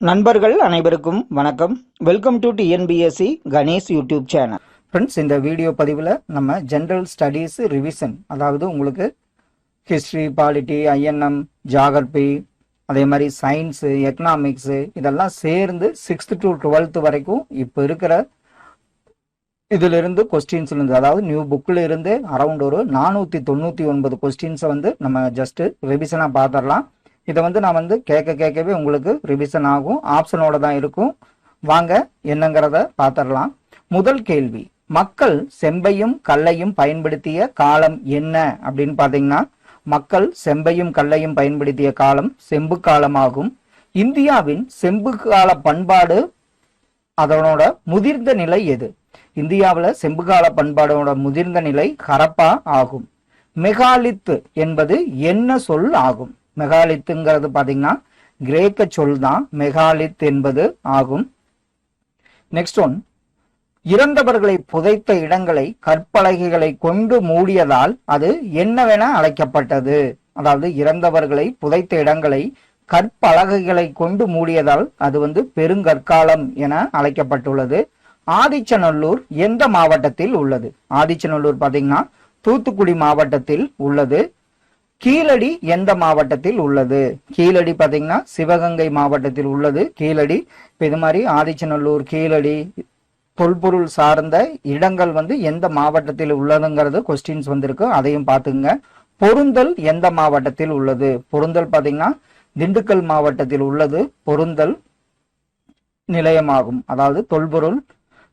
நண்பர்கள் அனைவருக்கும் வணக்கம். Welcome to TNPSC Ganesh YouTube channel. Friends, இந்த வீடியோ பதிவில் நம்ம ஜென்ரல் ஸ்டடீஸ் ரிவிஷன், அதாவது உங்களுக்கு ஹிஸ்ட்ரி, பாலிட்டி, ஐஎன்எம், ஜாகிரபி, அதே மாதிரி சயின்ஸு, எக்கனாமிக்ஸு இதெல்லாம் சேர்ந்து 6th to 12th வரைக்கும் இப்போ இருக்கிற இதிலிருந்து கொஸ்டின்ஸ்லேருந்து, அதாவது நியூ புக்கில் இருந்து அரௌண்ட் ஒரு 499 கொஸ்டின்ஸை நம்ம ஜஸ்ட்டு ரிவிஷனாக பார்த்துடலாம். இதை நான் கேட்கவே உங்களுக்கு ரிவிஷன் ஆகும், ஆப்ஷனோட தான் இருக்கும். வாங்க என்னங்கிறத பார்த்துடலாம். முதல் கேள்வி, மக்கள் செம்பையும் கல்லையும் பயன்படுத்திய காலம் என்ன அப்படின்னு பார்த்தீங்கன்னா, மக்கள் செம்பையும் கல்லையும் பயன்படுத்திய காலம் செம்பு காலமாகும். இந்தியாவின் செம்பு கால பண்பாடு அதனோட முதிர்ந்த நிலை எது? இந்தியாவில் செம்பு கால பண்பாடோட முதிர்ந்த நிலை ஹரப்பா ஆகும். மெகாலித் என்பது என்ன சொல் ஆகும்? மெகாலித்துங்கிறது பாத்தீங்கன்னா கிரேக்க சொல் தான், மெகாலித் என்பது ஆகும். நெக்ஸ்ட் ஒன், இறந்தவர்களை புதைத்த இடங்களை கற்பலகைகளை கொண்டு மூடியதால் அது என்னவென அழைக்கப்பட்டது? அதாவது இறந்தவர்களை புதைத்த இடங்களை கற்பலகைகளை கொண்டு மூடியதால் அது பெருங்கற்காலம் என அழைக்கப்பட்டுள்ளது. ஆதிச்சநல்லூர் எந்த மாவட்டத்தில் உள்ளது? ஆதிச்சநல்லூர் பாத்தீங்கன்னா தூத்துக்குடி மாவட்டத்தில் உள்ளது. கீழடி எந்த மாவட்டத்தில் உள்ளது? கீழடி பாத்தீங்கன்னா சிவகங்கை மாவட்டத்தில் உள்ளது. கீழடி இப்ப இது மாதிரி ஆதிச்சநல்லூர், கீழடி தொல்பொருள் சார்ந்த இடங்கள் எந்த மாவட்டத்தில் உள்ளதுங்கிறது கொஸ்டின்ஸ் வந்திருக்கு, அதையும் பாத்துங்க. பொருந்தல் எந்த மாவட்டத்தில் உள்ளது? பொருந்தல் பாத்தீங்கன்னா திண்டுக்கல் மாவட்டத்தில் உள்ளது. பொருந்தல் நிலையமாகும், அதாவது தொல்பொருள்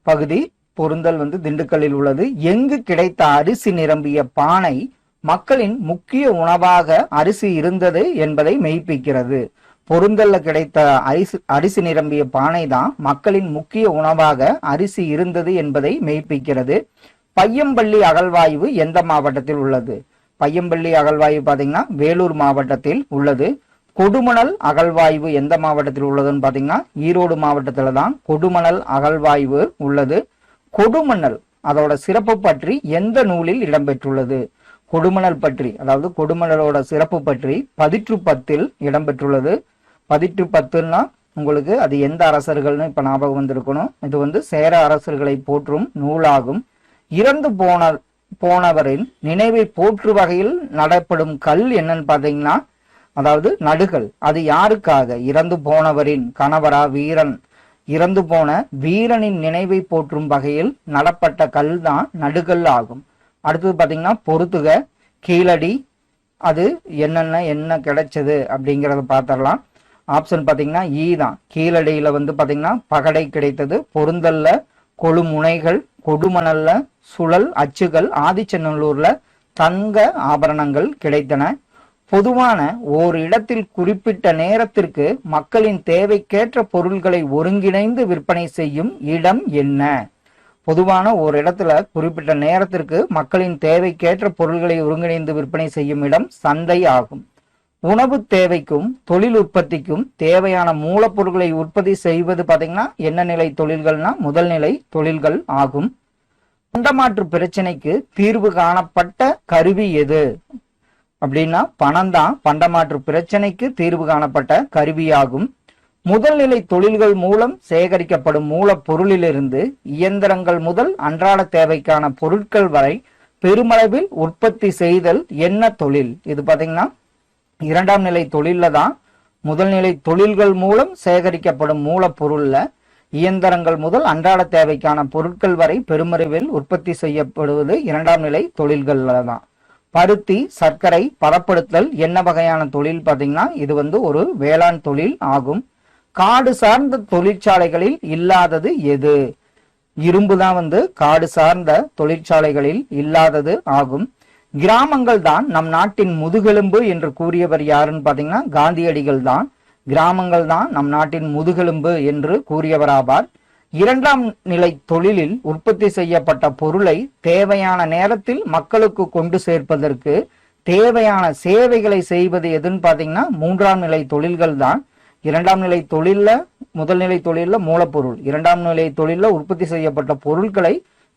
பகுதி பொருந்தல் திண்டுக்கல்லில் உள்ளது. எங்கு கிடைத்த அரிசி நிரம்பிய பானை மக்களின் முக்கிய உணவாக அரிசி இருந்தது என்பதை மெய்ப்பிக்கிறது. பொருந்தல்ல கிடைத்த அரிசி நிரம்பிய பானை தான் மக்களின் முக்கிய உணவாக அரிசி இருந்தது என்பதை மெய்ப்பிக்கிறது. பையம்பள்ளி அகழ்வாய்வு எந்த மாவட்டத்தில் உள்ளது? பையம்பள்ளி அகழ்வாய்வு பாத்தீங்கன்னா வேலூர் மாவட்டத்தில் உள்ளது. கொடுமணல் அகழ்வாய்வு எந்த மாவட்டத்தில் உள்ளதுன்னு பாத்தீங்கன்னா ஈரோடு மாவட்டத்துல தான் கொடுமணல் அகழ்வாய்வு உள்ளது. கொடுமணல் அதோட சிறப்பு பற்றி எந்த நூலில் இடம்பெற்றுள்ளது? கொடுமணல் பற்றி, அதாவது கொடுமணலோட சிறப்பு பற்றி பதிற்று 10 இடம்பெற்றுள்ளது. பதிற்று 10ன்னா உங்களுக்கு அது எந்த அரசர்கள்னு இப்ப ஞாபகம் வந்திருக்கணும். இது சேர அரசர்களை போற்றும் நூலாகும். இறந்து போனவரின் நினைவை போற்று வகையில் நடப்படும் கல் என்னன்னு பாத்தீங்கன்னா, அதாவது நடுகள். அது யாருக்காக? இறந்து போனவரின் கணவரா, வீரன், இறந்து போன வீரனின் நினைவை போற்றும் வகையில் நடப்பட்ட கல் தான் நடுகள் ஆகும். அடுத்தது பாத்தீங்கன்னா பொறுத்துக, கீழடி அது என்ன கிடைச்சது அப்படிங்கறத பாத்திரலாம். ஆப்ஷன் பாத்தீங்கன்னா ஈ தான். கீழடியில பாத்தீங்கன்னா பகடை கிடைத்தது. பொருந்தல்ல கொழுமுனைகள், கொடுமணல்ல சுழல் அச்சுகள், ஆதிச்சநல்லூர்ல தங்க ஆபரணங்கள் கிடைத்தன. பொதுவான ஓர் இடத்தில் குறிப்பிட்ட நேரத்திற்கு மக்களின் தேவைக்கேற்ற பொருள்களை ஒருங்கிணைந்து விற்பனை செய்யும் இடம் என்ன? பொதுவான ஒரு இடத்துல குறிப்பிட்ட நேரத்திற்கு மக்களின் தேவைக்கேற்ற பொருள்களை ஒருங்கிணைந்து விற்பனை செய்யும் இடம் சந்தை ஆகும். உணவு தேவைக்கும் தொழில் உற்பத்திக்கும் தேவையான மூலப்பொருட்களை உற்பத்தி செய்வது பாத்தீங்கன்னா என்ன நிலை தொழில்கள்னா முதல் நிலை தொழில்கள் ஆகும். பண்டமாற்று பிரச்சனைக்கு தீர்வு காணப்பட்ட கருவி எது அப்படின்னா பணம் தான் பண்டமாற்று பிரச்சனைக்கு தீர்வு காணப்பட்ட கருவியாகும். முதல்நிலை தொழில்கள் மூலம் சேகரிக்கப்படும் மூலப்பொருளிலிருந்து இயந்திரங்கள் முதல் அன்றாட தேவைக்கான பொருட்கள் வரை பெருமளவில் உற்பத்தி செய்தல் என்ன தொழில்? இது பாத்தீங்கன்னா 2ஆம் நிலை தொழில்ல தான். முதல்நிலை தொழில்கள் மூலம் சேகரிக்கப்படும் மூலப்பொருள்ல இயந்திரங்கள் முதல் அன்றாட தேவைக்கான பொருட்கள் வரை பெருமளவில் உற்பத்தி செய்யப்படுவது 2ஆம் நிலை தொழில்கள்ல தான். பருத்தி, சர்க்கரை பதப்படுத்தல் என்ன வகையான தொழில் பாத்தீங்கன்னா இது ஒரு வேளாண் தொழில் ஆகும். காடு சார்ந்த தொழிற்சாலைகளில் இல்லாதது எது? இரும்பு தான் காடு சார்ந்த தொழிற்சாலைகளில் இல்லாதது ஆகும். கிராமங்கள் தான் நம் நாட்டின் முதுகெலும்பு என்று கூறியவர் யாருன்னு பாத்தீங்கன்னா காந்தியடிகள் தான். கிராமங்கள் தான் நம் நாட்டின் முதுகெலும்பு என்று கூறியவராவார். 2ஆம் நிலை தொழிலில் உற்பத்தி செய்யப்பட்ட பொருளை தேவையான நேரத்தில் மக்களுக்கு கொண்டு சேர்ப்பதற்கு தேவையான சேவைகளை செய்வது எதுன்னு பாத்தீங்கன்னா 3ஆம் நிலை தொழில்கள் தான். 2ஆம் நிலை தொழில்ல முதல் நிலை தொழில்ல மூலப்பொருள், 2ஆம் நிலை தொழில்ல உற்பத்தி செய்யப்பட்ட பொருட்களை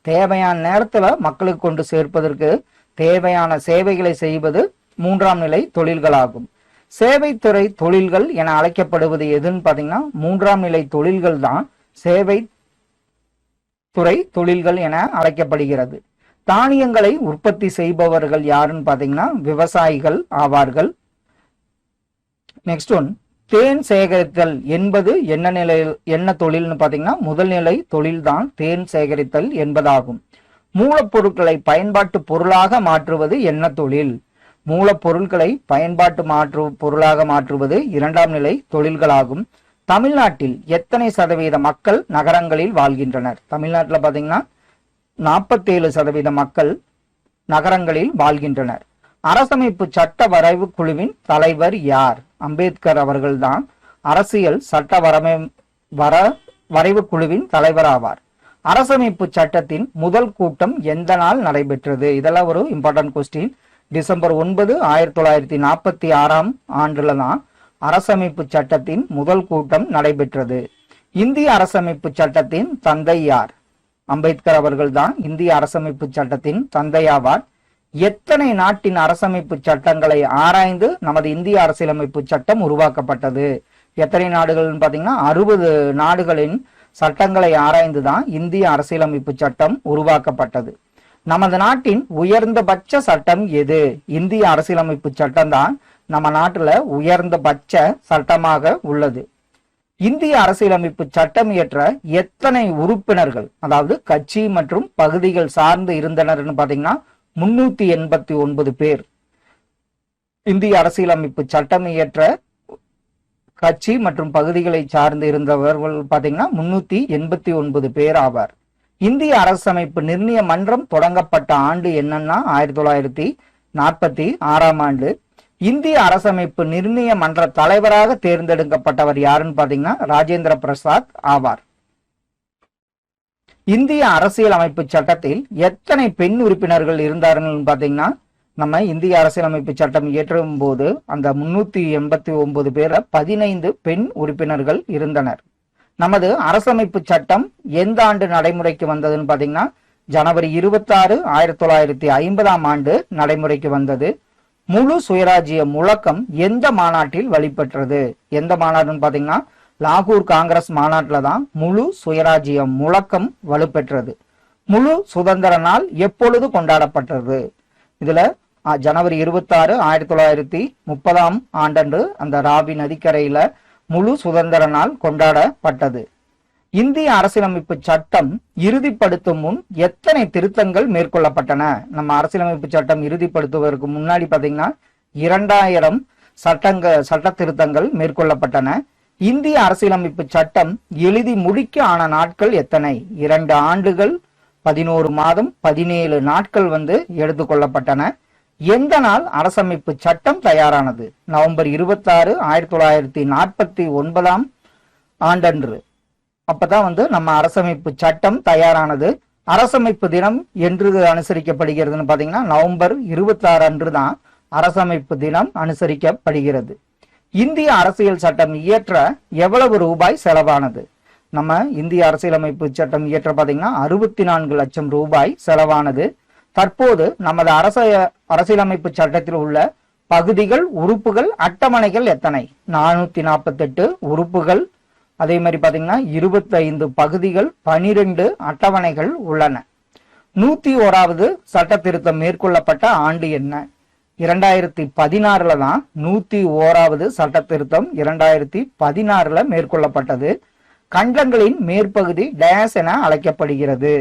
தேவையான நேரத்துல மக்களுக்கு கொண்டு சேர்ப்பதற்கு தேவையான சேவைகளை செய்வது 3ஆம் நிலை தொழில்களாகும். சேவைத்துறை தொழில்கள் என அழைக்கப்படுவது எதுன்னு பாத்தீங்கன்னா மூன்றாம் நிலை தொழில்கள் தான் சேவை துறை தொழில்கள் என அழைக்கப்படுகிறது. தானியங்களை உற்பத்தி செய்பவர்கள் யாருன்னு பாத்தீங்கன்னா விவசாயிகள் ஆவார்கள். நெக்ஸ்ட் ஒன், தேன் சேகரித்தல் என்பது என்ன தொழில்னு பாத்தீங்கன்னா முதல் நிலை தொழில் தான் தேன் சேகரித்தல் என்பதாகும். மூலப்பொருட்களை பயன்பாட்டு பொருளாக மாற்றுவது என்ன தொழில்? மூலப்பொருட்களை பயன்பாட்டு பொருளாக மாற்றுவது இரண்டாம் நிலை தொழில்களாகும். தமிழ்நாட்டில் எத்தனை சதவீத மக்கள் நகரங்களில் வாழ்கின்றனர்? தமிழ்நாட்டில் பாத்தீங்கன்னா 47% மக்கள் நகரங்களில் வாழ்கின்றனர். அரசமைப்பு சட்ட வரைவு குழுவின் தலைவர் யார்? அம்பேத்கர் அவர்கள்தான் அரசியல் சட்ட வரைவு குழுவின் தலைவர் ஆவார். அரசமைப்பு சட்டத்தின் முதல் கூட்டம் எந்த நாள் நடைபெற்றது? இதெல்லாம் ஒரு இம்பார்ட்டன்ட் கொஸ்டின். டிசம்பர் 9, 1946 ஆண்டுல தான் அரசமைப்பு சட்டத்தின் முதல் கூட்டம் நடைபெற்றது. இந்திய அரசமைப்பு சட்டத்தின் தந்தை யார்? அம்பேத்கர் அவர்கள் தான் இந்திய அரசமைப்பு சட்டத்தின் தந்தையாவார். எத்தனை நாட்டின் அரசமைப்பு சட்டங்களை ஆராய்ந்து நமது இந்திய அரசியலமைப்பு சட்டம் உருவாக்கப்பட்டது? எத்தனை நாடுகள்னு பாத்தீங்கன்னா 60 நாடுகளின் சட்டங்களை ஆராய்ந்துதான் இந்திய அரசியலமைப்பு சட்டம் உருவாக்கப்பட்டது. நமது நாட்டின் உயர்ந்தபட்ச சட்டம் எது? இந்திய அரசியலமைப்பு சட்டம் தான் நம்ம நாட்டுல உயர்ந்தபட்ச சட்டமாக உள்ளது. இந்திய அரசியலமைப்பு சட்டம் இயற்ற எத்தனை உறுப்பினர்கள், அதாவது கட்சி மற்றும் பகுதிகள் சார்ந்து இருந்தனர்னு பாத்தீங்கன்னா 389 பேர். இந்திய அரசியலமைப்பு சட்டம் இயற்ற கட்சி மற்றும் பகுதிகளை சார்ந்து இருந்தவர்கள் பாத்தீங்கன்னா 389 பேர் ஆவார். இந்திய அரசமைப்பு நிர்ணய மன்றம் தொடங்கப்பட்ட ஆண்டு என்னன்னா 1946 ஆண்டு. இந்திய அரசமைப்பு நிர்ணய மன்ற தலைவராக தேர்ந்தெடுக்கப்பட்டவர் யாருன்னு பாத்தீங்கன்னா ராஜேந்திர பிரசாத் ஆவார். இந்திய அரசியலமைப்பு சட்டத்தில் எத்தனை பெண் உறுப்பினர்கள் இருந்தார்கள் பாத்தீங்கன்னா நம்ம இந்திய அரசியலமைப்பு சட்டம் இயற்றும் போது அந்த 389 பேர்ல 15 பெண் உறுப்பினர்கள் இருந்தனர். நமது அரசமைப்பு சட்டம் எந்த ஆண்டு நடைமுறைக்கு வந்ததுன்னு பாத்தீங்கன்னா ஜனவரி 26, 1950 ஆண்டு நடைமுறைக்கு வந்தது. முழு சுயராஜ்ய முழக்கம் எந்த மாநாட்டில் வழிபெற்றது? எந்த மாநாடுன்னு பாத்தீங்கன்னா லாகூர் காங்கிரஸ் மாநாட்டில் தான் முழு சுயராஜ்ய முழக்கம் வலுப்பெற்றது. முழு சுதந்திர நாள் எப்பொழுது கொண்டாடப்பட்டது? இதுல ஜனவரி 26, 1930 ஆண்டன்று அந்த ராவி நதிக்கரையில முழு சுதந்திர நாள் கொண்டாடப்பட்டது. இந்திய அரசியலமைப்பு சட்டம் இறுதிப்படுத்தும் முன் எத்தனை திருத்தங்கள் மேற்கொள்ளப்பட்டன? நம்ம அரசியலமைப்பு சட்டம் இறுதிப்படுத்துவதற்கு முன்னாடி பாத்தீங்கன்னா 2000 சட்ட திருத்தங்கள் மேற்கொள்ளப்பட்டன. இந்திய அரசியலமைப்பு சட்டம் எழுதி முடிக்க ஆன நாட்கள் எத்தனை? 2 ஆண்டுகள் 11 மாதம் 17 நாட்கள் எடுத்துக்கொள்ளப்பட்டன. எந்த நாள் அரசமைப்பு சட்டம் தயாரானது? நவம்பர் 26, 1949 ஆண்டன்று. அப்பதான் நம்ம அரசமைப்பு சட்டம் தயாரானது. அரசமைப்பு தினம் என்று அனுசரிக்கப்படுகிறதுன்னு பாத்தீங்கன்னா நவம்பர் 26 அன்று தான் அரசமைப்பு தினம் அனுசரிக்கப்படுகிறது. இந்திய அரசியல் சட்டம் இயற்ற எவ்வளவு ரூபாய் செலவானது? நம்ம இந்திய அரசியலமைப்பு சட்டம் இயற்ற பாத்தீங்கன்னா 64 லட்சம் ரூபாய் செலவானது. தற்போது நமது அரசியலமைப்பு சட்டத்தில் உள்ள பகுதிகள், உறுப்புகள், அட்டவணைகள் எத்தனை? 448 உறுப்புகள், அதே மாதிரி பாத்தீங்கன்னா 25 பகுதிகள், 12 அட்டவணைகள் உள்ளன. 101வது சட்ட திருத்தம் மேற்கொள்ளப்பட்ட ஆண்டு என்ன? 2016 தான் 101வது சட்ட திருத்தம் 2016 மேற்கொள்ளப்பட்டது. கண்டங்களின் மேற்பகுதி டேஸ் என அழைக்கப்படுகிறது.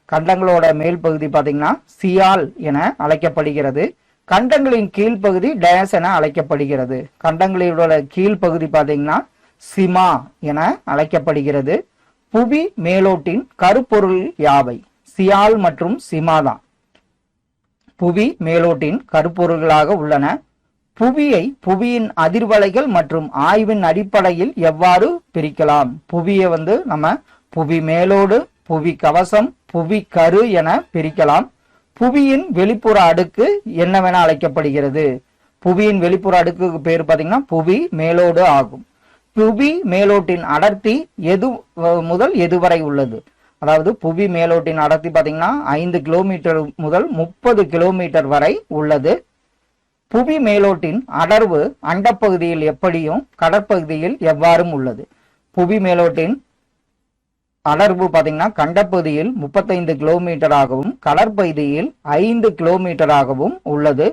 கண்டங்களோட மேல் பகுதி பாத்தீங்கன்னா சியால் என அழைக்கப்படுகிறது. கண்டங்களின் கீழ்ப்பகுதி டேஸ் என அழைக்கப்படுகிறது. கண்டங்களோட கீழ்ப்பகுதி பாத்தீங்கன்னா சிமா என அழைக்கப்படுகிறது. புவி மேலோட்டின் கருப்பொருள் யாவை? சியால் மற்றும் சிமா தான் புவி மேலோட்டின் கருப்பொருள்களாக உள்ளன. புவியின் அதிர்வலைகள் மற்றும் ஆய்வின் அடிப்படையில் எவ்வாறு பிரிக்கலாம்? புவியை நம்ம புவி மேலோடு, புவி கவசம், புவி கரு என பிரிக்கலாம். புவியின் வெளிப்புற அடுக்கு என்னவென அழைக்கப்படுகிறது? புவியின் வெளிப்புற அடுக்கு பேர் பாத்தீங்கன்னா புவி மேலோடு ஆகும். புவி மேலோட்டின் அடர்த்தி எது முதல் எதுவரை உள்ளது? அதாவது புவி மேலோட்டின் அடர்த்தி பாத்தீங்கன்னா 5 கிலோமீட்டர் முதல் 30 கிலோமீட்டர் வரை உள்ளது. புவி மேலோட்டின் அடர்வு அண்டப்பகுதியில் எப்படியும் கடற்பகுதியில் எவ்வாறும் உள்ளது. புவி மேலோட்டின் அடர்வு பாத்தீங்கன்னா கண்டப்பகுதியில் 35 கிலோமீட்டராகவும் கடற்பகுதியில் 5 கிலோமீட்டராகவும் உள்ளது.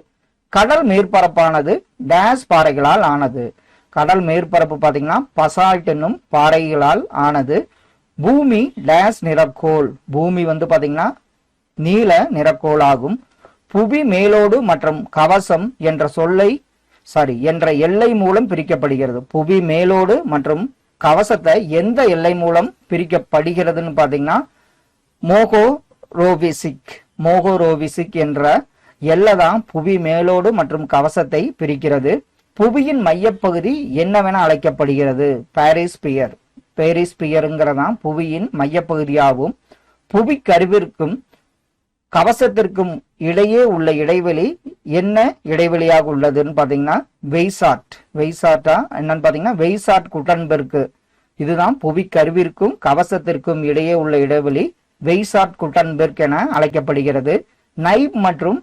கடல் மேற்பரப்பானது டேஸ் பாறைகளால் ஆனது. கடல் மேற்பரப்பு பாத்தீங்கன்னா பசால்ட் என்னும் பாறைகளால் ஆனது. பூமி டேஸ் நிறக்கோள். பூமி வந்து பாத்தீங்கன்னா நீல நிறக்கோள் ஆகும். புவி மேலோடு மற்றும் கவசம் என்ற எல்லை மூலம் பிரிக்கப்படுகிறது. புவி மேலோடு மற்றும் கவசத்தை எந்த எல்லை மூலம் பிரிக்கப்படுகிறதுன்னு பாத்தீங்கன்னா மோகோரோவிசிக் என்ற எல்லை தான் புவி மேலோடு மற்றும் கவசத்தை பிரிக்கிறது. புவியின் மையப்பகுதி என்னவென அழைக்கப்படுகிறது? பேரிஸ்பியருங்கிறதான் புவியின் மையப்பகுதியாகும். புவி கருவிற்கும் கவசத்திற்கும் இடையே உள்ள இடைவெளி என்ன இடைவெளியாக உள்ளதுன்னு பாத்தீங்கன்னா வெய்சாட்டா என்னன்னு பாத்தீங்கன்னா வெய்சாட் குட்டன்பெர்க். இதுதான் புவி கருவிற்கும் கவசத்திற்கும் இடையே உள்ள இடைவெளி வெய்சாட் குட்டன்பெர்க் என அழைக்கப்படுகிறது. நைப் மற்றும்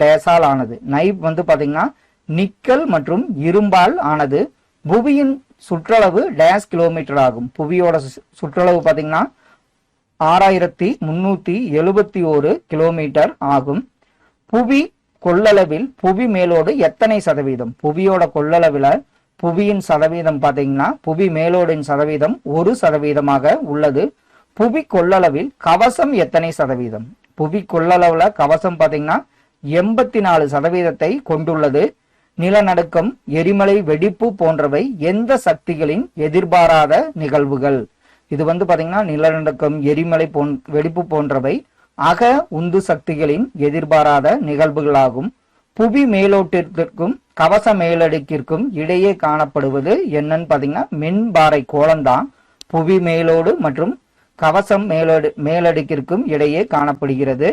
டேஸால் ஆனது. நைப் வந்து பாத்தீங்கன்னா நிக்கல் மற்றும் இரும்பால் ஆனது. புவியின் சுற்றளவு டேஸ் கிலோமீட்டர் ஆகும். புவியோட சுற்றளவு பாத்தீங்கன்னா 6371 கிலோமீட்டர் ஆகும். புவி கொள்ளளவில் புவி மேலோடு எத்தனை சதவீதம்? புவியோட கொள்ளளவில் புவியின் சதவீதம் பாத்தீங்கன்னா புவி மேலோடின் சதவீதம் 1% உள்ளது. புவி கொள்ளளவில் கவசம் எத்தனை சதவீதம்? புவி கொள்ளளவுல கவசம் பாத்தீங்கன்னா 84% கொண்டுள்ளது. நிலநடுக்கம், எரிமலை வெடிப்பு போன்றவை எந்த சக்திகளின் எதிர்பாராத நிகழ்வுகள்? இது வந்து பாத்தீங்கன்னா நிலநடுக்கம், எரிமலை வெடிப்பு போன்றவை அக உந்து சக்திகளின் எதிர்பாராத நிகழ்வுகளாகும். புவி மேலோட்டிற்கும் கவச மேலடுக்கிற்கும் இடையே காணப்படுவது என்னன்னு பாத்தீங்கன்னா மென்பாறை கோளம்தான் புவி மேலோடு மற்றும் கவசம் மேலடுக்கிற்கும் இடையே காணப்படுகிறது.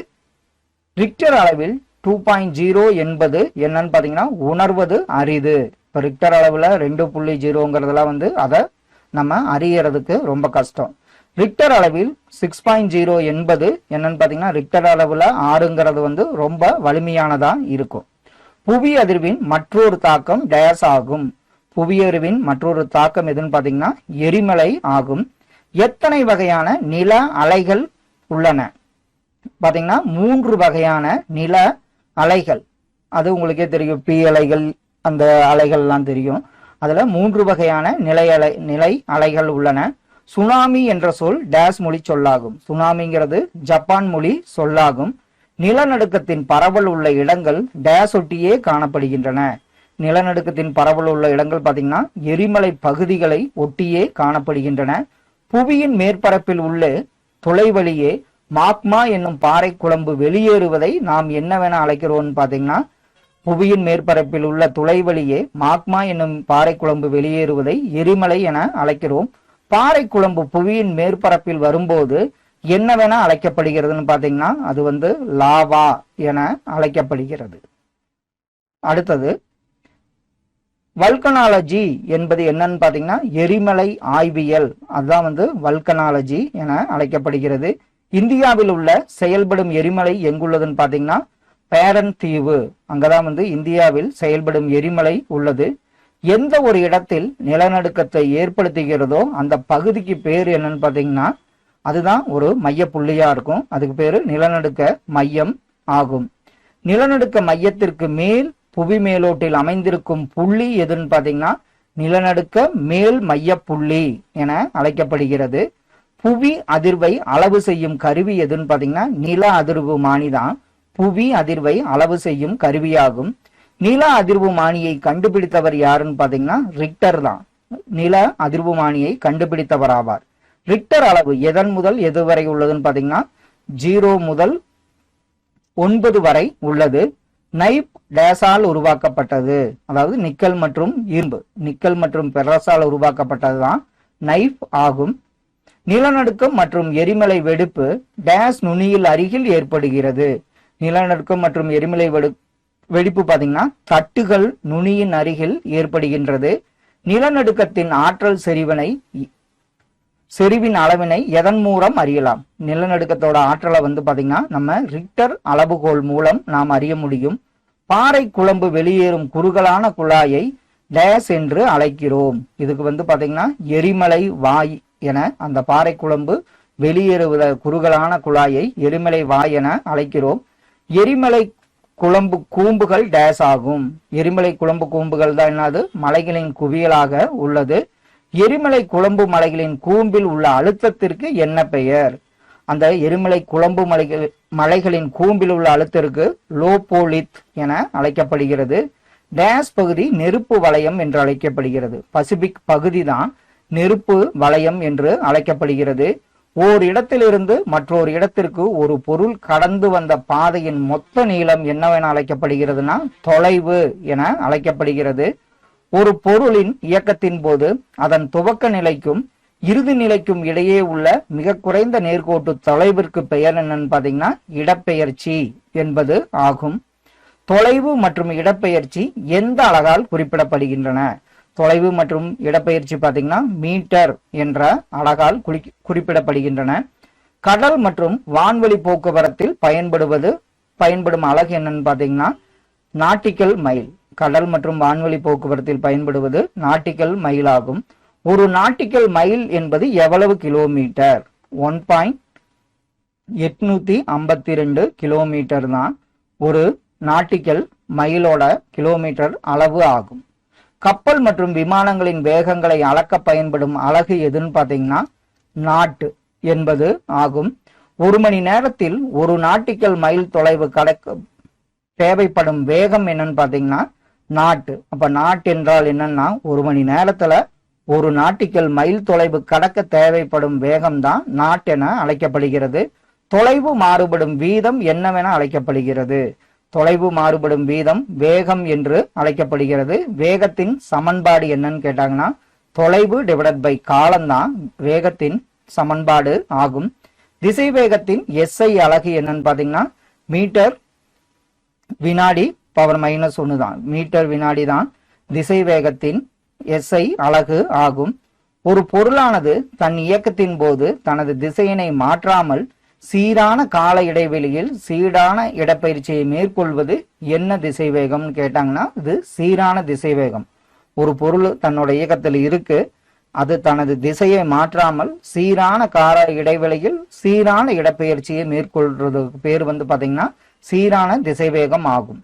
ரிக்டர் அளவில் 2.0 என்பது என்னன்னு பாத்தீங்கன்னா உணர்வது அரிது. இப்ப ரிக்டர் அளவுல 2.0ங்கிறதுலாம் வந்து அதை நம்ம அறியறதுக்கு ரொம்ப கஷ்டம். ரிக்டர் அளவில் 6.0 என்பது என்னன்னு பாத்தீங்கன்னா ரிக்டர் அளவுல 6ங்கிறது வந்து ரொம்ப வலிமையானதா இருக்கும். புவி அதிர்வின் மற்றொரு தாக்கம் டேஸ் ஆகும். புவி அதிர்வின் மற்றொரு தாக்கம் எதுன்னு பாத்தீங்கன்னா எரிமலை ஆகும். எத்தனை வகையான நில அலைகள் உள்ளன? பாத்தீங்கன்னா 3 வகையான நில அலைகள். அது உங்களுக்கே தெரியும், பி அலைகள், அந்த அலைகள் எல்லாம் தெரியும். அதுல 3 வகையான நிலை அலைகள் உள்ளன. சுனாமி என்ற சொல் டேஸ் மொழி சொல்லாகும். சுனாமிங்கிறது ஜப்பான் மொழி சொல்லாகும். நிலநடுக்கத்தின் பரவல் உள்ள இடங்கள் டேஸ் ஒட்டியே காணப்படுகின்றன. நிலநடுக்கத்தின் பரவல் உள்ள இடங்கள் பாத்தீங்கன்னா எரிமலை பகுதிகளை ஒட்டியே காணப்படுகின்றன. புவியின் மேற்பரப்பில் உள்ள துளைவழியே மாக்மா என்னும் பாறை குழம்பு வெளியேறுவதை நாம் என்னவென அழைக்கிறோம் பாத்தீங்கன்னா புவியின் மேற்பரப்பில் உள்ள துளைவழியே மாக்மா என்னும் பாறை குழம்பு வெளியேறுவதை எரிமலை என அழைக்கிறோம். பாறை குழம்பு புவியின் மேற்பரப்பில் வரும்போது என்னவென அழைக்கப்படுகிறதுன்னு பாத்தீங்கன்னா அது வந்து லாவா என அழைக்கப்படுகிறது. அடுத்தது வல்கனாலஜி என்பது என்னன்னு பாத்தீங்கன்னா எரிமலை ஆய்வியல். அதுதான் வந்து வல்கனாலஜி என அழைக்கப்படுகிறது. இந்தியாவில் உள்ள செயல்படும் எரிமலை எங்குள்ளதுன்னு பாத்தீங்கன்னா பேரன் தீவு. அங்கதான் வந்து இந்தியாவில் செயல்படும் எரிமலை உள்ளது. எந்த ஒரு இடத்தில் நிலநடுக்கத்தை ஏற்படுத்துகிறதோ அந்த பகுதிக்கு பேர் என்னன்னு பாத்தீங்கன்னா அதுதான் ஒரு மைய புள்ளியா இருக்கும். அதுக்கு பேரு நிலநடுக்க மையம் ஆகும். நிலநடுக்க மையத்திற்கு மேல் புவி மேலோட்டில் அமைந்திருக்கும் புள்ளி எதுன்னு பாத்தீங்கன்னா நிலநடுக்க மேல் மைய புள்ளி என அழைக்கப்படுகிறது. புவி அதிர்வை அளவு செய்யும் கருவி எதுன்னு பாத்தீங்கன்னா நில அதிர்வுமானி தான் புவி அதிர்வை அளவு செய்யும் கருவியாகும். நில அதிர்வுமானியை கண்டுபிடித்தவர் யாருன்னு பாத்தீங்கன்னா ரிக்டர் தான் நில அதிர்வுமானியை கண்டுபிடித்தவர் ஆவார். ரிக்டர் அளவு எதன் முதல் எது வரை உள்ளதுன்னு பாத்தீங்கன்னா 0 முதல் 9 வரை உள்ளது. நைப் டேஸால் உருவாக்கப்பட்டது. அதாவது நிக்கல் மற்றும் இரும்பு, நிக்கல் மற்றும் பெரஸால் உருவாக்கப்பட்டதுதான் நைப் ஆகும். நிலநடுக்கம் மற்றும் எரிமலை வெடிப்பு டேஸ் நுனியில் அருகில் ஏற்படுகிறது. நிலநடுக்கம் மற்றும் எரிமலை வெடிப்பு பாத்தீங்கன்னா தட்டுகள் நுனியின் அருகில் ஏற்படுகின்றது. நிலநடுக்கத்தின் ஆற்றல் செறிவின் அளவினை எதன் மூலம் அறியலாம்? நிலநடுக்கத்தோட ஆற்றலை வந்து பாத்தீங்கன்னா நம்ம ரிக்டர் அளவுகோல் மூலம் நாம் அறிய முடியும். பாறை குழம்பு வெளியேறும் குறுகலான குழாயை டேஸ் என்று அழைக்கிறோம். இதுக்கு பாத்தீங்கன்னா எரிமலை வாய் என, அந்த பாறை குழம்பு வெளியேறுவத குறுகலான குழாயை எரிமலை வாய் என அழைக்கிறோம். எரிமலை குழம்பு கூம்புகள் டேஸ் ஆகும். எரிமலை குழம்பு கூம்புகள் தான் என்னது? மலைகளின் குவியலாக உள்ளது. எரிமலை குழம்பு மலைகளின் கூம்பில் உள்ள அழுத்தத்திற்கு என்ன பெயர்? அந்த எரிமலை குழம்பு மலைகளின் கூம்பில் உள்ள அழுத்தத்திற்கு லோபோலித் என அழைக்கப்படுகிறது. டேஸ் பகுதி நெருப்பு வளையம் என்று அழைக்கப்படுகிறது. பசிபிக் பகுதி தான் நெருப்பு வளையம் என்று அழைக்கப்படுகிறது. ஓர் இடத்திலிருந்து மற்றொரு இடத்திற்கு ஒரு பொருள் கடந்து வந்த பாதையின் மொத்த நீளம் என்னவென அழைக்கப்படுகிறதுனா தொலைவு என அழைக்கப்படுகிறது. ஒரு பொருளின் இயக்கத்தின் போது அதன் துவக்க நிலைக்கும் இறுதி நிலைக்கும் இடையே உள்ள மிக குறைந்த நேர்கோட்டு தொலைவிற்கு பெயர் என்னன்னு பாத்தீங்கன்னா இடப்பெயர்ச்சி என்பது ஆகும். தொலைவு மற்றும் இடப்பெயர்ச்சி எந்த அலகால் குறிப்பிடப்படுகின்றன? தொலைவு மற்றும் இடப்பெயர்ச்சி பாத்தீங்கன்னா மீட்டர் என்ற அலகால் குறிப்பிடப்படுகின்றன. கடல் மற்றும் வான்வெளி போக்குவரத்தில் பயன்படும் அலகு என்னன்னு பாத்தீங்கன்னா நாட்டிக்கல் மைல். கடல் மற்றும் வான்வெளி போக்குவரத்தில் பயன்படுவது நாட்டிக்கல் மைல் ஆகும். ஒரு நாட்டிக்கல் மைல் என்பது எவ்வளவு கிலோமீட்டர்? 1.852 கிலோமீட்டர் தான் ஒரு நாட்டிக்கல் மைலோட கிலோமீட்டர் அளவு ஆகும். கப்பல் மற்றும் விமானங்களின் வேகங்களை அளக்க பயன்படும் அலகு எதுன்னு பாத்தீங்கன்னா நாட் என்பது ஆகும். ஒரு மணி நேரத்தில் ஒரு நாட்டிக்கல் மைல் தொலைவு கடக்க தேவைப்படும் வேகம் என்னன்னு பாத்தீங்கன்னா நாட். அப்ப நாட் என்றால் என்னன்னா ஒரு மணி நேரத்துல ஒரு நாட்டிக்கல் மைல் தொலைவு கடக்க தேவைப்படும் வேகம் தான் நாட் என அழைக்கப்படுகிறது. தொலைவு மாறுபடும் வீதம் என்னவென அழைக்கப்படுகிறது? தொலைவு மாறுபடும் வீதம் வேகம் என்று அழைக்கப்படுகிறது. வேகத்தின் சமன்பாடு என்னன்னு கேட்டாங்கன்னா தொலைவு டிவைடட் பை காலம் தான் வேகத்தின் சமன்பாடு ஆகும். திசை வேகத்தின் SI அலகு என்னன்னு பாத்தீங்கன்னா மீட்டர் வினாடி பவர் -1 தான். மீட்டர் வினாடி தான் திசை வேகத்தின் SI அலகு ஆகும். ஒரு பொருளானது தன் இயக்கத்தின் போது தனது திசையினை மாற்றாமல் சீரான கால இடைவெளியில் சீரான இடப்பெயர்ச்சியை மேற்கொள்வது என்ன திசை வேகம்னு கேட்டாங்கன்னா இது சீரான திசை வேகம். ஒரு பொருள் தன்னோட இயக்கத்தில் இருக்கு, அது தனது திசையை மாற்றாமல் சீரான கால இடைவெளியில் சீரான இடப்பெயர்ச்சியை மேற்கொள்றதுக்கு பேர் பாத்தீங்கன்னா சீரான திசை வேகம் ஆகும்.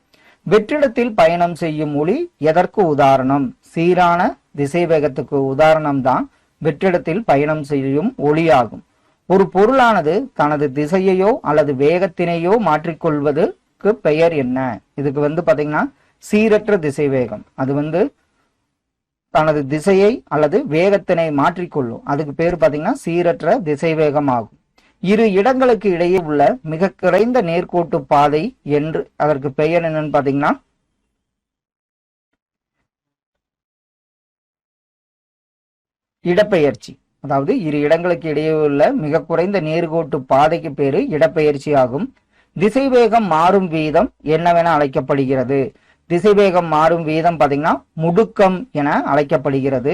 வெற்றிடத்தில் பயணம் செய்யும் ஒளி எதற்கு உதாரணம்? சீரான திசை வேகத்துக்கு உதாரணம் தான் வெற்றிடத்தில் பயணம் செய்யும் ஒளி ஆகும். ஒரு பொருளானது தனது திசையையோ அல்லது வேகத்தினையோ மாற்றிக்கொள்வதற்கு பெயர் என்ன? இதுக்கு பாத்தீங்கன்னா சீரற்ற திசை வேகம். அது தனது திசையை அல்லது வேகத்தினை மாற்றிக்கொள்ளும். அதுக்கு பேர் பாத்தீங்கன்னா சீரற்ற திசை வேகம் ஆகும். இரு இடங்களுக்கு இடையே உள்ள மிக குறைந்த நேர்கோட்டு பாதை என்று அதற்கு பெயர் என்னன்னு பாத்தீங்கன்னா இடப்பெயர்ச்சி. அதாவது இரு இடங்களுக்கு இடையே உள்ள மிக குறைந்த நேர்கோட்டு பாதைக்கு பேரு இடப்பெயர்ச்சி ஆகும். திசை வேகம் மாறும் வீதம் என்னவென அழைக்கப்படுகிறது? திசை வேகம் மாறும் வீதம் பாத்தீங்கன்னா முடுக்கம் என அழைக்கப்படுகிறது.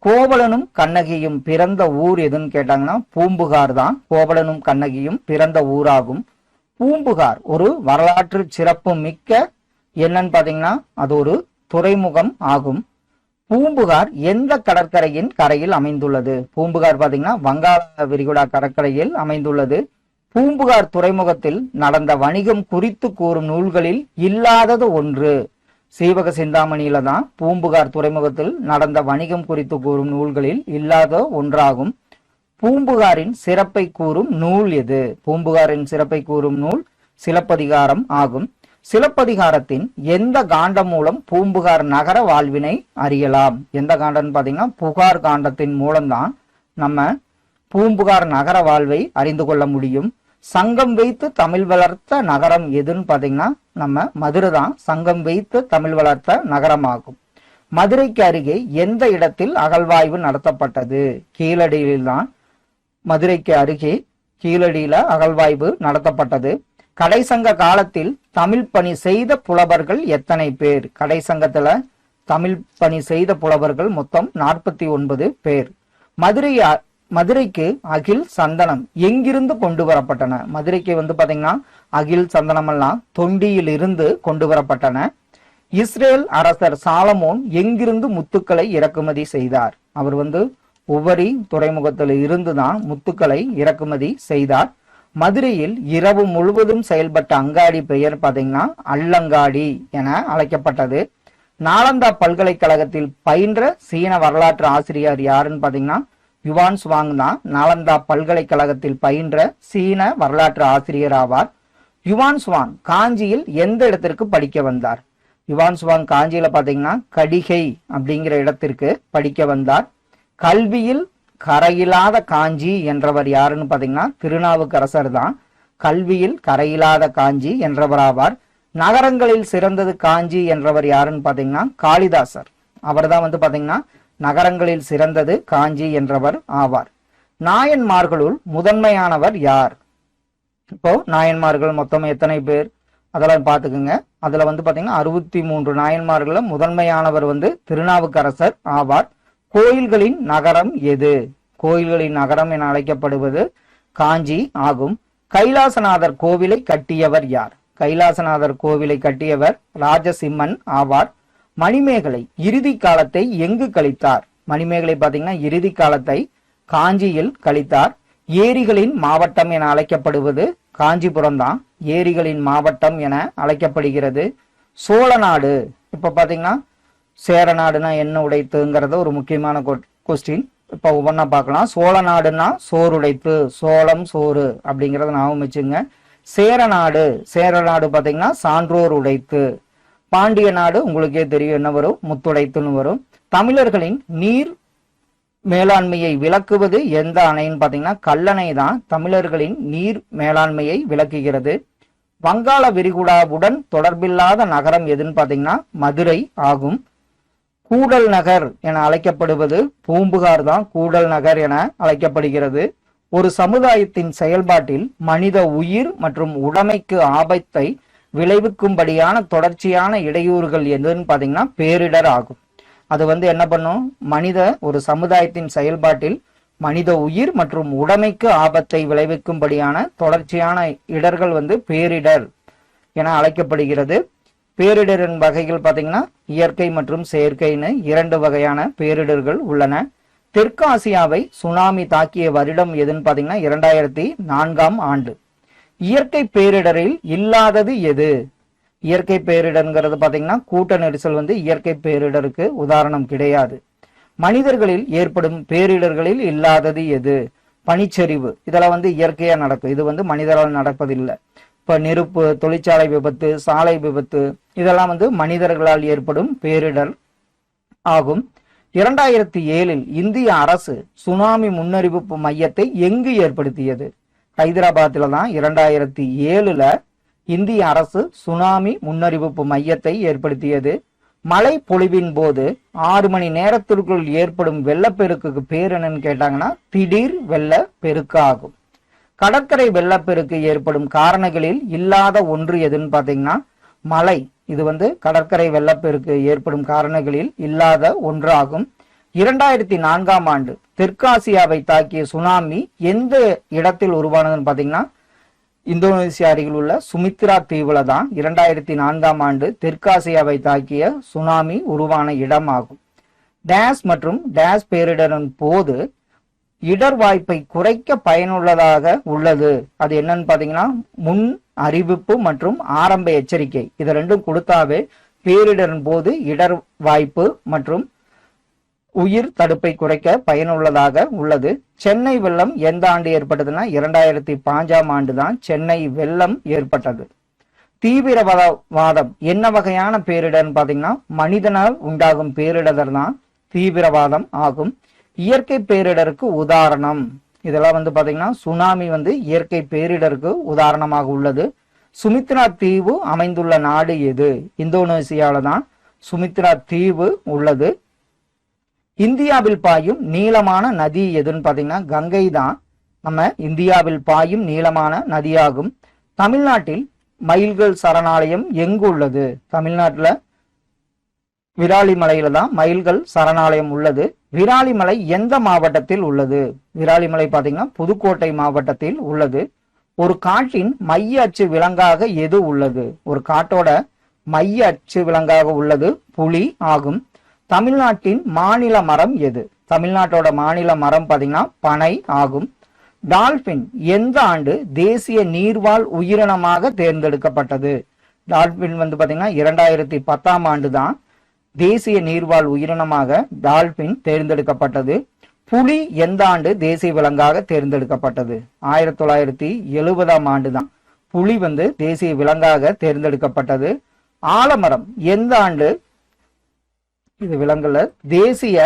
கோவலனும் கண்ணகியும் பிறந்த ஊர் எதுன்னு கேட்டாங்கன்னா பூம்புகார் தான் கோவலனும் கண்ணகியும் பிறந்த ஊராகும். பூம்புகார் ஒரு வரலாற்று சிறப்பு மிக்க என்னன்னு பாத்தீங்கன்னா அது ஒரு துறைமுகம் ஆகும். பூம்புகார் எந்த கடற்கரையின் கரையில் அமைந்துள்ளது? பூம்புகார் பாத்தீங்கன்னா வங்காள விரிகுடா கடற்கரையில் அமைந்துள்ளது. பூம்புகார் துறைமுகத்தில் நடந்த வணிகம் குறித்து கூறும் நூல்களில் இல்லாதது ஒன்று. சீவக சிந்தாமணியில தான் பூம்புகார் துறைமுகத்தில் நடந்த வணிகம் குறித்து கூறும் நூல்களில் இல்லாத ஒன்றாகும். பூம்புகாரின் சிறப்பை கூறும் நூல் எது? பூம்புகாரின் சிறப்பை கூறும் நூல் சிலப்பதிகாரம் ஆகும். சிலப்பதிகாரத்தின் எந்த காண்டம் மூலம் பூம்புகார் நகர வாழ்வினை அறியலாம்? எந்த காண்டம்னு பாத்தீங்கன்னா புகார் காண்டத்தின் மூலம்தான் நம்ம பூம்புகார் நகர வாழ்வை அறிந்து கொள்ள முடியும். சங்கம் வைத்து தமிழ் வளர்த்த நகரம் எதுன்னு பாத்தீங்கன்னா நம்ம மதுரை தான் சங்கம் வைத்து தமிழ் வளர்த்த நகரமாகும். மதுரைக்கு அருகே எந்த இடத்தில் அகழ்வாய்வு நடத்தப்பட்டது? கீழடியில் தான் மதுரைக்கு அருகே கீழடியில அகழ்வாய்வு நடத்தப்பட்டது. கடைசங்க காலத்தில் தமிழ் பணி செய்த புலவர்கள் எத்தனை பேர்? கடைசங்கத்துல தமிழ் பணி செய்த புலவர்கள் மொத்தம் 49 பேர். மதுரைக்கு அகில் சந்தனம் எங்கிருந்து கொண்டு வரப்பட்டன? மதுரைக்கு பாத்தீங்கன்னா அகில், சந்தனமெல்லாம் தொண்டியில் இருந்து கொண்டு வரப்பட்டன. இஸ்ரேல் அரசர் சாலமோன் எங்கிருந்து முத்துக்களை இறக்குமதி செய்தார்? அவர் உவரி துறைமுகத்தில் இருந்துதான் முத்துக்களை இறக்குமதி செய்தார். மதுரையில் இரவு முழுவதும் செயல்பட்ட அங்காடி பெயர் பாத்தீங்கன்னா அல்லங்காடி என அழைக்கப்பட்டது. நாலந்தா பல்கலைக்கழகத்தில் பயின்ற சீன வரலாற்று ஆசிரியர் யாருன்னு பாத்தீங்கன்னா யுவான் சுவாங் தான் நாலந்தா பல்கலைக்கழகத்தில் பயின்ற சீன வரலாற்று ஆசிரியர் ஆவார். யுவான் சுவாங் காஞ்சியில் எந்த இடத்திற்கு படிக்க வந்தார்? யுவான் சுவாங் காஞ்சியில பாத்தீங்கன்னா கடிகை அப்படிங்கிற இடத்திற்கு படிக்க வந்தார். கல்வியில் கரையில்லாத காஞ்சி என்றவர் யாருன்னு பாத்தீங்கன்னா திருநாவுக்கரசர் தான் கல்வியில் கரையில்லாத காஞ்சி என்றவர் ஆவார். நகரங்களில் சிறந்தது காஞ்சி என்றவர் யாருன்னு பாத்தீங்கன்னா காளிதாசர். அவர் தான் பாத்தீங்கன்னா நகரங்களில் சிறந்தது காஞ்சி என்றவர் ஆவார். நாயன்மார்களுள் முதன்மையானவர் யார்? இப்போ நாயன்மார்கள் மொத்தம் எத்தனை பேர் அதெல்லாம் பாத்துக்குங்க. அதுல பாத்தீங்கன்னா 63 நாயன்மார்கள முதன்மையானவர் திருநாவுக்கரசர் ஆவார். கோயில்களின் நகரம் எது? கோயில்களின் நகரம் என அழைக்கப்படுவது காஞ்சி ஆகும். கைலாசநாதர் கோவிலை கட்டியவர் யார்? கைலாசநாதர் கோவிலை கட்டியவர் ராஜசிம்மன் ஆவார். மணிமேகலை இறுதி காலத்தை எங்கு கழித்தார்? மணிமேகலை பாத்தீங்கன்னா இறுதி காலத்தை காஞ்சியில் கழித்தார். ஏரிகளின் மாவட்டம் என அழைக்கப்படுவது காஞ்சிபுரம் தான் ஏரிகளின் மாவட்டம் என அழைக்கப்படுகிறது. சோழநாடு இப்ப பாத்தீங்கன்னா சேரநாடுனா என்ன உடைத்துங்கிறத ஒரு முக்கியமான கொஸ்டின். இப்ப ஒவ்வொன்னா பார்க்கலாம். சோழநாடுன்னா சோறுடைத்து, சோளம் சோறு அப்படிங்கறத ஞாபகம் வச்சுங்க. சேரநாடு சேரநாடு பாத்தீங்கன்னா சான்றோர் உடைத்து. பாண்டிய நாடு உங்களுக்கே தெரியும் என்ன வரும், முத்துடைத்துன்னு வரும். தமிழர்களின் நீர் மேலாண்மையை விளக்குவது எந்த அணைன்னு பாத்தீங்கன்னா கல்லணை தான் தமிழர்களின் நீர் மேலாண்மையை விளக்குகிறது. வங்காள விரிகுடாவுடன் தொடர்பில்லாத நகரம் எதுன்னு பாத்தீங்கன்னா மதுரை ஆகும். கூடல் நகர் என அழைக்கப்படுவது பூம்புகார் தான் கூடல் நகர் என அழைக்கப்படுகிறது. ஒரு சமுதாயத்தின் செயல்பாட்டில் மனித உயிர் மற்றும் உடைமைக்கு ஆபத்தை விளைவிக்கும்படியான தொடர்ச்சியான இடையூறுகள் எதுன்னு பாத்தீங்கன்னா பேரிடர் ஆகும். அது என்ன பண்ணும், ஒரு சமுதாயத்தின் செயல்பாட்டில் மனித உயிர் மற்றும் உடைமைக்கு ஆபத்தை விளைவிக்கும்படியான தொடர்ச்சியான இடர்கள் பேரிடர் என அழைக்கப்படுகிறது. பேரிடரின் வகைகள் பாத்தீங்கன்னா இயற்கை மற்றும் செயற்கைன்னு 2 வகையான பேரிடர்கள் உள்ளன. தெற்கு ஆசியாவை சுனாமி தாக்கிய வருடம் எதுன்னு பாத்தீங்கன்னா 2004ஆம் ஆண்டு. இயற்கை பேரிடரில் இல்லாதது எது? இயற்கை பேரிடர்ங்கிறது பாத்தீங்கன்னா கூட்ட நெரிசல் இயற்கை பேரிடருக்கு உதாரணம் கிடையாது. மனிதர்களில் ஏற்படும் பேரிடர்களில் இல்லாதது எது? பனிச்சரிவு. இதெல்லாம் இயற்கையா நடக்கும், இது மனிதரால் நடப்பதில்லை. இப்ப நெருப்பு, தொழிற்சாலை விபத்து, சாலை விபத்து இதெல்லாம் மனிதர்களால் ஏற்படும் பேரிடர் ஆகும். 2007இல் இந்திய அரசு சுனாமி முன்னறிவிப்பு மையத்தை எங்கு ஏற்படுத்தியது? ஹைதராபாத்ல தான் 2007ல இந்திய அரசு சுனாமி முன்னறிவிப்பு மையத்தை ஏற்படுத்தியது. மழை பொழிவின் போது 6 மணி நேரத்திற்குள் ஏற்படும் வெள்ளப்பெருக்குக்கு பேர் என்னன்னு கேட்டாங்கன்னா திடீர் வெள்ளப்பெருக்கு ஆகும். கடற்கரை வெள்ளப்பெருக்கு ஏற்படும் காரணங்களில் இல்லாத ஒன்று எதுன்னு பாத்தீங்கன்னா மழை. இது கடற்கரை வெள்ளப்பெருக்கு ஏற்படும் காரணங்களில் இல்லாத ஒன்று ஆகும். 2004ஆம் ஆண்டு தெற்காசியாவை தாக்கிய சுனாமி எந்த இடத்தில் உருவானதுன்னு பாத்தீங்கன்னா இந்தோனேசியா அருகில் உள்ள சுமித்ரா தீவுல தான் 2004ஆம் ஆண்டு தெற்காசியாவை தாக்கிய சுனாமி உருவான இடம் ஆகும். டேஸ் மற்றும் டேஸ் பேரிடரின் போது இடர் வாய்ப்பை குறைக்க பயனுள்ளதாக உள்ளது. அது என்னன்னு பாத்தீங்கன்னா முன் அறிவிப்பு மற்றும் ஆரம்ப எச்சரிக்கை. இது ரெண்டும் கொடுத்தாவே பேரிடரின் போது இடர் வாய்ப்பு மற்றும் உயிர் தடுப்பை குறைக்க பயனுள்ளதாக உள்ளது. சென்னை வெள்ளம் எந்த ஆண்டு ஏற்பட்டதுன்னா 2005ஆம் ஆண்டு தான் சென்னை வெள்ளம் ஏற்பட்டது. தீவிரவாதம் என்ன வகையான பேரிடர்னு பாத்தீங்கன்னா மனிதனால் உண்டாகும் பேரிடர் தான் தீவிரவாதம் ஆகும். இயற்கை பேரிடருக்கு உதாரணம் இதெல்லாம் பாத்தீங்கன்னா சுனாமி இயற்கை பேரிடருக்கு உதாரணமாக உள்ளது. சுமித்ரா தீவு அமைந்துள்ள நாடு எது? இந்தோனேசியால தான் சுமித்ரா தீவு உள்ளது. இந்தியாவில் பாயும் நீளமான நதி எதுன்னு பாத்தீங்கன்னா கங்கை தான் நம்ம இந்தியாவில் பாயும் நீளமான நதியாகும். தமிழ்நாட்டில் மயில்கள் சரணாலயம் எங்கு உள்ளது? தமிழ்நாட்டுல விராலிமலையில தான் மயில்கள் சரணாலயம் உள்ளது. விராலிமலை எந்த மாவட்டத்தில் உள்ளது? விராலிமலை பாத்தீங்கன்னா புதுக்கோட்டை மாவட்டத்தில் உள்ளது. ஒரு காட்டின் மைய அச்சு விலங்காக எது உள்ளது? ஒரு காட்டோட மைய அச்சு விலங்காக உள்ளது புலி ஆகும். தமிழ்நாட்டின் மாநில மரம் எது? தமிழ்நாட்டோட மாநில மரம் பாத்தீங்கன்னா பனை ஆகும். டால்பின் எந்த ஆண்டு தேசிய நீர்வாழ் உயிரினமாக தேர்ந்தெடுக்கப்பட்டது? டால்பின் வந்து பாத்தீங்கன்னா 2010 ஆண்டு தான் தேசிய நீர்வாழ் உயிரினமாக டால்பின் தேர்ந்தெடுக்கப்பட்டது. புலி எந்த ஆண்டு தேசிய விலங்காக தேர்ந்தெடுக்கப்பட்டது? 1970 ஆண்டு தான் புலி வந்து தேசிய விலங்காக தேர்ந்தெடுக்கப்பட்டது. ஆலமரம் எந்த ஆண்டு இது விலங்குல தேசிய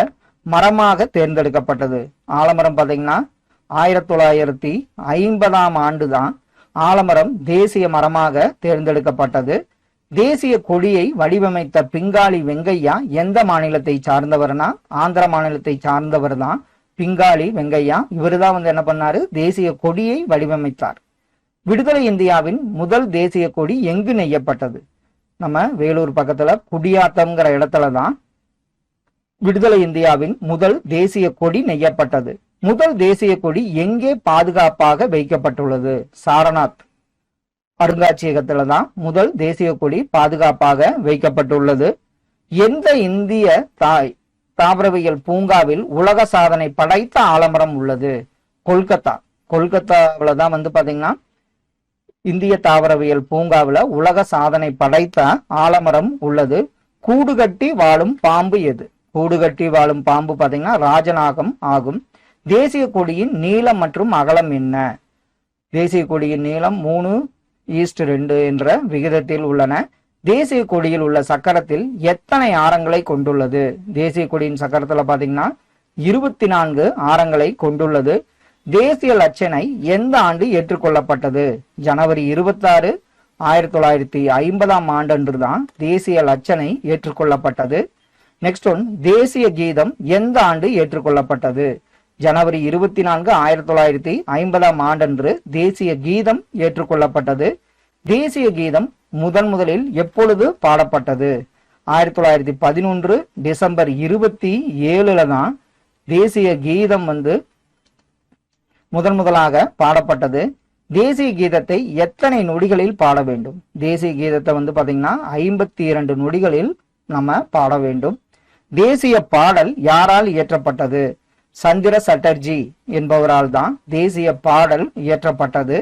மரமாக தேர்ந்தெடுக்கப்பட்டது? ஆலமரம் பாத்தீங்கன்னா 1950 ஆண்டு தான் ஆலமரம் தேசிய மரமாக தேர்ந்தெடுக்கப்பட்டது. தேசிய கொடியை வடிவமைத்த பிங்காளி வெங்கையா எந்த மாநிலத்தை சார்ந்தவர்னா ஆந்திர மாநிலத்தை சார்ந்தவர் தான் பிங்காளி வெங்கையா. இவருதான் வந்து என்ன பண்ணாரு? தேசிய கொடியை வடிவமைத்தார். விடுதலை இந்தியாவின் முதல் தேசிய கொடி எங்கு நெய்யப்பட்டது? நம்ம வேலூர் பக்கத்துல குடியாத்தம்ங்கிற இடத்துலதான் விடுதலை இந்தியாவின் முதல் தேசிய கொடி நெய்யப்பட்டது. முதல் தேசிய கொடி எங்கே பாதுகாப்பாக வைக்கப்பட்டுள்ளது? சாரநாத் அருங்காட்சியகத்துல தான் முதல் தேசிய கொடி பாதுகாப்பாக வைக்கப்பட்டுள்ளது. எந்த இந்திய தாவரவியல் பூங்காவில் உலக சாதனை படைத்த ஆலமரம் உள்ளது? கொல்கத்தாவில் தான் வந்து பாத்தீங்கன்னா இந்திய தாவரவியல் பூங்காவில் உலக சாதனை படைத்த ஆலமரம் உள்ளது. கூடுகட்டி வாழும் பாம்பு எது? கூடுகட்டி வாழும் பாம்பு பாத்தீங்கன்னா ராஜநாகம் ஆகும். தேசிய கொடியின் நீளம் மற்றும் அகலம் என்ன? தேசிய கொடியின் நீளம் 3:2 என்ற விகிதத்தில் உள்ளன. தேசிய கொடியில் உள்ள சக்கரத்தில் எத்தனை ஆரங்களை கொண்டுள்ளது? தேசிய கொடியின் சக்கரத்துல பாத்தீங்கன்னா 24 ஆரங்களை கொண்டுள்ளது. தேசிய லட்சணை எந்த ஆண்டு ஏற்றுக்கொள்ளப்பட்டது? ஜனவரி 26, 1950 ஆண்டு தான் தேசிய லட்சணை ஏற்றுக்கொள்ளப்பட்டது. நெக்ஸ்ட் ஒன், தேசிய கீதம் எந்த ஆண்டு ஏற்றுக்கொள்ளப்பட்டது? ஜனவரி 24, 1950 ஆண்டு தேசிய கீதம் ஏற்றுக்கொள்ளப்பட்டது. தேசிய கீதம் முதலில் எப்பொழுது பாடப்பட்டது? 1911 டிசம்பர் 27 தான் தேசிய கீதம் வந்து முதலாக பாடப்பட்டது. தேசிய கீதத்தை எத்தனை நொடிகளில் பாட வேண்டும்? தேசிய கீதத்தை வந்து பாத்தீங்கன்னா 52 நொடிகளில் நம்ம பாட வேண்டும். தேசிய பாடல் யாரால் இயற்றப்பட்டது? சந்திர சட்டர்ஜி என்பவரால் தான் தேசிய பாடல் இயற்றப்பட்டது.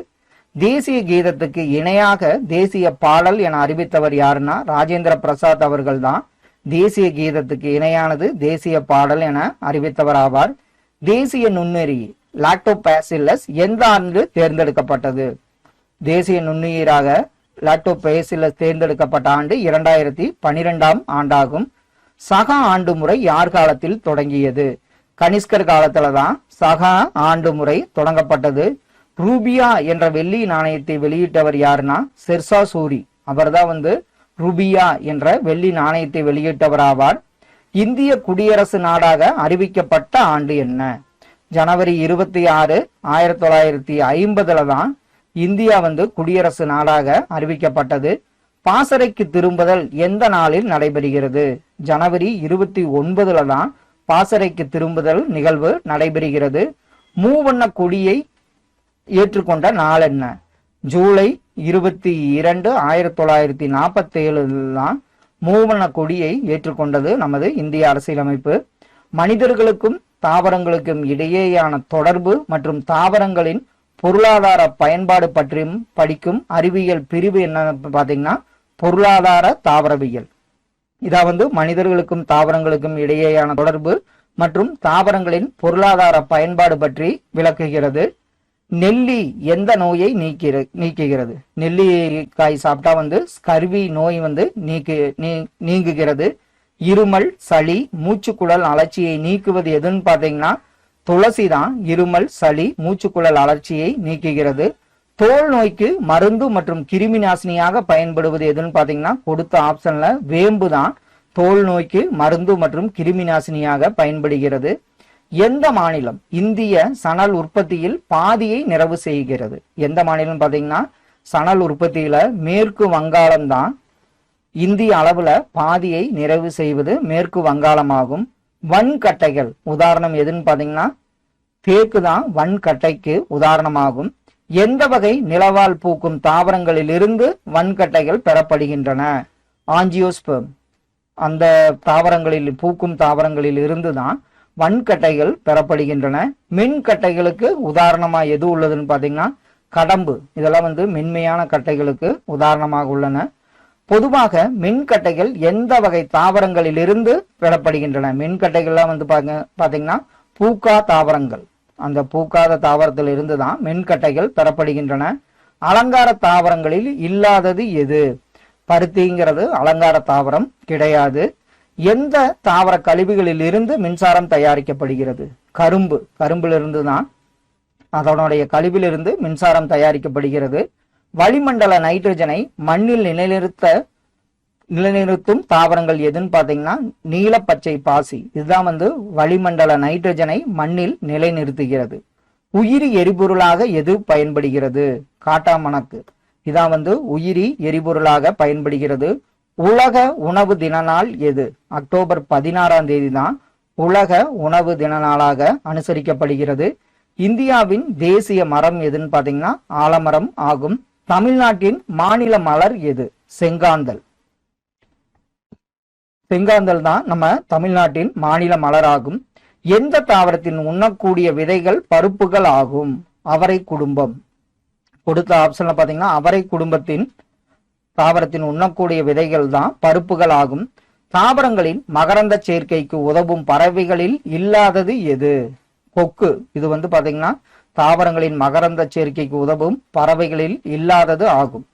தேசிய கீதத்துக்கு இணையாக தேசிய பாடல் என அறிவித்தவர் யாருன்னா ராஜேந்திர பிரசாத் அவர்கள் தான் தேசிய கீதத்துக்கு இணையானது தேசிய பாடல் என அறிவித்தவர் ஆவார். தேசிய நுண்ணுயிரி லாக்டோபாசில்லஸ் எந்த ஆண்டு தேர்ந்தெடுக்கப்பட்டது? தேசிய நுண்ணுயிராக லாக்டோபாசில்லஸ் தேர்ந்தெடுக்கப்பட்ட ஆண்டு 2012 ஆண்டாகும். சக ஆண்டு முறை யார் காலத்தில் தொடங்கியது? கனிஷ்கர் காலத்துலதான் சக ஆண்டு முறை தொடங்கப்பட்டது. ரூபியா என்ற வெள்ளி நாணயத்தை வெளியிட்டவர் யாருன்னா ஷெர்ஷா சூரி. அவர் தான் வந்து ரூபியா என்ற வெள்ளி நாணயத்தை வெளியிட்டவர் ஆவார். இந்திய குடியரசு நாடாக அறிவிக்கப்பட்ட ஆண்டு என்ன? ஜனவரி 26, 1950 தான் இந்தியா வந்து குடியரசு நாடாக அறிவிக்கப்பட்டது. பாசறைக்கு திரும்புதல் எந்த நாளில் நடைபெறுகிறது? ஜனவரி 29 தான் பாசறைக்கு திரும்புதல் நிகழ்வு நடைபெறுகிறது. மூவண்ண கொடியை ஏற்றுக்கொண்ட நாள் என்ன? ஜூலை 22, 1947 தான் மூவண்ண கொடியை ஏற்றுக்கொண்டது நமது இந்திய அரசியலமைப்பு. மனிதர்களுக்கும் தாவரங்களுக்கும் இடையேயான தொடர்பு மற்றும் தாவரங்களின் பொருளாதார பயன்பாடு பற்றியும் படிக்கும் அறிவியல் பிரிவு என்ன பாத்தீங்கன்னா பொருளாதார தாவரவியல். இதை வந்து மனிதர்களுக்கும் தாவரங்களுக்கும் இடையேயான தொடர்பு மற்றும் தாவரங்களின் பொருளாதார பயன்பாடு பற்றி விளக்குகிறது. நெல்லி எந்த நோயை நீக்குகிறது? நெல்லிக்காய் சாப்பிட்டா வந்து ஸ்கர்வி நோய் வந்து நீங்குகிறது. இருமல், சளி, மூச்சுக்குழல் அழற்சியை நீக்குவது எதுன்னு பாத்தீங்கன்னா துளசி தான் இருமல், சளி, மூச்சுக்குழல் அழற்சியை நீக்குகிறது. தோல் நோய்க்கு மருந்து மற்றும் கிருமி நாசினியாக பயன்படுவது எதுன்னு பாத்தீங்கன்னா கொடுத்த ஆப்ஷன்ல வேம்பு தான் தோல் நோய்க்கு மருந்து மற்றும் கிருமி நாசினியாக பயன்படுகிறது. எந்த மாநிலம் இந்திய சணல் உற்பத்தியில் பாதியை நிறைவு செய்கிறது? எந்த மாநிலம் பாத்தீங்கன்னா சணல் உற்பத்தியில மேற்கு வங்காளம் தான் இந்திய அளவுல பாதியை நிறைவு செய்வது மேற்கு வங்காளமாகும். வன்கட்டைகள் உதாரணம் எதுன்னு பாத்தீங்கன்னா தேக்கு தான் வன்கட்டைக்கு உதாரணமாகும். எந்த வகை நிலவால் பூக்கும் தாவரங்களிலிருந்து வன்கட்டைகள் பெறப்படுகின்றன? ஆஞ்சியோஸ்பெர்ம். அந்த தாவரங்களில் பூக்கும் தாவரங்களில் இருந்துதான் வன்கட்டைகள் பெறப்படுகின்றன. மின்கட்டைகளுக்கு உதாரணமா எது உள்ளதுன்னு பாத்தீங்கன்னா கடம்பு. இதெல்லாம் மென்மையான கட்டைகளுக்கு உதாரணமாக உள்ளன. பொதுவாக மின்கட்டைகள் எந்த வகை தாவரங்களில் இருந்து பெறப்படுகின்றன? மின்கட்டைகள்லாம் பாத்தீங்கன்னா பூக்கா தாவரங்கள். அந்த பூக்காத தாவரத்தில் இருந்துதான் மின்கட்டைகள் பெறப்படுகின்றன. அலங்கார தாவரங்களில் இல்லாதது எது? பருத்திங்கிறது அலங்கார தாவரம் கிடையாது. எந்த தாவர கழிவுகளில் இருந்து மின்சாரம் தயாரிக்கப்படுகிறது? கரும்பு. கரும்பிலிருந்து தான் அதனுடைய கழிவிலிருந்து மின்சாரம் தயாரிக்கப்படுகிறது. வளிமண்டல நைட்ரஜனை மண்ணில் நிலைநிறுத்தும் தாவரங்கள் எதுன்னு பாத்தீங்கன்னா நீலப்பச்சை பாசி. இதுதான் வளிமண்டல நைட்ரஜனை மண்ணில் நிலைநிறுத்துகிறது. உயிரி எரிபொருளாக எது பயன்படுகிறது? காட்டாமணக்கு. இதான் உயிரி எரிபொருளாக பயன்படுகிறது. உலக உணவு தின நாள் எது? அக்டோபர் 16ஆம் தேதி தான் உலக உணவு தின நாளாக அனுசரிக்கப்படுகிறது. இந்தியாவின் தேசிய மரம் எதுன்னு பாத்தீங்கன்னா ஆலமரம் ஆகும். தமிழ்நாட்டின் மாநில மலர் எது? செங்காந்தல். செங்காந்தல் தான் நம்ம தமிழ்நாட்டின் மாநில மலர் ஆகும். எந்த தாவரத்தின் உண்ணக்கூடிய விதைகள் பருப்புகள் ஆகும்? அவரை குடும்பம். கொடுத்த ஆப்ஷன்ல பாத்தீங்கன்னா அவரை குடும்பத்தின் தாவரத்தின் உண்ணக்கூடிய விதைகள் தான் பருப்புகள் ஆகும். தாவரங்களின் மகரந்த சேர்க்கைக்கு உதவும் பறவைகளில் இல்லாதது எது? கொக்கு. இது பாத்தீங்கன்னா தாவரங்களின் மகரந்த சேர்க்கைக்கு உதவும் பறவைகளில் இல்லாதது ஆகும்.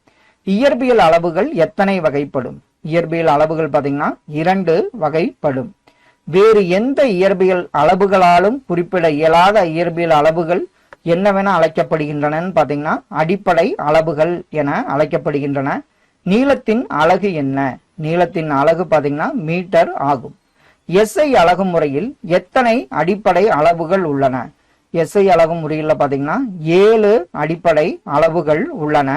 இயற்பியல் அளவுகள் எத்தனை வகைப்படும்? இயற்பியல் அளவுகள் பாத்தீங்கன்னா 2 வகைப்படும். வேறு எந்த இயற்பியல் அளவுகளாலும் குறிப்பிட இயலாத இயற்பியல் அளவுகள் என்னவென அழைக்கப்படுகின்றன பாத்தீங்கன்னா அடிப்படை அளவுகள் என அழைக்கப்படுகின்றன. நீளத்தின் அலகு என்ன? நீளத்தின் அலகு பாத்தீங்கன்னா மீட்டர் ஆகும். எஸ்ஐ அலகு முறையில் எத்தனை அடிப்படை அளவுகள் உள்ளன? எஸ்ஐ அலகு முறையில் பாத்தீங்கன்னா 7 அடிப்படை அளவுகள் உள்ளன.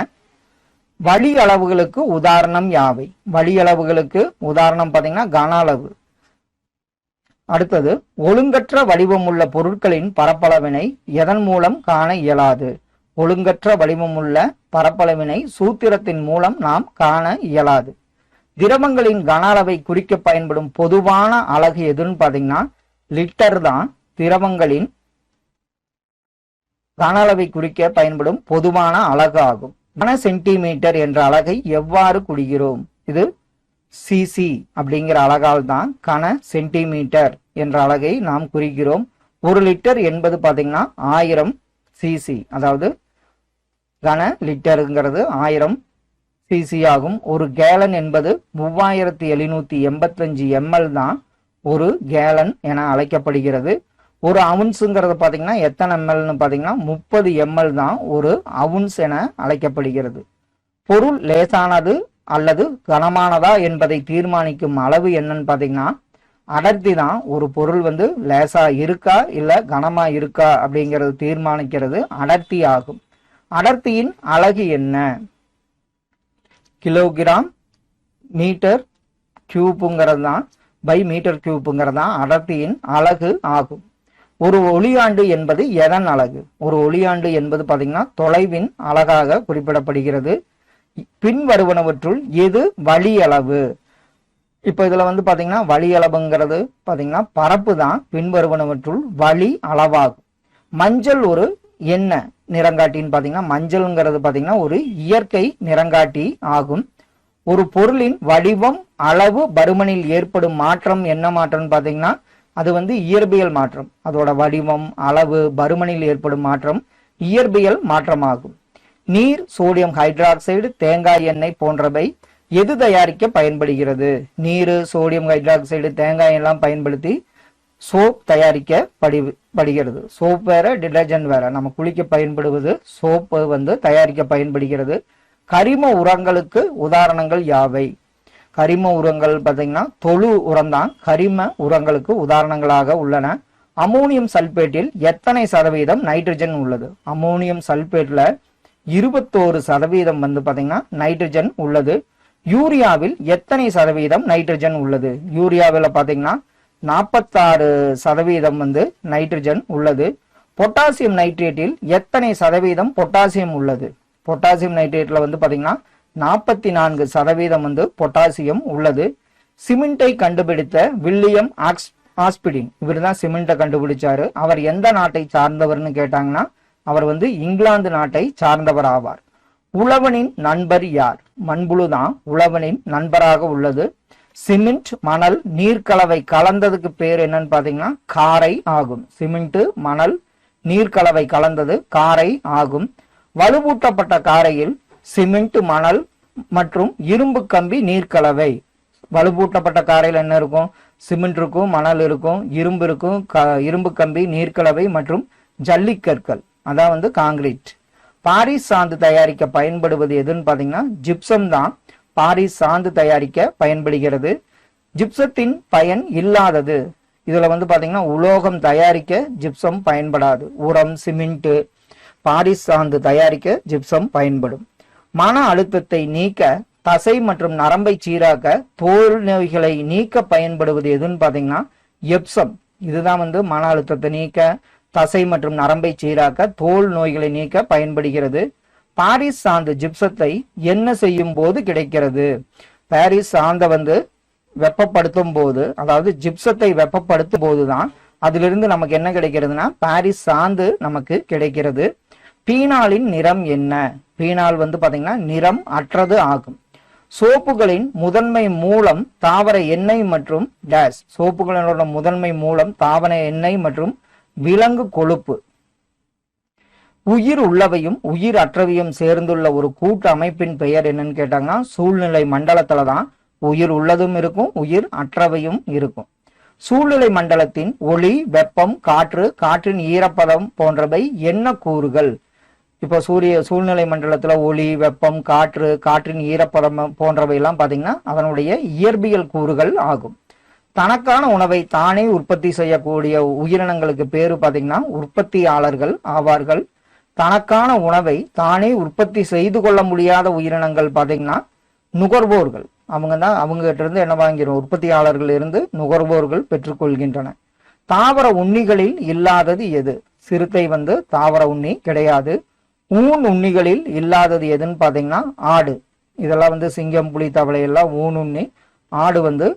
வழி அளவுகளுக்கு உதாரணம் யாவை? வழி அளவுகளுக்கு உதாரணம் பாத்தீங்கன்னா கன அளவு. அடுத்தது, ஒழுங்கற்ற வடிவமுள்ள பொருட்களின் பரப்பளவினை எதன் மூலம் காண இயலாது? ஒழுங்கற்ற வடிவமுள்ள பரப்பளவினை சூத்திரத்தின் மூலம் நாம் காண இயலாது. திரவங்களின் கன அளவை குறிக்க பயன்படும் பொதுவான அலகு எதுன்னு பாத்தீங்கன்னா லிட்டர் தான் திரவங்களின் கன அளவை குறிக்க பயன்படும் பொதுவான அலகு ஆகும். கன சென்டிமீட்டர் என்ற அலகை எவ்வாறு குறிக்கிறோம்? இது சிசி அப்படிங்கிற அலகால் தான் கன சென்டிமீட்டர் என்ற அலகை நாம் குறிக்கிறோம். 1 லிட்டர் என்பது பாத்தீங்கன்னா 1000 சிசி, அதாவது கன லிட்டருங்கிறது 1000 சிசி ஆகும். ஒரு கேலன் என்பது 3785 ml தான் ஒரு கேலன் என அழைக்கப்படுகிறது. ஒரு அவுன்ஸுங்கிறது பாத்தீங்கன்னா எத்தனை எம்எல்னு பாத்தீங்கன்னா 30 ml தான் ஒரு அவுன்ஸ் என அழைக்கப்படுகிறது. பொருள் லேசானது அல்லது கனமானதா என்பதை தீர்மானிக்கும் அளவு என்னன்னு பாத்தீங்கன்னா அடர்த்தி தான். ஒரு பொருள் லேசா இருக்கா இல்ல கனமா இருக்கா அப்படிங்கிறது தீர்மானிக்கிறது அடர்த்தி ஆகும். அடர்த்தியின் அலகு என்ன? கிலோகிராம் மீட்டர் கியூப்ங்கிறது தான் பை மீட்டர் கியூப்ங்கிறது தான் அடர்த்தியின் அலகு ஆகும். ஒரு ஒளியாண்டு என்பது எதன் அலகு? ஒரு ஒளியாண்டு என்பது பாத்தீங்கன்னா தொலைவின் அலகாக குறிப்பிடப்படுகிறது. பின்வருவனவற்றுள் எது வழி அளவு? இப்ப இதுல பாத்தீங்கன்னா வழி அளவுங்கிறது பாத்தீங்கன்னா பரப்பு தான் பின்வருவனவற்றுள் வழி அளவாகும். மஞ்சள் ஒரு என்ன நிறங்காட்டின்னு பாத்தீங்கன்னா மஞ்சள்ங்கிறது பாத்தீங்கன்னா ஒரு இயற்கை நிறங்காட்டி ஆகும். ஒரு பொருளின் வடிவம், அளவு, பருமனில் ஏற்படும் மாற்றம் என்ன மாற்றம்னு பாத்தீங்கன்னா அது இயற்பியல் மாற்றம். அதோட வடிவம், அளவு, பருமனில் ஏற்படும் மாற்றம் இயற்பியல் மாற்றமாகும். நீர், சோடியம் ஹைட்ராக்சைடு, தேங்காய் எண்ணெய் போன்றவை எது தயாரிக்க பயன்படுகிறது? நீர், சோடியம் ஹைட்ராக்சைடு, தேங்காய் எல்லாம் பயன்படுத்தி சோப் தயாரிக்கப்படுகிறது. சோப் வேற, டிடர்ஜென்ட் வேற. நம்ம குளிக்க பயன்படுவது சோப்பு தயாரிக்க பயன்படுகிறது. கரிம உரங்களுக்கு உதாரணங்கள் யாவை? கரிம உரங்கள் பாத்தீங்கன்னா தொழு உரம் தான் கரிம உரங்களுக்கு உதாரணங்களாக உள்ளன. அமோனியம் சல்பேட்டில் எத்தனை சதவீதம் நைட்ரஜன் உள்ளது? அமோனியம் சல்பேட்ல 21% பாத்தீங்கன்னா நைட்ரஜன் உள்ளது. யூரியாவில் எத்தனை சதவீதம் நைட்ரஜன் உள்ளது? யூரியாவில் பாத்தீங்கன்னா 46% நைட்ரஜன் உள்ளது. பொட்டாசியம் நைட்ரேட்டில் எத்தனை சதவீதம் பொட்டாசியம் உள்ளது? பொட்டாசியம் நைட்ரேட்ல வந்து பாத்தீங்கன்னா 44% வந்து பொட்டாசியம் உள்ளது. சிமெண்டை கண்டுபிடித்த வில்லியம் ஆஸ்பிடின், இவர் தான் சிமெண்டை கண்டுபிடிச்சாரு. அவர் எந்த நாட்டை சார்ந்தவர்னு கேட்டாங்கன்னா அவர் வந்து இங்கிலாந்து நாட்டை சார்ந்தவர் ஆவார். உழவனின் நண்பர் யார்? மண்புழு தான் உழவனின் நண்பராக உள்ளது. சிமெண்ட், மணல், நீர்க்கலவை கலந்ததுக்கு பேர் என்னன்னு பாத்தீங்கன்னா காரை ஆகும். சிமெண்ட், மணல், நீர்க்கலவை கலந்தது காரை ஆகும். வலுவூட்டப்பட்ட காரையில் சிமெண்ட், மணல் மற்றும் இரும்பு கம்பி நீர்க்கலவை. வலுவூட்டப்பட்ட காரையில் என்ன இருக்கும்? சிமெண்ட் இருக்கும், மணல் இருக்கும், இரும்பு இருக்கும், இரும்பு கம்பி நீர்க்கலவை மற்றும் ஜல்லிக்கற்கள், அதான் வந்து காங்கிரீட். பாரிஸ் சாந்து தயாரிக்க பயன்படுவது எதுன்னு பாத்தீங்கன்னா ஜிப்சம் தான் பாரிஸ் சாந்து தயாரிக்க பயன்படுகிறது. ஜிப்சத்தின் பயன் இல்லாதது, இதுல வந்து பாத்தீங்கன்னா உலோகம் தயாரிக்க ஜிப்சம் பயன்படாது. உரம், சிமெண்ட், பாரிஸ் சாந்து தயாரிக்க ஜிப்சம் பயன்படும். மன அழுத்தத்தை நீக்க, தசை மற்றும் நரம்பை சீராக்க, தோல் நோய்களை நீக்க பயன்படுவது எதுன்னு பாத்தீங்கன்னா எப்சம். இதுதான் வந்து மன அழுத்தத்தை நீக்க, தசை மற்றும் நரம்பை சீராக்க, தோல் நோய்களை நீக்க பயன்படுகிறது. பாரிஸ் சாந்து ஜிப்சத்தை என்ன செய்யும் போது கிடைக்கிறது? பாரிஸ் சாந்தை வந்து வெப்பப்படுத்தும் போது, அதாவது ஜிப்சத்தை வெப்பப்படுத்தும் போதுதான் அதிலிருந்து நமக்கு என்ன கிடைக்கிறதுனா பாரிஸ் சாந்து நமக்கு கிடைக்கிறது. பீனாலின் நிறம் என்ன? பீனால் வந்து பாத்தீங்கன்னா நிறம் அற்றது ஆகும். சோப்புகளின் முதன்மை மூலம் தாவர எண்ணெய் மற்றும் டேஸ். சோப்புகளோட முதன்மை மூலம் தாவர எண்ணெய் மற்றும் விலங்கு கொழுப்பு. உயிர் உள்ளவையும் உயிர் அற்றவையும் சேர்ந்துள்ள ஒரு கூட்டு அமைப்பின் பெயர் என்னன்னு கேட்டாங்கன்னா சூழ்நிலை மண்டலத்துல தான் உயிர் உள்ளதும் இருக்கும், உயிர் அற்றவையும் இருக்கும். சூழ்நிலை மண்டலத்தின் ஒளி, வெப்பம், காற்று, காற்றின் ஈரப்பதம் போன்றவை என்ன கூறுகள்? இப்போ சூழ்நிலை மண்டலத்துல ஒளி, வெப்பம், காற்று, காற்றின் ஈரப்பதம் போன்றவை எல்லாம் பாத்தீங்கன்னா அதனுடைய இயற்பியல் கூறுகள் ஆகும். தனக்கான உணவை தானே உற்பத்தி செய்யக்கூடிய உயிரினங்களுக்கு பேரு பாத்தீங்கன்னா உற்பத்தியாளர்கள் ஆவார்கள். தனக்கான உணவை தானே உற்பத்தி செய்து கொள்ள முடியாத உயிரினங்கள் பாத்தீங்கன்னா நுகர்வோர்கள். அவங்க தான் அவங்க கிட்ட இருந்து என்ன வாங்கிறோம்? உற்பத்தியாளர்கள் இருந்து நுகர்வோர்கள் பெற்றுக்கொள்கின்றன. தாவர உண்ணிகளில் இல்லாதது எது? சிறுத்தை வந்து தாவர உண்ணி கிடையாது. ஊன் உண்ணிகளில் இல்லாதது எதுன்னு பாத்தீங்கன்னா ஆடு. இதெல்லாம் வந்து சிங்கம், புலி, தவளை எல்லாம் ஊன் உண்ணி. ஆடு வந்து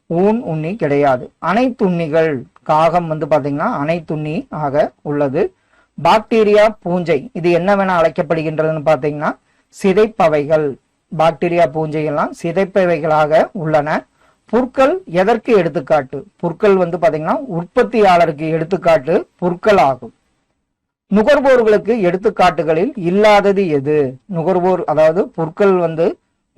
ஊன் உண்ணி கிடையாது. அனைத்துண்ணிகள், காகம் வந்து பாத்தீங்கன்னா அனைத்துண்ணி ஆக உள்ளது. பாக்டீரியா, பூஞ்சை, இது என்னவென அழைக்கப்படுகின்றதுன்னு பாத்தீங்கன்னா சிதைப்பவைகள். பாக்டீரியா, பூஞ்சை எல்லாம் சிதைப்பவைகளாக உள்ளன. புற்கள் எதற்கு எடுத்துக்காட்டு? புற்கள் வந்து பாத்தீங்கன்னா உற்பத்தியாளருக்கு எடுத்துக்காட்டு புற்கள் ஆகும். நுகர்வோர்களுக்கு எடுத்துக்காட்டுகளில் இல்லாதது எது? நுகர்வோர், அதாவது புற்கள் வந்து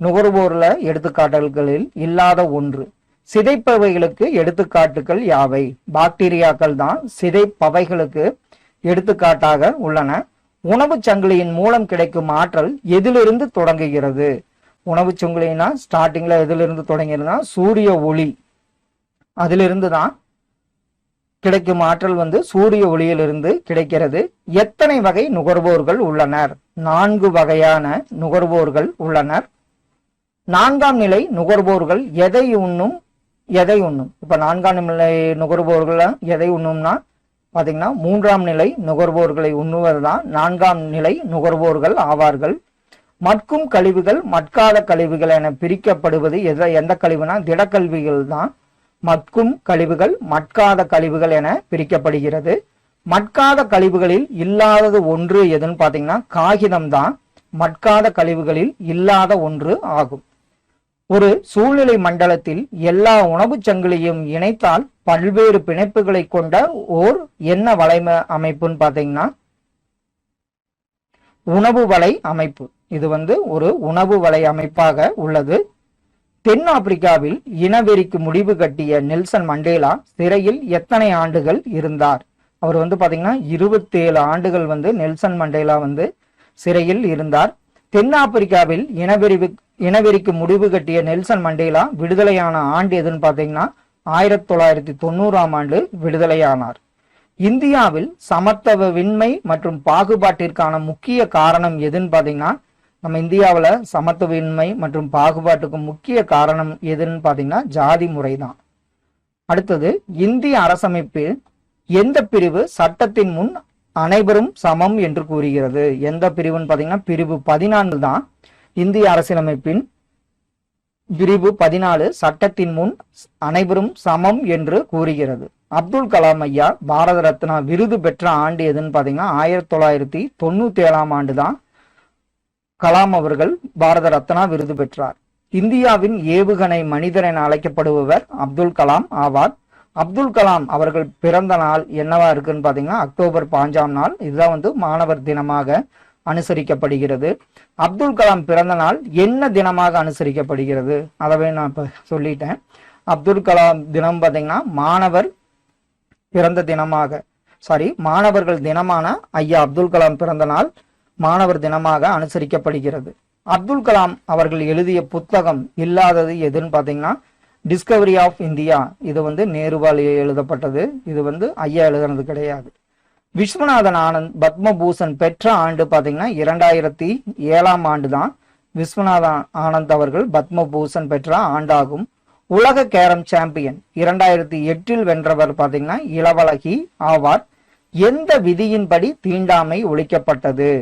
நுகர்வோர்ல எடுத்துக்காட்டுகளில் இல்லாத ஒன்று. சிதைப்பவைகளுக்கு எடுத்துக்காட்டுகள் யாவை? பாக்டீரியாக்கள் தான் சிதைப்பவைகளுக்கு எடுத்துக்காட்டாக உள்ளன. உணவு சங்கிலியின் மூலம் கிடைக்கும் ஆற்றல் எதிலிருந்து தொடங்குகிறது? உணவு சங்கிலினா ஸ்டார்டிங்ல எதிலிருந்து தொடங்கிறதுனா சூரிய ஒளி, அதிலிருந்து தான் கிடைக்கும் ஆற்றல் வந்து சூரிய ஒளியிலிருந்து கிடைக்கிறது. எத்தனை வகை நுகர்வோர்கள் உள்ளனர்? 4 வகையான நுகர்வோர்கள் உள்ளனர். 4ஆம் நிலை நுகர்வோர்கள் எதை உண்ணும்? இப்ப 4ஆம் நிலை நுகர்வோர்கள் எதை உண்ணும்னா பாத்தீங்கன்னா 3ஆம் நிலை நுகர்வோர்களை உண்ணுவதுதான் 4ஆம் நிலை நுகர்வோர்கள் ஆவார்கள். மட்கும் கழிவுகள், மட்காத கழிவுகள் என பிரிக்கப்படுவது எந்த கழிவுனா திடக்கழிவுகள் தான். மட்கும் கழிவுகள், மட்காத கழிவுகள் என பிரிக்கப்படுகிறது. மட்காத கழிவுகளில் இல்லாதது ஒன்று எதுன்னு பாத்தீங்கன்னா காகிதம் தான் மட்காத கழிவுகளில் இல்லாத ஒன்று ஆகும். ஒரு சூழ்நிலை மண்டலத்தில் எல்லா உணவு சங்கிலியும் இணைத்தால் பல்வேறு பிணைப்புகளை கொண்ட ஓர் என்ன வலைமை அமைப்புன்னு பாத்தீங்கன்னா உணவு வலை அமைப்பு. இது வந்து ஒரு உணவு வலை அமைப்பாக உள்ளது. தென் ஆப்பிரிக்காவில் இனவெறிக்கு முடிவு கட்டிய நெல்சன் மண்டேலா சிறையில் எத்தனை ஆண்டுகள் இருந்தார்? அவர் வந்து பாத்தீங்கன்னா 27 ஆண்டுகள் வந்து நெல்சன் மண்டேலா வந்து சிறையில் இருந்தார். தென் ஆப்பிரிக்காவில் இனவெறிக்கு முடிவு கட்டிய நெல்சன் மண்டேலா விடுதலையான ஆண்டு எதுன்னு பாத்தீங்கன்னா 1990ஆம் ஆண்டு விடுதலையானார். இந்தியாவில் சமத்துவமின்மை மற்றும் பாகுபாட்டிற்கான முக்கிய காரணம் எதுன்னு பாத்தீங்கன்னா நம்ம இந்தியாவில சமத்துவமின்மை மற்றும் பாகுபாட்டுக்கு முக்கிய காரணம் எதுன்னு பாத்தீங்கன்னா ஜாதி முறைதான். அடுத்தது, இந்திய அரசமைப்பு எந்த பிரிவு சட்டத்தின் முன் அனைவரும் சமம் என்று கூறுகிறது. எந்த பிரிவுன்னு பாத்தீங்கன்னா பிரிவு 14 தான். இந்திய அரசியலமைப்பின் பிரிவு 14 சட்டத்தின் முன் அனைவரும் சமம் என்று கூறுகிறது. அப்துல் கலாம் ஐயா பாரத ரத்னா விருது பெற்ற ஆண்டு எதுன்னு பாத்தீங்கன்னா 1997 ஆண்டு தான் கலாம் அவர்கள் பாரத ரத்னா விருது பெற்றார். இந்தியாவின் ஏவுகணை மனிதர் என அழைக்கப்படுபவர் அப்துல் கலாம் ஆவார். அப்துல் கலாம் அவர்கள் பிறந்த நாள் என்னவா இருக்குன்னு பாத்தீங்கன்னா அக்டோபர் 5ஆம் நாள். இதுதான் வந்து மாணவர் தினமாக அனுசரிக்கப்படுகிறது. அப்துல் கலாம் பிறந்த நாள் என்ன தினமாக அனுசரிக்கப்படுகிறது அதவே நான் இப்ப சொல்லிட்டேன். அப்துல் கலாம் தினம் பாத்தீங்கன்னா மாணவர் பிறந்த தினமாக மாணவர்கள் தினமான ஐயா அப்துல் கலாம் பிறந்த நாள் மாணவர் தினமாக அனுசரிக்கப்படுகிறது. அப்துல் கலாம் அவர்கள் எழுதிய புத்தகம் இல்லாதது எதுன்னு பாத்தீங்கன்னா டிஸ்கவரி ஆஃப் இந்தியா. இது வந்து நேருவால் எழுதப்பட்டது. இது வந்து ஐயா எழுதுனது கிடையாது. விஸ்வநாதன் ஆனந்த் பத்மபூஷன் பெற்ற ஆண்டு பாத்தீங்கன்னா 2007ஆம் ஆண்டு தான் விஸ்வநாதன் ஆனந்த் அவர்கள் பத்மபூஷன் பெற்ற ஆண்டாகும். உலக கேரம் சாம்பியன் 2008 வென்றவர் பாத்தீங்கன்னா இளவழகி ஆவார். எந்த விதியின்படி தீண்டாமை ஒழிக்கப்பட்டது?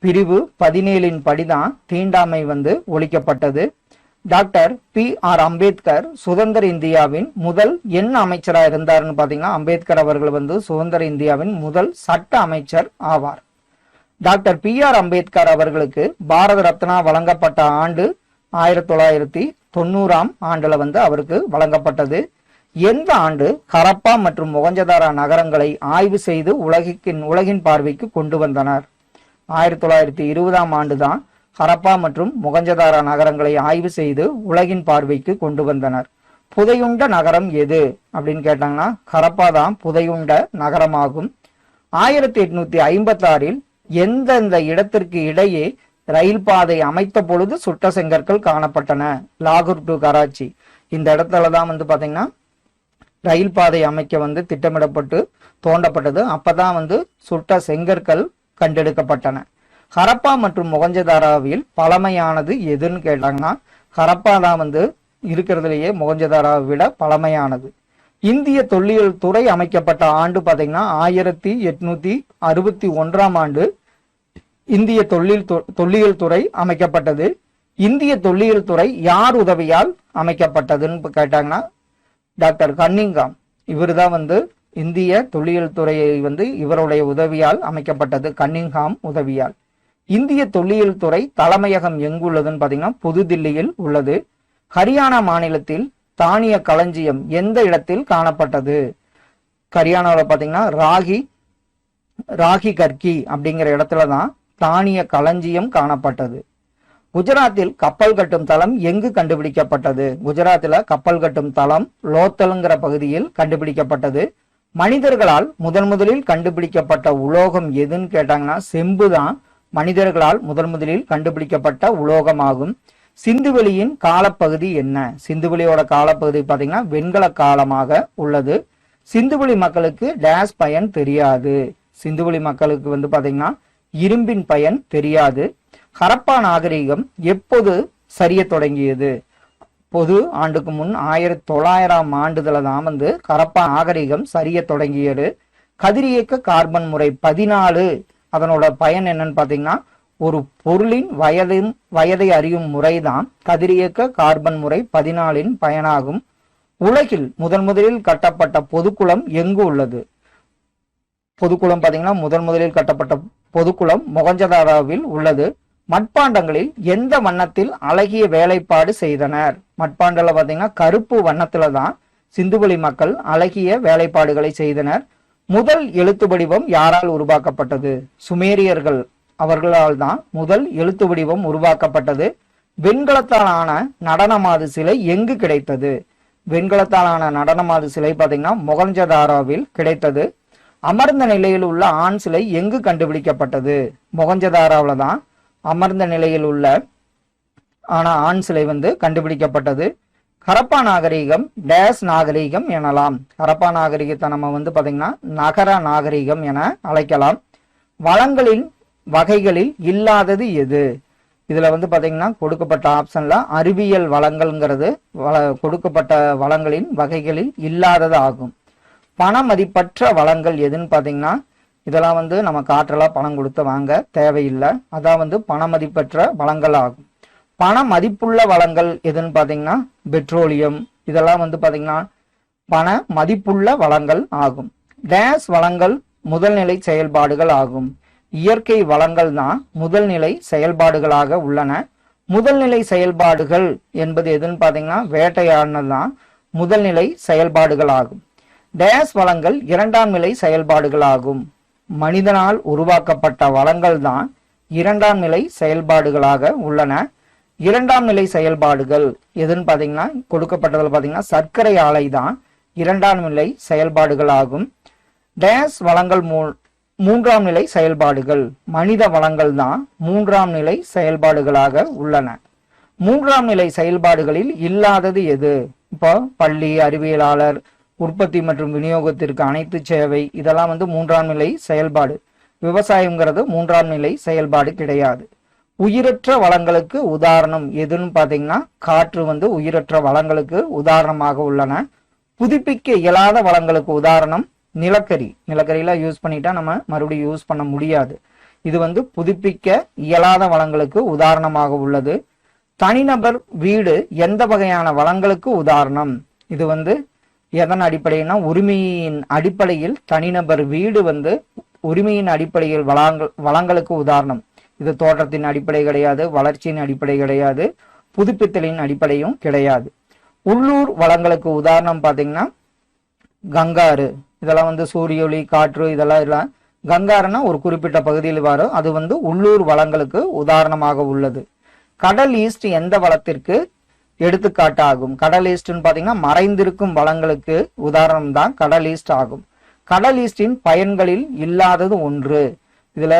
பிரிவு 17 படிதான் தீண்டாமை வந்து ஒழிக்கப்பட்டது. டாக்டர் PR அம்பேத்கர் சுதந்திர இந்தியாவின் முதல் என்ன அமைச்சராக இருந்தார்னு பாத்தீங்கன்னா அம்பேத்கர் அவர்கள் வந்து சுதந்திர இந்தியாவின் முதல் சட்ட அமைச்சர் ஆவார். டாக்டர் PR அம்பேத்கர் அவர்களுக்கு பாரத ரத்னா வழங்கப்பட்ட ஆண்டு 1990ஆம் ஆண்டுல வந்து அவருக்கு வழங்கப்பட்டது. எந்த ஆண்டு ஹரப்பா மற்றும் மொகஞ்சதாரா நகரங்களை ஆய்வு செய்து உலகின் பார்வைக்கு கொண்டு வந்தனர்? 1920ஆம் ஆண்டு தான் ஹரப்பா மற்றும் மொகஞ்சதாரா நகரங்களை ஆய்வு செய்து உலகின் பார்வைக்கு கொண்டு வந்தனர். புதையுண்ட நகரம் எது அப்படின்னு கேட்டாங்கன்னா ஹரப்பா தான் புதையுண்ட நகரமாகும். 1856இல் எந்தெந்த இடத்திற்கு இடையே ரயில் பாதை அமைத்த பொழுது சுட்ட செங்கற்கள் காணப்பட்டன? லாகூர் டு கராச்சி இந்த இடத்துலதான் வந்து பாத்தீங்கன்னா ரயில் பாதை அமைக்க வந்து திட்டமிடப்பட்டு தோண்டப்பட்டது. அப்பதான் வந்து சுட்ட செங்கற்கள் கண்டெடுக்கப்பட்டன. ஹரப்பா மற்றும் மொகஞ்சதாராவில் பழமையானது எதுன்னு கேட்டாங்கன்னா ஹரப்பா தான் வந்து இருக்கிறதுலேயே மொகஞ்சதாராவை விட பழமையானது. இந்திய தொல்லியல் துறை அமைக்கப்பட்ட ஆண்டு பாத்தீங்கன்னா 1861ஆம் ஆண்டு இந்திய தொல்லியல் துறை அமைக்கப்பட்டது. இந்திய தொல்லியல் துறை யார் உதவியால் அமைக்கப்பட்டதுன்னு கேட்டாங்கன்னா டாக்டர் கன்னிங்காம் இவர் தான் வந்து இந்திய தொல்லியல் துறையை வந்து இவருடைய உதவியால் அமைக்கப்பட்டது, கன்னிங்ஹாம் உதவியால். இந்திய தொல்லியல் துறை தலைமையகம் எங்குள்ளதுன்னு பாத்தீங்கன்னா புதுதில்லியில் உள்ளது. ஹரியானா மாநிலத்தில் தானிய களஞ்சியம் எந்த இடத்தில் காணப்பட்டது? ஹரியானாவில் பாத்தீங்கன்னா ராகி கர்கி அப்படிங்கிற இடத்துலதான் தானிய களஞ்சியம் காணப்பட்டது. குஜராத்தில் கப்பல் கட்டும் தளம் எங்கு கண்டுபிடிக்கப்பட்டது? குஜராத்தில் கப்பல் கட்டும் தளம் லோத்தல்ங்கிற பகுதியில் கண்டுபிடிக்கப்பட்டது. மனிதர்களால் முதலில் கண்டுபிடிக்கப்பட்ட உலோகம் எதுன்னு கேட்டாங்கன்னா செம்பு தான் மனிதர்களால் முதலில் கண்டுபிடிக்கப்பட்ட உலோகமாகும். சிந்துவெளியின் காலப்பகுதி என்ன? சிந்துவெளியோட காலப்பகுதி பாத்தீங்கன்னா வெண்கல காலமாக உள்ளது. சிந்துவெளி மக்களுக்கு டேஸ் பயன் தெரியாது. சிந்துவெளி மக்களுக்கு வந்து பாத்தீங்கன்னா இரும்பின் பயன் தெரியாது. ஹரப்பா நாகரிகம் எப்போது சரிய தொடங்கியது? பொது ஆண்டுக்கு முன் 1900ஆம் ஆண்டுல தான் வந்து ஹரப்பா நாகரிகம் சரிய தொடங்கியது. கதிரியக்க கார்பன் முறை 14 அதனோட பயன் என்னன்னு பாத்தீங்கன்னா ஒரு பொருளின் வயதை அறியும் முறைதான் கதிரியக்க கார்பன் முறை 14 பயனாகும். உலகில் முதலில் கட்டப்பட்ட பொதுக்குளம் எங்கு உள்ளது? பொதுக்குளம் பாத்தீங்கன்னா முதலில் கட்டப்பட்ட பொதுக்குளம் மொகஞ்சதாராவில் உள்ளது. மட்பாண்டங்களில் எந்த வண்ணத்தில் அழகிய வேலைப்பாடு செய்தனர்? மட்பாண்டல பாத்தீங்கன்னா கருப்பு வண்ணத்துல தான் சிந்துவெளி மக்கள் அழகிய வேலைப்பாடுகளை செய்தனர். முதல் எழுத்து வடிவம் யாரால் உருவாக்கப்பட்டது? சுமேரியர்கள் அவர்களால் தான் முதல் எழுத்து வடிவம் உருவாக்கப்பட்டது. வெண்கலத்தாலான நடனமாது சிலை எங்கு கிடைத்தது? வெண்கலத்தாலான நடனமாது சிலை பாத்தீங்கன்னா மொகஞ்சதாராவில் கிடைத்தது. அமர்ந்த நிலையில் உள்ள ஆண் சிலை எங்கு கண்டுபிடிக்கப்பட்டது? மொகஞ்சதாராவில் தான் அமர்ந்த நிலையில் உள்ள ஆண் சிலை வந்து கண்டுபிடிக்கப்பட்டது. ஹரப்பா நாகரிகம் டேஸ் நாகரிகம் எனலாம். ஹரப்பா நாகரிகத்தை நம்ம வந்து பாத்தீங்கன்னா நகர நாகரிகம் என அழைக்கலாம். வளங்களின் வகைகளில் இல்லாதது எது? இதுல வந்து பாத்தீங்கன்னா கொடுக்கப்பட்ட ஆப்ஷன்ல அறிவியல் வளங்கள்ங்கிறது கொடுக்கப்பட்ட வளங்களின் வகைகளில் இல்லாதது ஆகும். பண மதிப்பற்ற வளங்கள் எதுன்னு பாத்தீங்கன்னா இதெல்லாம் வந்து நம்ம காற்றெல்லாம் பணம் கொடுத்து வாங்க தேவையில்லை. அதான் வந்து பண மதிப்பற்ற வளங்கள் ஆகும். பண மதிப்புள்ள வளங்கள் எதுன்னு பார்த்தீங்கன்னா பெட்ரோலியம், இதெல்லாம் வந்து பார்த்தீங்கன்னா பண மதிப்புள்ள வளங்கள் ஆகும். டேஸ் வளங்கள் முதல்நிலை செயல்பாடுகள் ஆகும். இயற்கை வளங்கள் தான் முதல்நிலை செயல்பாடுகளாக உள்ளன. முதல்நிலை செயல்பாடுகள் என்பது எதுன்னு பார்த்தீங்கன்னா வேட்டையாடினது தான் முதல்நிலை செயல்பாடுகள் ஆகும். டேஸ் வளங்கள் இரண்டாம் நிலை செயல்பாடுகள் ஆகும். மனிதனால் உருவாக்கப்பட்ட வளங்கள் தான் இரண்டாம் நிலை செயல்பாடுகளாக உள்ளன. இரண்டாம் நிலை செயல்பாடுகள் எதுன்னு பார்த்தீங்கன்னா கொடுக்கப்பட்டதில் பார்த்தீங்கன்னா சர்க்கரை ஆலை தான் இரண்டாம் நிலை செயல்பாடுகள் ஆகும். டேஸ் வளங்கள் மூன்றாம் நிலை செயல்பாடுகள், மனித வளங்கள் தான் மூன்றாம் நிலை செயல்பாடுகளாக உள்ளன. மூன்றாம் நிலை செயல்பாடுகளில் இல்லாதது எது? இப்போ பள்ளி, அறிவியலாளர், உற்பத்தி மற்றும் விநியோகத்திற்கு அனைத்து சேவை, இதெல்லாம் வந்து மூன்றாம் நிலை செயல்பாடு. விவசாயம்ங்கிறது மூன்றாம் நிலை செயல்பாடு கிடையாது. உயிரற்ற வளங்களுக்கு உதாரணம் எதுன்னு பார்த்தீங்கன்னா காற்று வந்து உயிரற்ற வளங்களுக்கு உதாரணமாக உள்ளன. புதுப்பிக்க இயலாத வளங்களுக்கு உதாரணம் நிலக்கரி. நிலக்கரியில யூஸ் பண்ணிட்டா நம்ம மறுபடியும் யூஸ் பண்ண முடியாது. இது வந்து புதுப்பிக்க இயலாத வளங்களுக்கு உதாரணமாக உள்ளது. தனிநபர் வீடு எந்த வகையான வளங்களுக்கு உதாரணம்? இது வந்து எதன் அடிப்படையினா உரிமையின் அடிப்படையில் தனிநபர் வீடு வந்து உரிமையின் அடிப்படையில் வளங்களுக்கு உதாரணம். இது தோற்றத்தின் அடிப்படை கிடையாது, வளர்ச்சியின் அடிப்படை கிடையாது, புதுப்பித்தலின் அடிப்படையும் கிடையாது. உள்ளூர் வளங்களுக்கு உதாரணம் பார்த்தீங்கன்னா கங்காரு. இதெல்லாம் வந்து சூரிய ஒளி, காற்று, இதெல்லாம் இல்லை. கங்காருன்னா ஒரு குறிப்பிட்ட பகுதியில் வரும், அது வந்து உள்ளூர் வளங்களுக்கு உதாரணமாக உள்ளது. கடல் ஈஸ்ட் எந்த வளத்திற்கு எடுத்துக்காட்டாகும்? கடல் ஈஸ்ட்னு பார்த்தீங்கன்னா மறைந்திருக்கும் வளங்களுக்கு உதாரணம் தான் கடல் ஈஸ்ட் ஆகும். கடல் ஈஸ்டின் பயன்களில் இல்லாதது ஒன்று. இதுல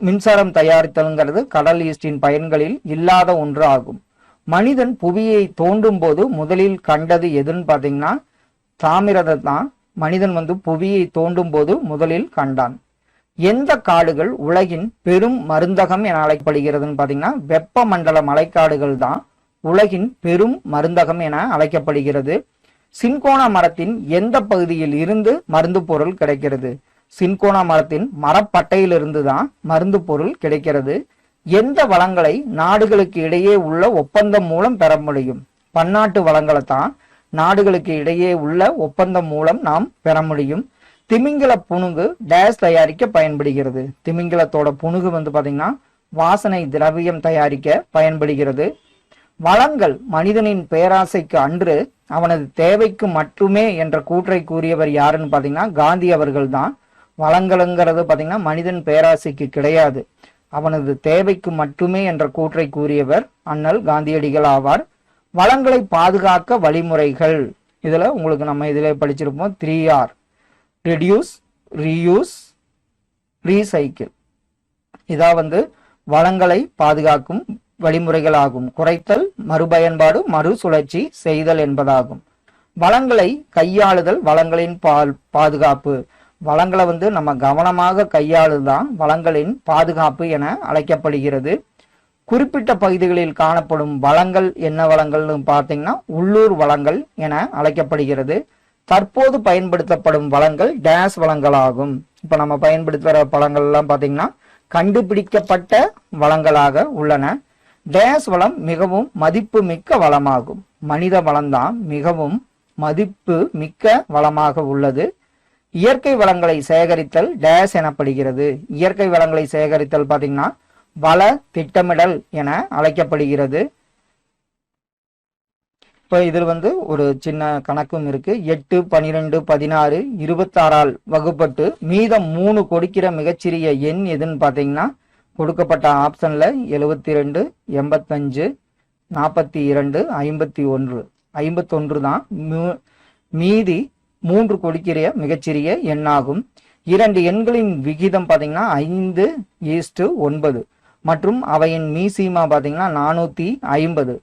மின்சாரம் தயாரித்தல்ங்கிறது கடல் ஈஸ்டின் பயன்களில் இல்லாத ஒன்று ஆகும். மனிதன் புவியை தோண்டும் போது முதலில் கண்டது எதுன்னு பார்த்தீங்கன்னா தாமிரத்தை தான் மனிதன் வந்து புவியை தோண்டும் போது முதலில் கண்டான். எந்த காடுகள் உலகின் பெரும் மருந்தகம் என அழைக்கப்படுகிறதுன்னு பார்த்தீங்கன்னா வெப்பமண்டல மலைக்காடுகள் தான் உலகின் பெரும் மருந்தகம் என அழைக்கப்படுகிறது. சின்கோனா மரத்தின் எந்த பகுதியில் இருந்து மருந்து பொருள் கிடைக்கிறது? சின்கோனா மரத்தின் மரப்பட்டையிலிருந்து தான் மருந்து பொருள் கிடைக்கிறது. எந்த வளங்களை நாடுகளுக்கு இடையே உள்ள ஒப்பந்தம் மூலம் பெற முடியும்? பன்னாட்டு வளங்களை தான் நாடுகளுக்கு இடையே உள்ள ஒப்பந்தம் மூலம் நாம் பெற முடியும். திமிங்கல புணுகு டேஸ் தயாரிக்க பயன்படுகிறது. திமிங்கலத்தோட புணுகு வந்து பாத்தீங்கன்னா வாசனை திரவியம் தயாரிக்க பயன்படுகிறது. வளங்கள் மனிதனின் பேராசைக்கு அன்று அவனது தேவைக்கு மட்டுமே என்ற கூற்றை கூறியவர் யாருன்னு பாத்தீங்கன்னா காந்தி அவர்கள் தான். வளங்கள்ங்கிறது பாத்தீங்கன்னா மனிதன் பேராசைக்கு கிடையாது, அவனது தேவைக்கு மட்டுமே என்ற கூற்றை கூறியவர் அண்ணல் காந்தியடிகள் ஆவார். வளங்களை பாதுகாக்க வழிமுறைகள், இதுல உங்களுக்கு நம்ம இதுல படிச்சிருப்போம் 3R: ரெடியூஸ், ரீயூஸ், ரீசைக்கிள். இதா வந்து வளங்களை பாதுகாக்கும் வழிமுறைகள் ஆகும். குறைத்தல், மறுபயன்பாடு, மறுசுழற்சி செய்தல் என்பதாகும். வளங்களை கையாளுதல் வளங்களின் பாதுகாப்பு. வளங்களை வந்து நம்ம கவனமாக கையாளுதான் வளங்களின் பாதுகாப்பு என அழைக்கப்படுகிறது. குறிப்பிட்ட பகுதிகளில் காணப்படும் வளங்கள் என்ன வளங்கள்னு பார்த்தீங்கன்னா உள்ளூர் வளங்கள் என அழைக்கப்படுகிறது. தற்போது பயன்படுத்தப்படும் வளங்கள் டேஸ் வளங்களாகும். இப்ப நம்ம பயன்படுத்துகிற வளங்கள் எல்லாம் பார்த்தீங்கன்னா கண்டுபிடிக்கப்பட்ட வளங்களாக உள்ளன. டேஸ் வளம் மிகவும் மதிப்பு மிக்க வளமாகும். மனித வளம்தான் மிகவும் மதிப்பு மிக்க வளமாக உள்ளது. இயற்கை வளங்களை சேகரித்தல் டேஸ் எனப்படுகிறது. இயற்கை வளங்களை சேகரித்தல் பார்த்தீங்கன்னா வள திட்டமிடல் என அழைக்கப்படுகிறது. இப்போ இதில் வந்து ஒரு சின்ன கணக்கும் இருக்கு. 8, 12, 16, 26 வகுப்பட்டு மீதம் 3 கொடுக்கிற மிகச்சிறிய எண் எதுன்னு பார்த்தீங்கன்னா கொடுக்கப்பட்ட ஆப்ஷன்ல 72, 85, 42, 51. 51 தான் மீதி 3 கொடுக்கிற மிகச்சிறிய எண்ணாகும். 2 எண்களின் விகிதம் பார்த்தீங்கன்னா 5:9 மற்றும் அவையின் மீசிமா பார்த்தீங்கன்னா 450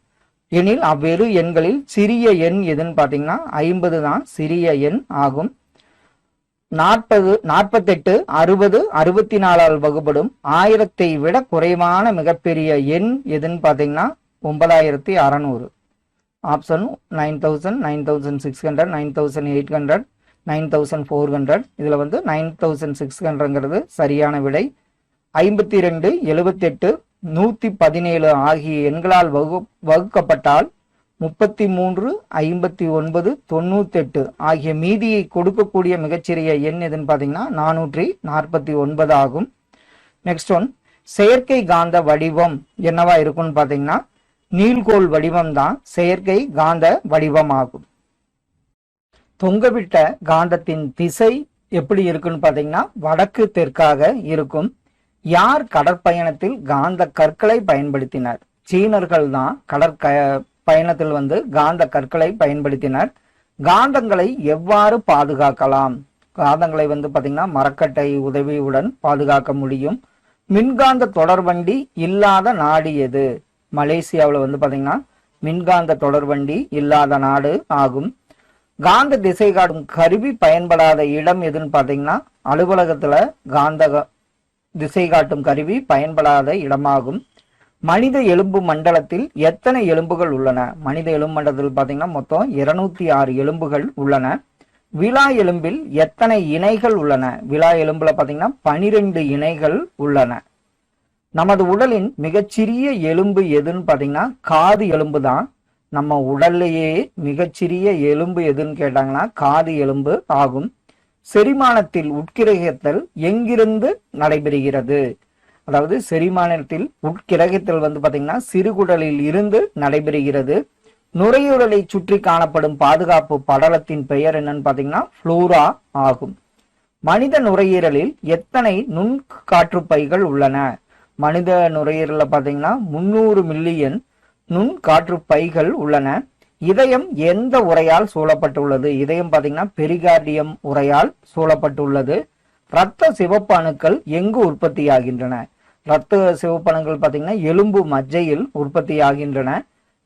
எனில் அவ்வேறு எண்களில் சிறிய எண் எதுன்னு பார்த்தீங்கன்னா 50 தான் சிறிய எண் ஆகும். 40, 48, 60, 64 வகுப்படும் 1000 விட குறைவான மிகப்பெரிய எண் எதுன்னு பார்த்தீங்கன்னா 9600. ஆப்ஷன் 9000, 9600, 9800, 9400. இதுல வந்து 9600ங்கிறது சரியான விடை. 52, 78, 117 ஆகிய எண்களால் வகுக்கப்பட்டால் 33, 59, 98 ஆகிய மீதியை கொடுக்கக்கூடிய மிகச்சிறிய எண் எதுன்னு பாத்தீங்கன்னா 449 ஆகும். நெக்ஸ்ட் ஒன், செயற்கை காந்த வடிவம் என்னவா இருக்கும்னு பாத்தீங்கன்னா நீள்கோள் வடிவம் தான் செயற்கை காந்த வடிவம் ஆகும். தொங்கவிட்ட காந்தத்தின் திசை எப்படி இருக்குன்னு பாத்தீங்கன்னா வடக்கு தெற்காக இருக்கும். யார் கடற்பயணத்தில் காந்த கற்களை பயன்படுத்தினர்? சீனர்கள் தான் பயணத்தில் வந்து காந்த கற்களை பயன்படுத்தினர். காந்தங்களை எவ்வாறு பாதுகாக்கலாம்? காந்தங்களை வந்து பாத்தீங்கன்னா மரக்கட்டை உதவியுடன் பாதுகாக்க முடியும். மின்காந்த தொடர்வண்டி இல்லாத நாடு எது? மலேசியாவில் வந்து பாத்தீங்கன்னா மின்காந்த தொடர்வண்டி இல்லாத நாடு ஆகும். காந்த திசை காட்டும் கருவி பயன்படாத இடம் எதுன்னு பாத்தீங்கன்னா அலுவலகத்துல காந்த திசை காட்டும் கருவி பயன்படாத இடமாகும். மனித எலும்பு மண்டலத்தில் எத்தனை எலும்புகள் உள்ளன? மனித எலும்பு மண்டலத்தில் பாத்தீங்கன்னா மொத்தம் 206 எலும்புகள் உள்ளன. விலா எலும்பில் எத்தனை இணைகள் உள்ளன? விலா எலும்புல பாத்தீங்கன்னா 12 இணைகள் உள்ளன. நமது உடலின் மிகச்சிறிய எலும்பு எதுன்னு பாத்தீங்கன்னா காது எலும்பு தான். நம்ம உடல்லையே மிகச்சிறிய எலும்பு எதுன்னு கேட்டாங்கன்னா காது எலும்பு ஆகும். செரிமானத்தில் உட்கிரகித்தல் எங்கிருந்து நடைபெறுகிறது? அதாவது செரிமானத்தில் உட்கிரகித்தல் வந்து பாத்தீங்கன்னா சிறுகுடலில் இருந்து நடைபெறுகிறது. நுரையீரலை சுற்றி காணப்படும் பாதுகாப்பு படலத்தின் பெயர் என்னன்னு பாத்தீங்கன்னா புளோரா ஆகும். மனித நுரையீரலில் எத்தனை நுண் காற்றுப்பைகள் உள்ளன? மனித நுரையீரல பாத்தீங்கன்னா 300 மில்லியன் நுண் காற்றுப்பைகள் உள்ளன. இதயம் எந்த உறையால் சூழப்பட்டுள்ளது? இதயம் பாத்தீங்கன்னா பெரிகார்டியம் உறையால் சூழப்பட்டுள்ளது. இரத்த சிவப்பு அணுக்கள் எங்கு உற்பத்தியாகின்றன? இரத்த சிவப்பு அணுக்கள் பாத்தீங்கன்னா எலும்பு மஜ்ஜையில் உற்பத்தியாகின்றன.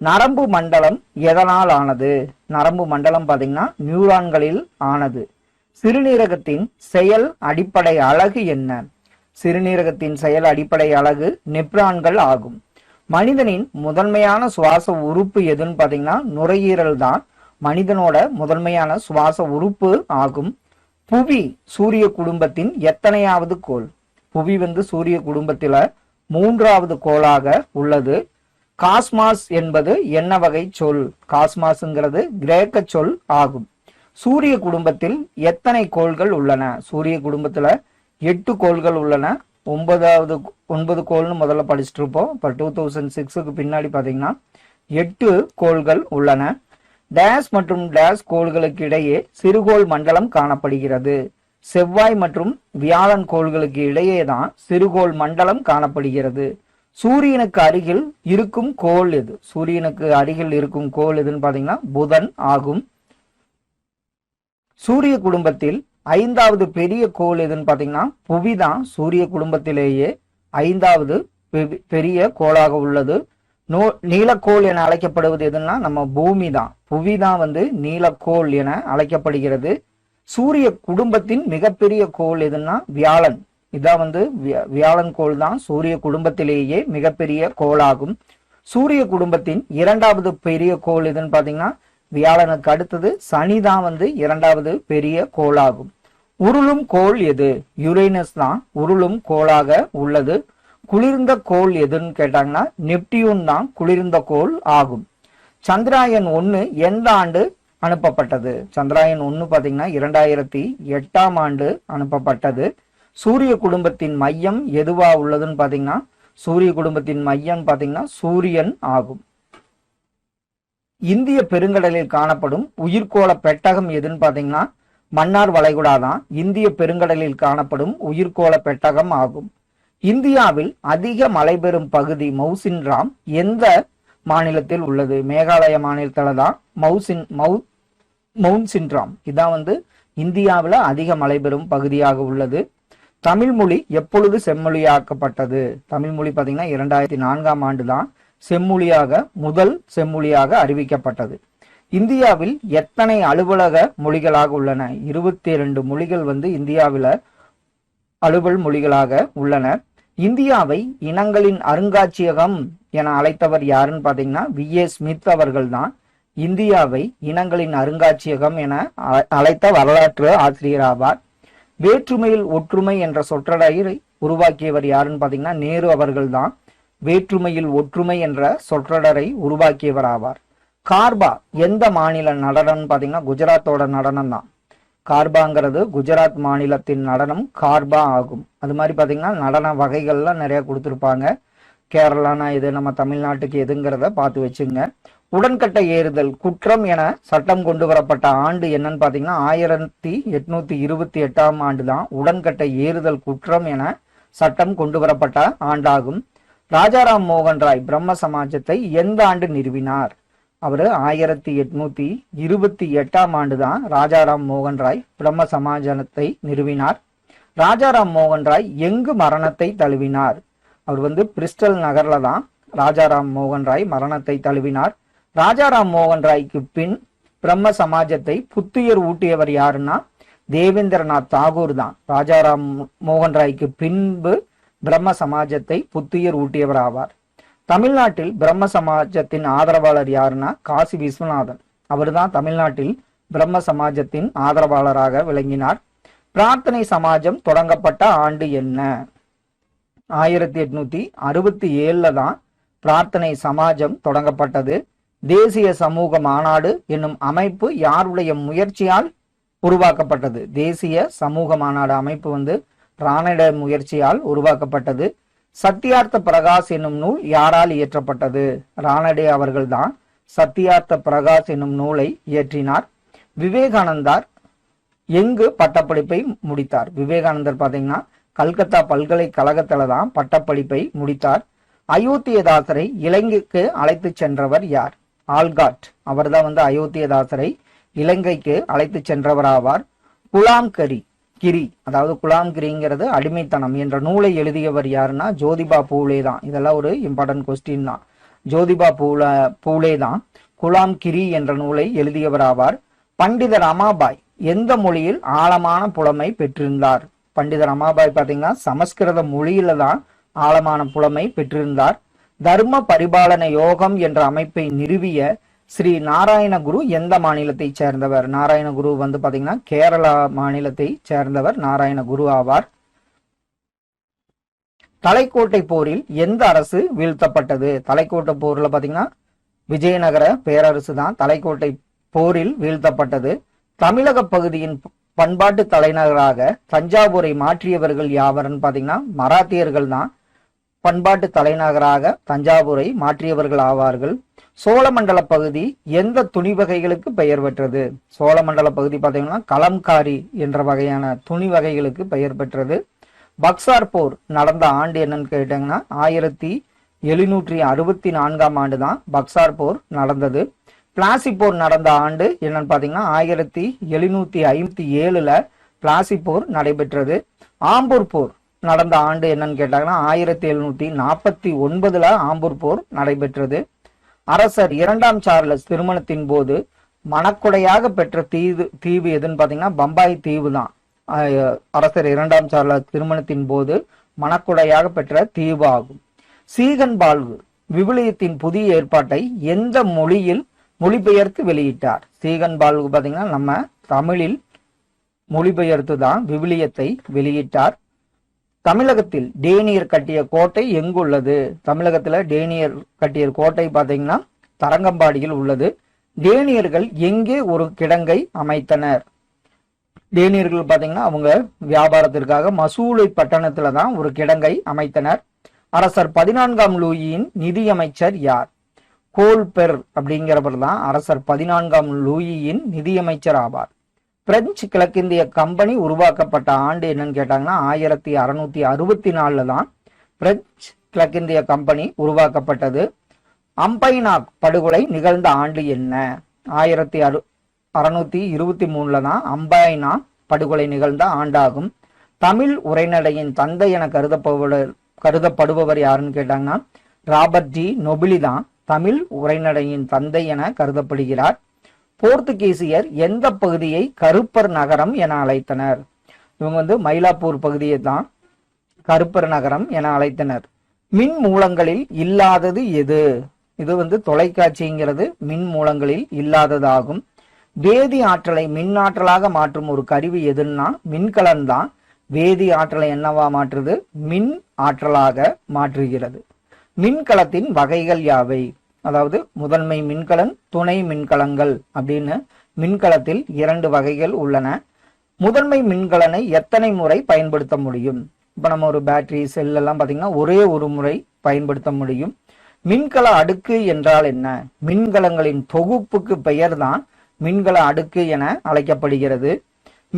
நரம்பு மண்டலம் எதனால் ஆனது? நரம்பு மண்டலம் பாத்தீங்கன்னா நியூரான்களில் ஆனது. சிறுநீரகத்தின் செயல் அடிப்படை அலகு என்ன? சிறுநீரகத்தின் செயல் அடிப்படை அலகு நெப்ரான்கள் ஆகும். மனிதனின் முதன்மையான சுவாச உறுப்பு எதுன்னு பாத்தீங்கன்னா நுரையீரல் தான் மனிதனோட முதன்மையான சுவாச உறுப்பு ஆகும். புவி சூரிய குடும்பத்தின் எத்தனையாவது கோள்? புவி வந்து சூரிய குடும்பத்தில 3வது கோளாக உள்ளது. காஸ்மாஸ் என்பது என்ன வகை சொல்? காஸ்மாஸ்ங்கிறது கிரேக்க சொல் ஆகும். சூரிய குடும்பத்தில் எத்தனை கோள்கள் உள்ளன? சூரிய குடும்பத்துல 8 கோள்கள் உள்ளன. 9 கோள்னு முதல்ல படிச்சுட்டு இருப்போம். இப்போ 2006க்கு பின்னாடி பாத்தீங்கன்னா 8 கோள்கள் உள்ளன. டேஸ் மற்றும் டேஸ் கோள்களுக்கு இடையே சிறுகோள் மண்டலம் காணப்படுகிறது. செவ்வாய் மற்றும் வியாழன் கோள்களுக்கு இடையே தான் சிறுகோள் மண்டலம் காணப்படுகிறது. சூரியனுக்கு அருகில் இருக்கும் கோள் எது? சூரியனுக்கு அருகில் இருக்கும் கோள் எதுன்னு பாத்தீங்கன்னா புதன் ஆகும். சூரிய குடும்பத்தில் 5வது பெரிய கோள் எதுன்னு பாத்தீங்கன்னா புவிதான் சூரிய குடும்பத்திலேயே 5வது பெரிய கோளாக உள்ளது. நீலக்கோள் என அழைக்கப்படுவது எதுன்னா நம்ம பூமி தான். புவி தான் வந்து நீலக்கோள் என அழைக்கப்படுகிறது. சூரிய குடும்பத்தின் மிகப்பெரிய கோள் எதுன்னா வியாழன். இதான் வந்து வியாழன் கோள் தான் சூரிய குடும்பத்திலேயே மிகப்பெரிய கோளாகும். சூரிய குடும்பத்தின் 2வது பெரிய கோள் எதுன்னு பாத்தீங்கன்னா வியாழனுக்கு அடுத்தது சனிதான் வந்து 2வது பெரிய கோளாகும். உருளும் கோள் எது? யுரேனஸ் தான் உருளும் கோளாக உள்ளது. குளிர்ந்த கோள் எதுன்னு கேட்டாங்கன்னா நெப்டியூன் தான் குளிர்ந்த கோள் ஆகும். சந்திராயன் 1 எந்த ஆண்டு அனுப்பப்பட்டது? சந்திராயன் 1 பாத்தீங்கன்னா 2008ஆம் ஆண்டு அனுப்பப்பட்டது. சூரிய குடும்பத்தின் மையம் எதுவா உள்ளதுன்னு பாத்தீங்கன்னா சூரிய குடும்பத்தின் மையம் பாத்தீங்கன்னா சூரியன் ஆகும். இந்திய பெருங்கடலில் காணப்படும் உயிர்கோள பெட்டகம் எதுன்னு பாத்தீங்கன்னா மன்னார் வளைகுடா தான் இந்திய பெருங்கடலில் காணப்படும் உயிர்கோள பெட்டகம் ஆகும். இந்தியாவில் அதிக மழை பெறும் பகுதி மவுசின்ராம் எந்த மாநிலத்தில் உள்ளது? மேகாலய மாநிலத்துல தான் மவுன்சின்ராம் இதான் வந்து இந்தியாவில் அதிக மழை பெறும் பகுதியாக உள்ளது. தமிழ் மொழி எப்பொழுது செம்மொழியாக்கப்பட்டது? தமிழ் மொழி பாத்தீங்கன்னா 2004ஆம் ஆண்டு தான் முதல் செம்மொழியாக அறிவிக்கப்பட்டது. இந்தியாவில் எத்தனை அலுவலக மொழிகளாக உள்ளன? 22 மொழிகள் வந்து இந்தியாவில் அலுவல் மொழிகளாக உள்ளன. இந்தியாவை இனங்களின் அருங்காட்சியகம் என அழைத்தவர் யாருன்னு பாத்தீங்கன்னா வி.ஏ. ஸ்மித் அவர்கள் தான் இந்தியாவை இனங்களின் அருங்காட்சியகம் என அழைத்த வரலாற்று ஆசிரியர் ஆவார். வேற்றுமையில் ஒற்றுமை என்ற சொற்றொடரை உருவாக்கியவர் யாருன்னு பாத்தீங்கன்னா நேரு அவர்கள் தான் வேற்றுமையில் ஒற்றுமை என்ற சொற்றொடரை உருவாக்கியவர் ஆவார். கார்பா எந்த மாநில நடனம்னு பாத்தீங்கன்னா குஜராத்தோட நடனம் தான். கார்பாங்கிறது குஜராத் மாநிலத்தின் நடனம் கார்பா ஆகும். அது மாதிரி பாத்தீங்கன்னா நடன வகைகள்லாம் நிறைய கொடுத்துருப்பாங்க. கேரளானா இது, நம்ம தமிழ்நாட்டுக்கு எதுங்கிறத பார்த்து வச்சுங்க. உடன்கட்டை ஏறுதல் குற்றம் என சட்டம் கொண்டு வரப்பட்ட ஆண்டு என்னன்னு பாத்தீங்கன்னா 1828 ஆண்டு தான் உடன்கட்டை ஏறுதல் குற்றம் என சட்டம் கொண்டு வரப்பட்ட ஆண்டாகும். ராஜாராம் மோகன் ராய் பிரம்ம சமாஜத்தை எந்த ஆண்டு நிறுவினார்? அவரு 1828 ஆண்டு தான் ராஜாராம் மோகன் ராய் பிரம்ம சமாஜத்தை நிறுவினார். ராஜாராம் மோகன் ராய் எங்கு மரணத்தை தழுவினார்? அவர் பிரிஸ்டல் நகர்ல தான் ராஜாராம் மோகன் ராய் மரணத்தை தழுவினார். ராஜாராம் மோகன் ராய்க்கு பின் பிரம்ம சமாஜத்தை புத்துயிர் ஊட்டியவர் யாருன்னா தேவேந்திரநாத் தாகூர் தான். ராஜாராம் மோகன் ராய்க்கு பின்பு பிரம்ம சமாஜத்தை புத்துயிர் ஊட்டியவர் ஆவார். தமிழ்நாட்டில் பிரம்ம சமாஜத்தின் ஆதரவாளர் யாருன்னா காசி விஸ்வநாதன். அவர் தான் தமிழ்நாட்டில் பிரம்ம சமாஜத்தின் ஆதரவாளராக விளங்கினார். பிரார்த்தனை சமாஜம் தொடங்கப்பட்ட ஆண்டு என்ன? 1867 தான் பிரார்த்தனை சமாஜம் தொடங்கப்பட்டது. தேசிய சமூக மாநாடு என்னும் அமைப்பு யாருடைய முயற்சியால் உருவாக்கப்பட்டது? தேசிய சமூக மாநாடு அமைப்பு ராணட முயற்சியால் உருவாக்கப்பட்டது. சத்தியார்த்த பிரகாஷ் என்னும் நூல் யாரால் இயற்றப்பட்டது? ராணடே அவர்கள்தான் சத்தியார்த்த பிரகாஷ் என்னும் நூலை இயற்றினார். விவேகானந்தர் எங்கு பட்டப்படிப்பை முடித்தார்? விவேகானந்தர் பாத்தீங்கன்னா கல்கத்தா பல்கலைக்கழகத்துல தான் பட்டப்படிப்பை முடித்தார். அயோத்தியதாசரை இலங்கைக்கு அழைத்து சென்றவர் யார்? ஆல்காட். அவர் தான் அயோத்தியதாசரை இலங்கைக்கு அழைத்து சென்றவர் ஆவார். குலாம் கிரி, அதாவது குலாம்கிரிங்கிறது அடிமைத்தனம் என்ற நூலை எழுதியவர் யாருன்னா ஜோதிபா பூலே தான். இதெல்லாம் ஒரு இம்பார்ட்டன்ட் கொஸ்டின் தான். ஜோதிபா பூலே தான் குலாம்கிரி என்ற நூலை எழுதியவர் ஆவார். பண்டித ரமாபாய் எந்த மொழியில் ஆழமான புலமை பெற்றிருந்தார்? பண்டித ரமாபாய் பாத்தீங்கன்னா சமஸ்கிருத மொழியில தான் ஆழமான புலமை பெற்றிருந்தார். தர்ம பரிபாலன யோகம் என்ற அமைப்பை நிறுவிய ஸ்ரீ நாராயணகுரு எந்த மாநிலத்தை சேர்ந்தவர்? நாராயணகுரு பாத்தீங்கன்னா கேரளா மாநிலத்தை சேர்ந்தவர் நாராயணகுரு ஆவார். தலைக்கோட்டை போரில் எந்த அரசு வீழ்த்தப்பட்டது? தலைக்கோட்டை போர்ல பாத்தீங்கன்னா விஜயநகர பேரரசு தான் தலைக்கோட்டை போரில் வீழ்த்தப்பட்டது. தமிழக பகுதியின் பண்பாட்டு தலைநகராக தஞ்சாவூரை மாற்றியவர்கள் யாவர்னு பாத்தீங்கன்னா மராத்தியர்கள் தான் பண்பாட்டு தலைநகராக தஞ்சாவூரை மாற்றியவர்கள் ஆவார்கள். சோழமண்டல பகுதி எந்த துணி வகைகளுக்கு பெயர் பெற்றது? சோழமண்டல பகுதி பாத்தீங்கன்னா கலம்காரி என்ற வகையான துணி வகைகளுக்கு பெயர் பெற்றது. பக்சார் போர் நடந்த ஆண்டு என்னன்னு கேட்டீங்கன்னா 1764 ஆண்டு தான் பக்சார் போர் நடந்தது. பிளாசி போர் நடந்த ஆண்டு என்னன்னு பாத்தீங்கன்னா 1757 பிளாசி போர் நடைபெற்றது. ஆம்பூர் போர் நடந்த ஆண்டு என்னன்னு கேட்டாங்கன்னா 1749 ஆம்பூர் போர் நடைபெற்றது. அரசர் 2ஆம் சார்லஸ் திருமணத்தின் போது மணக்குடையாக பெற்ற தீவு எதுன்னு பாத்தீங்கன்னா பம்பாய் தீவு தான். அரசர் 2ஆம் சார்லஸ் திருமணத்தின் போது மணக்குடையாக பெற்ற தீவு ஆகும். சீகன் பால்கு விவிலியத்தின் புதிய ஏற்பாட்டை எந்த மொழியில் மொழிபெயர்த்து வெளியிட்டார்? சீகன் பால்கு பாத்தீங்கன்னா நம்ம தமிழில் மொழிபெயர்த்து தான் விவிலியத்தை வெளியிட்டார். தமிழகத்தில் டேனியர் கட்டிய கோட்டை எங்குள்ளது? தமிழகத்துல டேனியர் கட்டிய கோட்டை பாத்தீங்கன்னா தரங்கம்பாடியில் உள்ளது. டேனியர்கள் எங்கே ஒரு கிடங்கை அமைத்தனர்? டேனியர்கள் பாத்தீங்கன்னா அவங்க வியாபாரத்திற்காக மசூலை பட்டணத்துல தான் ஒரு கிடங்கை அமைத்தனர். அரசர் 14ஆம் லூயியின் நிதியமைச்சர் யார்? கோல்பெர் அப்படிங்கிறவர் தான் அரசர் 14ஆம் லூயியின் நிதியமைச்சர் ஆவார். பிரெஞ்சு கிழக்கிந்திய கம்பெனி உருவாக்கப்பட்ட ஆண்டு என்னன்னு கேட்டாங்கன்னா 1664 தான் பிரெஞ்சு கிழக்கிந்திய கம்பெனி உருவாக்கப்பட்டது. அம்பைனாக் படுகொலை நிகழ்ந்த ஆண்டு என்ன? 1623 தான் அம்பைனாக் படுகொலை நிகழ்ந்த ஆண்டாகும். தமிழ் உரைநடையின் தந்தை என கருதப்படுபவர் யாருன்னு கேட்டாங்கன்னா ராபர்ட் ஜி நொபிலி தான் தமிழ் உரைநடையின் தந்தை என கருதப்படுகிறார். போர்த்துகீசியர் எந்த பகுதியை கருப்பர் நகரம் என அழைத்தனர்? இவங்க மயிலாப்பூர் பகுதியை தான் கருப்பர் நகரம் என அழைத்தனர். மின் மூலங்களில் இல்லாதது எது? இது வந்து தொலைக்காட்சிங்கிறது மின் மூலங்களில் இல்லாததாகும். வேதி ஆற்றலை மின் ஆற்றலாக மாற்றும் ஒரு கருவி எதுன்னா மின்கலன் தான். வேதி ஆற்றலை என்னவா மாற்றுது? மின் ஆற்றலாக மாற்றுகிறது. மின்கலத்தின் வகைகள் யாவை? அதாவது முதன்மை மின்கலன், துணை மின்கலங்கள் அப்படின்னு மின்கலத்தில் 2 வகைகள் உள்ளன. முதன்மை மின்கலனை எத்தனை முறை பயன்படுத்த முடியும்? இப்ப நம்ம ஒரு பேட்டரி செல் எல்லாம் பாத்தீங்கன்னா ஒரே ஒரு முறை பயன்படுத்த முடியும். மின்கல அடுக்கு என்றால் என்ன? மின்கலங்களின் தொகுப்புக்கு பெயர் தான் மின்கல அடுக்கு என அழைக்கப்படுகிறது.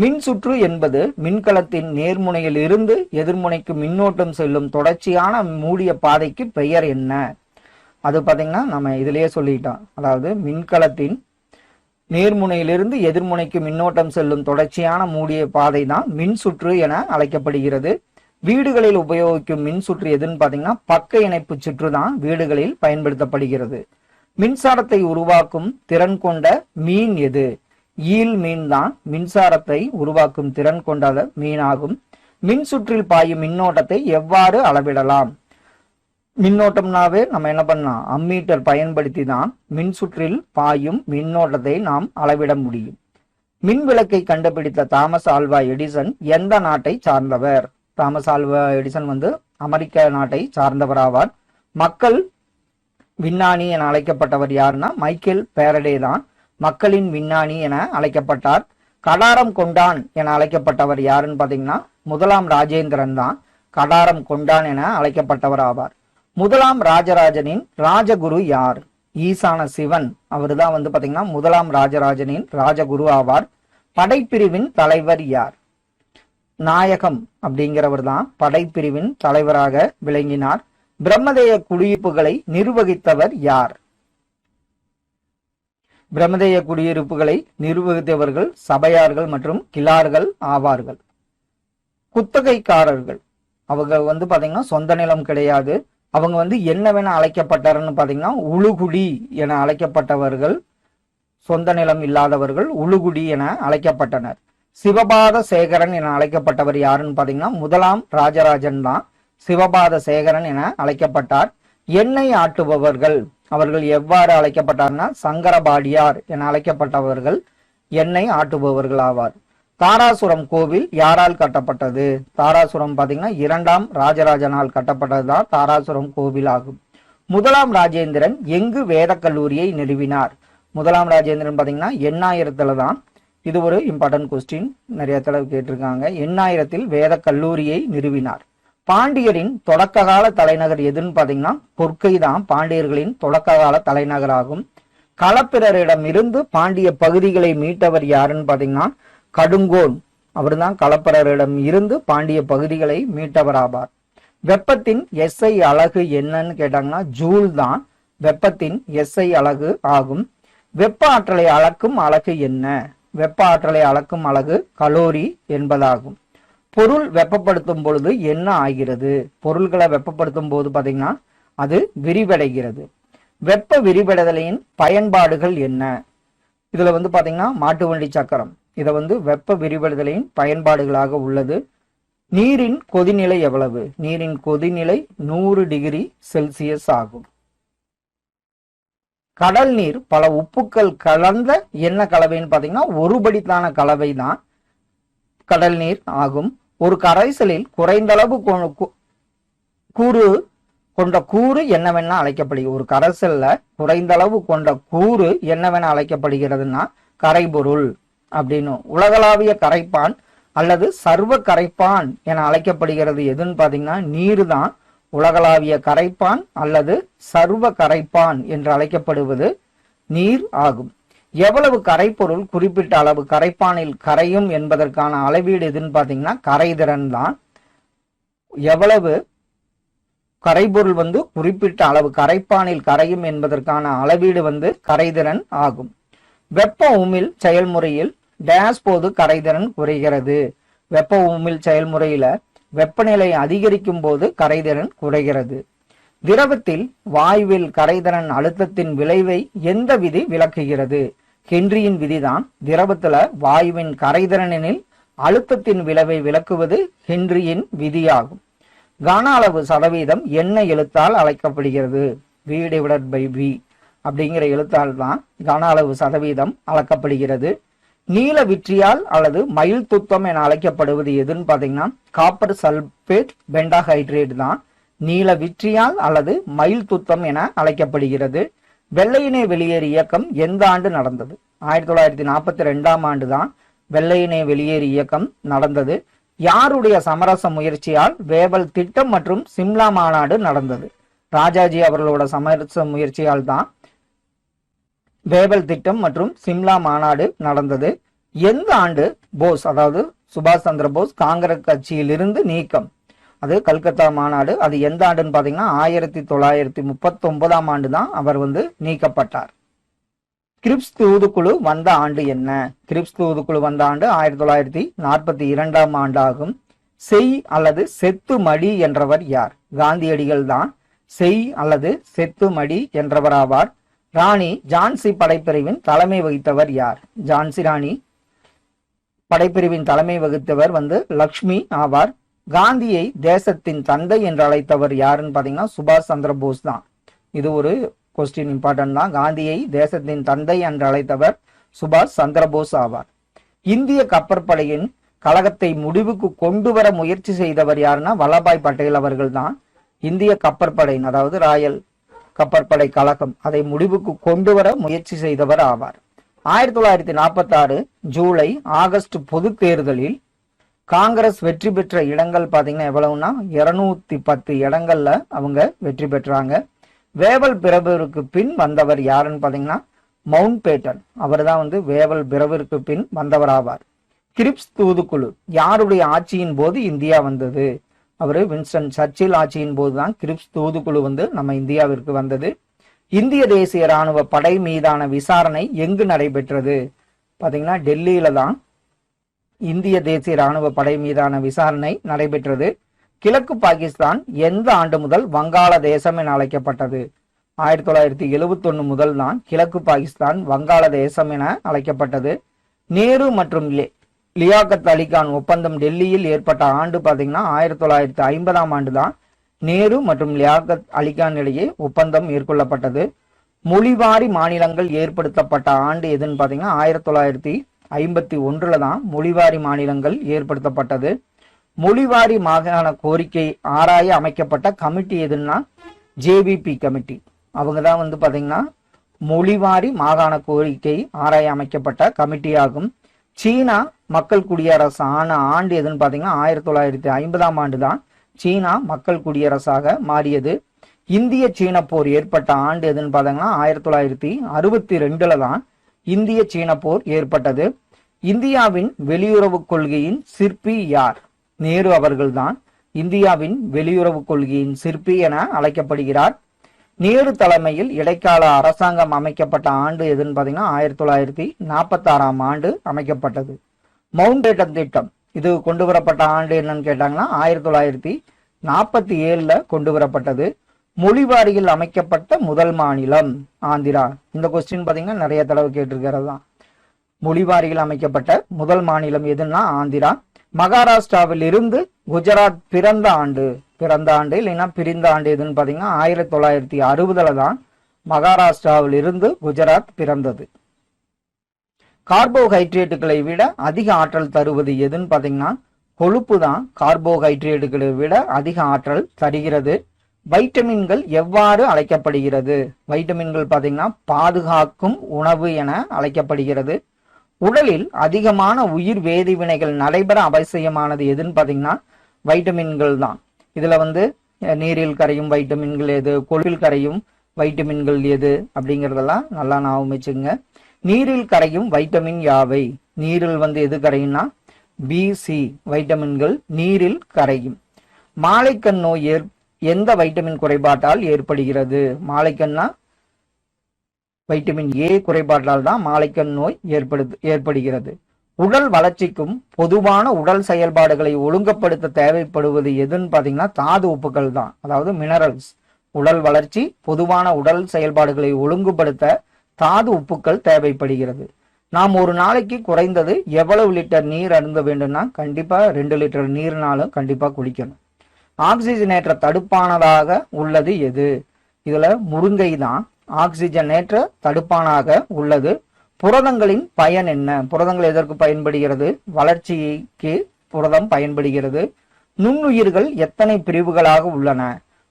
மின் சுற்று என்பது மின்கலத்தின் நேர்முனையில் இருந்து எதிர்முனைக்கு மின்னோட்டம் செல்லும் தொடர்ச்சியான மூடிய பாதைக்கு பெயர் என்ன? அது பாத்தீங்கன்னா நம்ம இதிலேயே சொல்லிட்டோம். அதாவது மின்கலத்தின் நேர்முனையிலிருந்து எதிர்முனைக்கு மின்னோட்டம் செல்லும் தொடர்ச்சியான மூடிய பாதை தான் மின் சுற்று என அழைக்கப்படுகிறது. வீடுகளில் உபயோகிக்கும் மின் சுற்று எதுன்னு பாத்தீங்கன்னா பக்க இணைப்பு சுற்று தான் வீடுகளில் பயன்படுத்தப்படுகிறது. மின்சாரத்தை உருவாக்கும் திறன் கொண்ட மீன் எது? ஈல் மீன் தான் மின்சாரத்தை உருவாக்கும் திறன் கொண்ட மீனாகும். மின் சுற்றில் பாயும் மின்னோட்டத்தை எவ்வாறு அளவிடலாம்? மின்னோட்டம்னாவே நம்ம என்ன பண்ணலாம்? அம்மீட்டர் பயன்படுத்தி தான் மின் சுற்றில் பாயும் மின்னோட்டத்தை நாம் அளவிட முடியும். மின் விளக்கை கண்டுபிடித்த தாமஸ் ஆல்வா எடிசன் எந்த நாட்டை சார்ந்தவர்? தாமஸ் ஆல்வா எடிசன் வந்து அமெரிக்க நாட்டை சார்ந்தவர் ஆவார். மக்கள் விஞ்ஞானி என அழைக்கப்பட்டவர் யாருன்னா மைக்கேல் பேரடே தான் மக்களின் விஞ்ஞானி என அழைக்கப்பட்டார். கடாரம் கொண்டான் என அழைக்கப்பட்டவர் யாருன்னு பாத்தீங்கன்னா முதலாம் ராஜேந்திரன் தான் கடாரம் கொண்டான் என அழைக்கப்பட்டவர் ஆவார். முதலாம் ராஜராஜனின் ராஜகுரு யார்? ஈசான சிவன் அவர்தான் வந்து பாத்தீங்கன்னா முதலாம் ராஜராஜனின் ராஜகுரு ஆவார். படைப்பிரிவின் தலைவர் யார்? நாயகம் அப்படிங்கிறவர் தான் படைப்பிரிவின் தலைவராக விளங்கினார். பிரம்மதேய குடியிருப்புகளை நிர்வகித்தவர் யார்? பிரம்மதேய குடியிருப்புகளை நிர்வகித்தவர்கள் சபையார்கள் மற்றும் கிளார்கள் ஆவார்கள். குத்தகைக்காரர்கள் அவங்க வந்து பாத்தீங்கன்னா சொந்த நிலம் கிடையாது. அவங்க வந்து என்ன வேணா அழைக்கப்பட்டாருன்னு பாத்தீங்கன்னா உளுகுடி என அழைக்கப்பட்டவர்கள். சொந்த நிலம் இல்லாதவர்கள் உளுகுடி என அழைக்கப்பட்டனர். சிவபாத சேகரன் என அழைக்கப்பட்டவர் யாருன்னு பாத்தீங்கன்னா முதலாம் ராஜராஜன் தான் சிவபாத சேகரன் என அழைக்கப்பட்டார். எண்ணெய் ஆட்டுபவர்கள் அவர்கள் எவ்வாறு அழைக்கப்பட்டார்னா சங்கரபாடியார் என அழைக்கப்பட்டவர்கள் எண்ணெய் ஆட்டுபவர்கள் ஆவார். தாராசுரம் கோவில் யாரால் கட்டப்பட்டது? தாராசுரம் பாத்தீங்கன்னா 2ஆம் ராஜராஜனால் கட்டப்பட்டதுதான் தாராசுரம் கோவில் ஆகும். முதலாம் ராஜேந்திரன் எங்கு வேத கல்லூரியை நிறுவினார்? முதலாம் ராஜேந்திரன் பாத்தீங்கன்னா 8000 தான். இது ஒரு இம்பார்ட்டன்ட் கொஸ்டின், நிறைய தடவை கேட்டிருக்காங்க. 8000 வேத கல்லூரியை நிறுவினார். பாண்டியரின் தொடக்க கால தலைநகர் எதுன்னு பாத்தீங்கன்னா கொற்கை தான் பாண்டியர்களின் தொடக்க கால தலைநகர் ஆகும். களப்பிரரிடம் இருந்து பாண்டிய பகுதிகளை மீட்டவர் யாருன்னு பாத்தீங்கன்னா கடுங்கோன் அவர்தான் களப்பிரரிடம் இருந்து பாண்டிய பகுதிகளை மீட்டவர் ஆவார். வெப்பத்தின் எஸ்ஐ அலகு என்னன்னு கேட்டாங்கன்னா ஜூல் தான் வெப்பத்தின் எஸ்ஐ அலகு ஆகும். வெப்ப ஆற்றலை அளக்கும் அலகு என்ன? வெப்ப ஆற்றலை அளக்கும் அலகு கலோரி என்பதாகும். பொருள் வெப்பப்படுத்தும் பொழுது என்ன ஆகிறது? பொருள்களை வெப்பப்படுத்தும் போது பாத்தீங்கன்னா அது விரிவடைகிறது. வெப்ப விரிவடைதலின் பயன்பாடுகள் என்ன? இதுல வந்து பாத்தீங்கன்னா மாட்டு வண்டி சக்கரம் இதை வந்து வெப்ப விரிவடைதலின் பயன்பாடுகளாக உள்ளது. நீரின் கொதிநிலை எவ்வளவு? நீரின் கொதிநிலை 100 டிகிரி செல்சியஸ் ஆகும். கடல் நீர் பல உப்புக்கள் கலந்த என்ன கலவைன்னு பாத்தீங்கன்னா ஒருபடித்தான கலவை தான் கடல் நீர் ஆகும். ஒரு கரைசலில் குறைந்தளவு கூறு கொண்ட கூறு என்னவென அழைக்கப்படுகிறது? ஒரு கரைசல்ல குறைந்தளவு கொண்ட கூறு என்னவென அழைக்கப்படுகிறதுனா கரைபொருள் அப்படின்னு. உலகளாவிய கரைப்பான் அல்லது சர்வ கரைப்பான் என அழைக்கப்படுகிறது எதுன்னு பாத்தீங்கன்னா நீர் தான் உலகளாவிய கரைப்பான் அல்லது சர்வ கரைப்பான் என்று அழைக்கப்படுவது நீர் ஆகும். எவ்வளவு கரைப்பொருள் குறிப்பிட்ட அளவு கரைப்பானில் கரையும் என்பதற்கான அளவீடு எதுன்னு பாத்தீங்கன்னா கரைதிறன் தான். எவ்வளவு கரைப்பொருள் வந்து குறிப்பிட்ட அளவு கரைப்பானில் கரையும் என்பதற்கான அளவீடு வந்து கரைதிறன் ஆகும். வெப்ப உமிழ் செயல்முறையில் டேஸ் போது கரைதிறன் குறைகிறது. வெப்ப உமிழ் செயல்முறையில வெப்பநிலை அதிகரிக்கும் போது கரைதிறன் குறைகிறது. திரவத்தில் வாயுவில் கரைதிறன் அழுத்தத்தின் விளைவை எந்த விதி விளக்குகிறது? ஹென்ரியின் விதிதான் திரவத்துல வாயுவின் கரைதிறனில் அழுத்தத்தின் விளைவை விளக்குவது ஹென்ரியின் விதியாகும். கன அளவு சதவீதம் என்ன எழுத்தால் அழைக்கப்படுகிறது? V டிவைடட் பை V அப்படிங்கிற எழுத்தால் தான் கன அளவு சதவீதம் அளக்கப்படுகிறது. நீல விற்றியால் அல்லது மயில் துத்தம் என அழைக்கப்படுவது எதுன்னு பாத்தீங்கன்னா காப்பர் சல்பேட் பெண்டாஹைட்ரேட் தான் நீல விற்றியால் அல்லது மயில் துத்தம் என அழைக்கப்படுகிறது. வெள்ளையினை வெளியேறு இயக்கம் எந்த ஆண்டு நடந்தது? 1942ஆம் ஆண்டு தான் வெள்ளையினை வெளியேறு இயக்கம் நடந்தது. யாருடைய சமரச முயற்சியால் வேவல் திட்டம் மற்றும் சிம்லா மாநாடு நடந்தது? ராஜாஜி அவர்களோட சமரச முயற்சியால் தான் வேவல் திட்டம் மற்றும் சிம்லா மாநாடு நடந்தது. எந்த ஆண்டு போஸ் அதாவது சுபாஷ் சந்திர போஸ் காங்கிரஸ் கட்சியிலிருந்து நீக்கம்? அது கல்கத்தா மாநாடு. அது எந்த ஆண்டுன்னு பாத்தீங்கன்னா 1939ஆம் ஆண்டு தான் அவர் நீக்கப்பட்டார். கிரிப்ஸ் தூதுக்குழு வந்த ஆண்டு என்ன? கிரிப்ஸ் தூதுக்குழு வந்த ஆண்டு 1942ஆம் ஆண்டாகும். செய் அல்லது செத்து மடி என்றவர் யார்? காந்தியடிகள் தான் செய் அல்லது செத்து மடி என்றவர் ஆவார். ராணி ஜான்சி படைப்பிரிவின் தலைமை வகித்தவர் யார்? ஜான்சி ராணி படைப்பிரிவின் தலைமை வகித்தவர் லக்ஷ்மி ஆவார். காந்தியை தேசத்தின் தந்தை என்று அழைத்தவர் யாருன்னு பாத்தீங்கன்னா சுபாஷ் சந்திர போஸ் தான். இது ஒரு கொஸ்டின் இம்பார்ட்டன்ட் தான். காந்தியை தேசத்தின் தந்தை என்று அழைத்தவர் சுபாஷ் சந்திர போஸ் ஆவார். இந்திய கப்பற்படையின் கழகத்தை முடிவுக்கு கொண்டு வர முயற்சி செய்தவர் யாருன்னா வல்லபாய் பட்டேல் அவர்கள் தான். இந்திய கப்பற்படையின் அதாவது ராயல் கப்பற்படை கழகம் அதை முடிவுக்கு கொண்டு வர முயற்சி செய்தவர் ஆவார். 1946 ஜூலை ஆகஸ்ட் பொது தேர்தலில் காங்கிரஸ் வெற்றி பெற்ற இடங்கள் பாத்தீங்கன்னா எவ்வளவுனா 210 இடங்கள்ல அவங்க வெற்றி பெற்றாங்க. வேவல் பிரபுவிற்கு பின் வந்தவர் யாருன்னு பாத்தீங்கன்னா மவுண்ட் பேட்டன் அவர் தான் வேவல் பிரபுவிற்கு பின் வந்தவர் ஆவார். கிரிப்ஸ் தூதுக்குழு யாருடைய ஆட்சியின் போது இந்தியா வந்தது? அவரு வின்ஸ்டன் சர்ச்சில் ஆட்சியின் போதுதான் கிரிப்ஸ் தூதுக்குழு நம்ம இந்தியாவிற்கு வந்தது. இந்திய தேசிய ராணுவ படை மீதான விசாரணை எங்கு நடைபெற்றது? பாத்தீங்கன்னா டெல்லியில தான் இந்திய தேசிய ராணுவ படை மீதான விசாரணை நடைபெற்றது. கிழக்கு பாகிஸ்தான் எந்த ஆண்டு முதல் வங்காள தேசம் என அழைக்கப்பட்டது? 1971 முதல் தான் கிழக்கு பாகிஸ்தான் வங்காள தேசம் என அழைக்கப்பட்டது. நேரு மற்றும் லியாகத் அலிகான் ஒப்பந்தம் டெல்லியில் ஏற்பட்ட ஆண்டு பாத்தீங்கன்னா 1950ஆம் ஆண்டு தான் நேரு மற்றும் லியாகத் அலிகான் இடையே ஒப்பந்தம் மேற்கொள்ளப்பட்டது. மொழிவாரி மாநிலங்கள் ஏற்படுத்தப்பட்ட ஆண்டு எதுன்னு பாத்தீங்கன்னா 1951 தான் மொழிவாரி மாநிலங்கள் ஏற்படுத்தப்பட்டது. மொழிவாரி மாகாண கோரிக்கை ஆராய அமைக்கப்பட்ட கமிட்டி எதுன்னா ஜேவிபி கமிட்டி. அவங்க தான் பாத்தீங்கன்னா மொழிவாரி மாகாண கோரிக்கை ஆராய அமைக்கப்பட்ட கமிட்டி ஆகும். சீனா மக்கள் குடியரசு ஆன ஆண்டு எதுன்னு பாத்தீங்கன்னா 1950ஆம் ஆண்டு தான் சீனா மக்கள் குடியரசாக மாறியது. இந்திய சீன போர் ஏற்பட்ட ஆண்டு எதுன்னு பாத்தீங்கன்னா 1962 தான் இந்திய சீன போர் ஏற்பட்டது. இந்தியாவின் வெளியுறவு கொள்கையின் சிற்பி யார்? நேரு அவர்கள் தான் இந்தியாவின் வெளியுறவு கொள்கையின் சிற்பி என அழைக்கப்படுகிறார். நேரு தலைமையில் இடைக்கால அரசாங்கம் அமைக்கப்பட்ட ஆண்டு எதுன்னு பாத்தீங்கன்னா 1946ஆம் ஆண்டு அமைக்கப்பட்டது. மவுண்ட் பேட்டன் திட்டம் இது கொண்டு வரப்பட்ட ஆண்டு என்னன்னு கேட்டாங்கன்னா 1947 கொண்டு வரப்பட்டது. மொழிவாரியில் அமைக்கப்பட்ட முதல் மாநிலம் ஆந்திரா. இந்த கொஸ்டின் பாத்தீங்கன்னா நிறைய தடவை கேட்டிருக்கிறது தான். மொழிவாரியில் அமைக்கப்பட்ட முதல் மாநிலம் எதுன்னா ஆந்திரா. மகாராஷ்டிராவில் இருந்து குஜராத் பிறந்த ஆண்டு இல்லைன்னா பிரிந்த ஆண்டு எதுன்னு பாத்தீங்கன்னா 1960 தான் மகாராஷ்டிராவில் இருந்து குஜராத் பிறந்தது. கார்போஹைட்ரேட்டுகளை விட அதிக ஆற்றல் தருவது எதுன்னு பாத்தீங்கன்னா கொழுப்பு தான் கார்போஹைட்ரேட்டுகளை விட அதிக ஆற்றல் தருகிறது. வைட்டமின்கள் எவ்வாறு அழைக்கப்படுகிறது? வைட்டமின்கள் பாத்தீங்கன்னா பாதுகாக்கும் உணவு என அழைக்கப்படுகிறது. உடலில் அதிகமான உயிர் வேதிவினைகள் நடைபெற அவசியமானது எதுன்னு பாத்தீங்கன்னா வைட்டமின்கள் தான். இதுல நீரில் கரையும் வைட்டமின்கள் எது, கொழுப்பில் கரையும் வைட்டமின்கள் எது அப்படிங்கறதெல்லாம் நல்லா ஞாபகம் வச்சுங்க. நீரில் கரையும் வைட்டமின் யாவை? நீரில் எது கரையும்னா பிசி வைட்டமின்கள் நீரில் கரையும். மாலைக்கண் நோய் எந்த வைட்டமின் குறைபாட்டால் ஏற்படுகிறது? மாலைக்கண்ணா வைட்டமின் ஏ குறைபாட்டால் தான் மாலைக்கண் நோய் ஏற்படுகிறது. உடல் வளர்ச்சிக்கும் பொதுவான உடல் செயல்பாடுகளை ஒழுங்குபடுத்த தேவைப்படுவது எதுன்னு பாத்தீங்கன்னா தாது உப்புகள் தான், அதாவது மினரல்ஸ். உடல் வளர்ச்சி பொதுவான உடல் செயல்பாடுகளை ஒழுங்குபடுத்த தாது உப்புக்கள் தேவைப்படுகிறது. நாம் ஒரு நாளைக்கு குறைந்தது எவ்வளவு லிட்டர் நீர் அருந்த வேண்டும்னா கண்டிப்பா 2 லிட்டர் நீர்னாலும் கண்டிப்பா குடிக்கணும். ஆக்சிஜனேற்ற தடுப்பானதாக உள்ளது எது? இதுல முருங்கை தான் ஆக்சிஜனேற்ற தடுப்பானாக உள்ளது. புரதங்களின் பயன் என்ன? புரதங்கள் எதற்கு பயன்படுகிறது? வளர்ச்சிக்கு புரதம் பயன்படுகிறது. நுண்ணுயிர்கள் எத்தனை பிரிவுகளாக உள்ளன?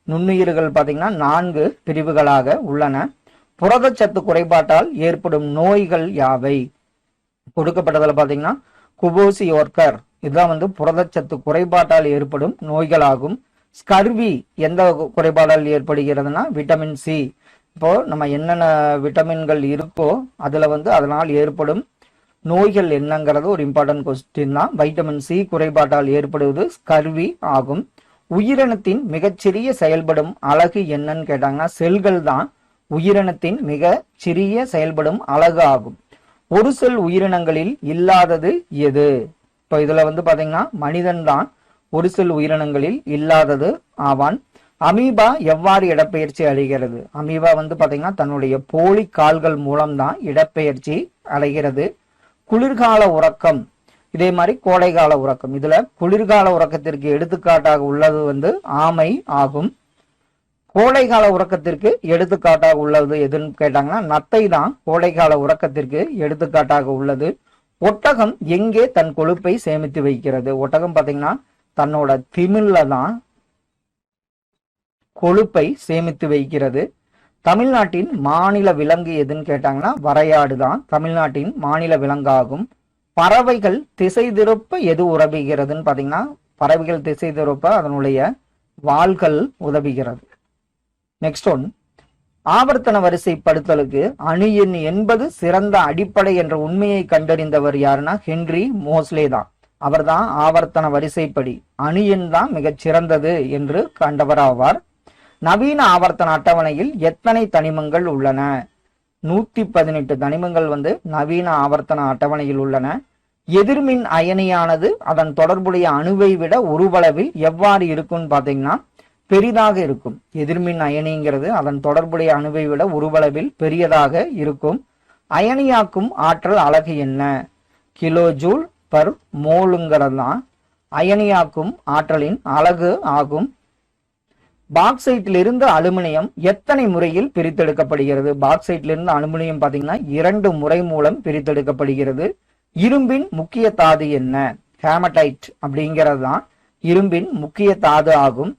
நுண்ணுயிர்கள் பாத்தீங்கன்னா 4 பிரிவுகளாக உள்ளன. புரதச்சத்து குறைபாட்டால் ஏற்படும் நோய்கள் யாவை? கொடுக்கப்பட்டதுல பாத்தீங்கன்னா குபோசியோர்கர் இதுதான் புரதச்சத்து குறைபாட்டால் ஏற்படும் நோய்களாகும். ஸ்கர்வி எந்த குறைபாடால் ஏற்படுகிறதுனா விட்டமின் சி. இப்போ நம்ம என்னென்ன விட்டமின்கள் இருக்கோ அதுல அதனால் ஏற்படும் நோய்கள் என்னங்கிறது ஒரு இம்பார்ட்டன்ட் கொஸ்டின் தான். வைட்டமின் சி குறைபாட்டால் ஏற்படுவது ஸ்கர்வி ஆகும். உயிரினத்தின் மிகச்சிறிய செயல்படும் அலகு என்னன்னு கேட்டாங்கன்னா செல்கள் தான் உயிரினத்தின் மிக சிறிய செயல்படும் அலகு ஆகும். ஒரு செல் உயிரினங்களில் இல்லாதது எது? இப்போ இதுல பாத்தீங்கன்னா மனிதன் தான் ஒரு செல் உயிரினங்களில் இல்லாதது ஆவான். அமீபா எவ்வாறு இடப்பெயர்ச்சி அடைகிறது? அமீபா பாத்தீங்கன்னா தன்னுடைய போலி கால்கள் மூலம்தான் இடப்பெயர்ச்சி அடைகிறது. குளிர்கால உறக்கம் இதே மாதிரி கோடைகால உறக்கம். இதுல குளிர்கால உறக்கத்திற்கு எடுத்துக்காட்டாக உள்ளது ஆமை ஆகும். கோடைகால உறக்கத்திற்கு எடுத்துக்காட்டாக உள்ளது எதுன்னு கேட்டாங்கன்னா நத்தை தான் கோடைகால உறக்கத்திற்கு எடுத்துக்காட்டாக உள்ளது. ஒட்டகம் எங்கே தன் கொழுப்பை சேமித்து வைக்கிறது? ஒட்டகம் பாத்தீங்கன்னா தன்னோட திமில்ல தான் கொழுப்பை சேமித்து வைக்கிறது. தமிழ்நாட்டின் மாநில விலங்கு எதுன்னு கேட்டாங்கன்னா வரையாடு தான் தமிழ்நாட்டின் மாநில விலங்காகும். பறவைகள் திசை திருப்ப எது உதவுகிறதுன்னு பாத்தீங்கன்னா பறவைகள் திசை திருப்ப அதனுடைய வாள்கள் உதவுகிறது. நெக்ஸ்ட் ஒன், ஆவர்த்தன வரிசைப்படுத்தலுக்கு அணு எண் என்பது சிறந்த அடிப்படை என்ற உண்மையை கண்டறிந்தவர் யாருன்னா ஹென்றி மோஸ்லே தான். அவர் தான் ஆவர்த்தன வரிசைப்படி அணு எண் தான் மிகச் சிறந்தது என்று கண்டவர் ஆவார். நவீன ஆவர்த்தன அட்டவணையில் எத்தனை தனிமங்கள் உள்ளன? 118 தனிமங்கள் நவீன ஆவர்த்தன அட்டவணையில் உள்ளன. எதிர்மின் அயனியானது அதன் தொடர்புடைய அணுவை விட உருவளவில் எவ்வாறு இருக்கும்னு பாத்தீங்கன்னா பெரிதாக இருக்கும். எதிர்மின் அயனிங்கிறது அதன் தொடர்புடைய அணுவை விட உருவளவில் பெரியதாக இருக்கும். அயனியாக்கும் ஆற்றல் அலகு என்ன? கிலோ ஜூல் பர் மோலுங்கிறது தான் அயனியாக்கும் ஆற்றலின் அலகு ஆகும். பாக்சைட்டிலிருந்து அலுமினியம் எத்தனை முறையில் பிரித்தெடுக்கப்படுகிறது? பாக்சைட்டிலிருந்து அலுமினியம் பாத்தீங்கன்னா 2 முறை மூலம் பிரித்தெடுக்கப்படுகிறது. இரும்பின் முக்கிய தாது என்ன? ஹேமடைட் அப்படிங்கிறது தான் இரும்பின் முக்கிய தாது ஆகும்.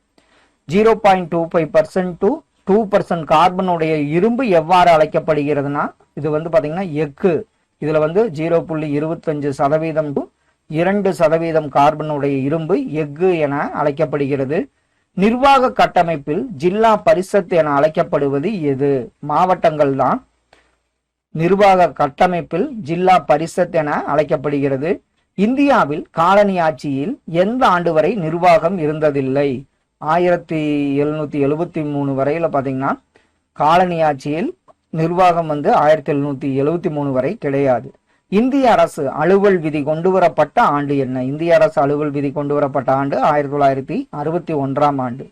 0.25% to 2% கார்பனுடைய இரும்பு எவ்வாறு அழைக்கப்படுகிறதுனா இது பாத்தீங்கன்னா எஃகு. இதுல 0.25% to 2% கார்பனுடைய இரும்பு எஃகு என அழைக்கப்படுகிறது. நிர்வாக கட்டமைப்பில் ஜில்லா பரிஷத் என அழைக்கப்படுவது எது? மாவட்டங்கள் தான் நிர்வாக கட்டமைப்பில் ஜில்லா பரிஷத் என அழைக்கப்படுகிறது. இந்தியாவில் காலனி ஆட்சியில் எந்த ஆண்டு வரை நிர்வாகம் இருந்ததில்லை? 1773 வரையில பாத்தீங்கன்னா காலனி ஆட்சியில் நிர்வாகம் 1773 வரை கிடையாது. இந்திய அரசு அலுவல் விதி கொண்டு வரப்பட்ட ஆண்டு என்ன? இந்திய அரசு அலுவல் விதி கொண்டு வரப்பட்ட ஆண்டு 1961 ஆண்டு.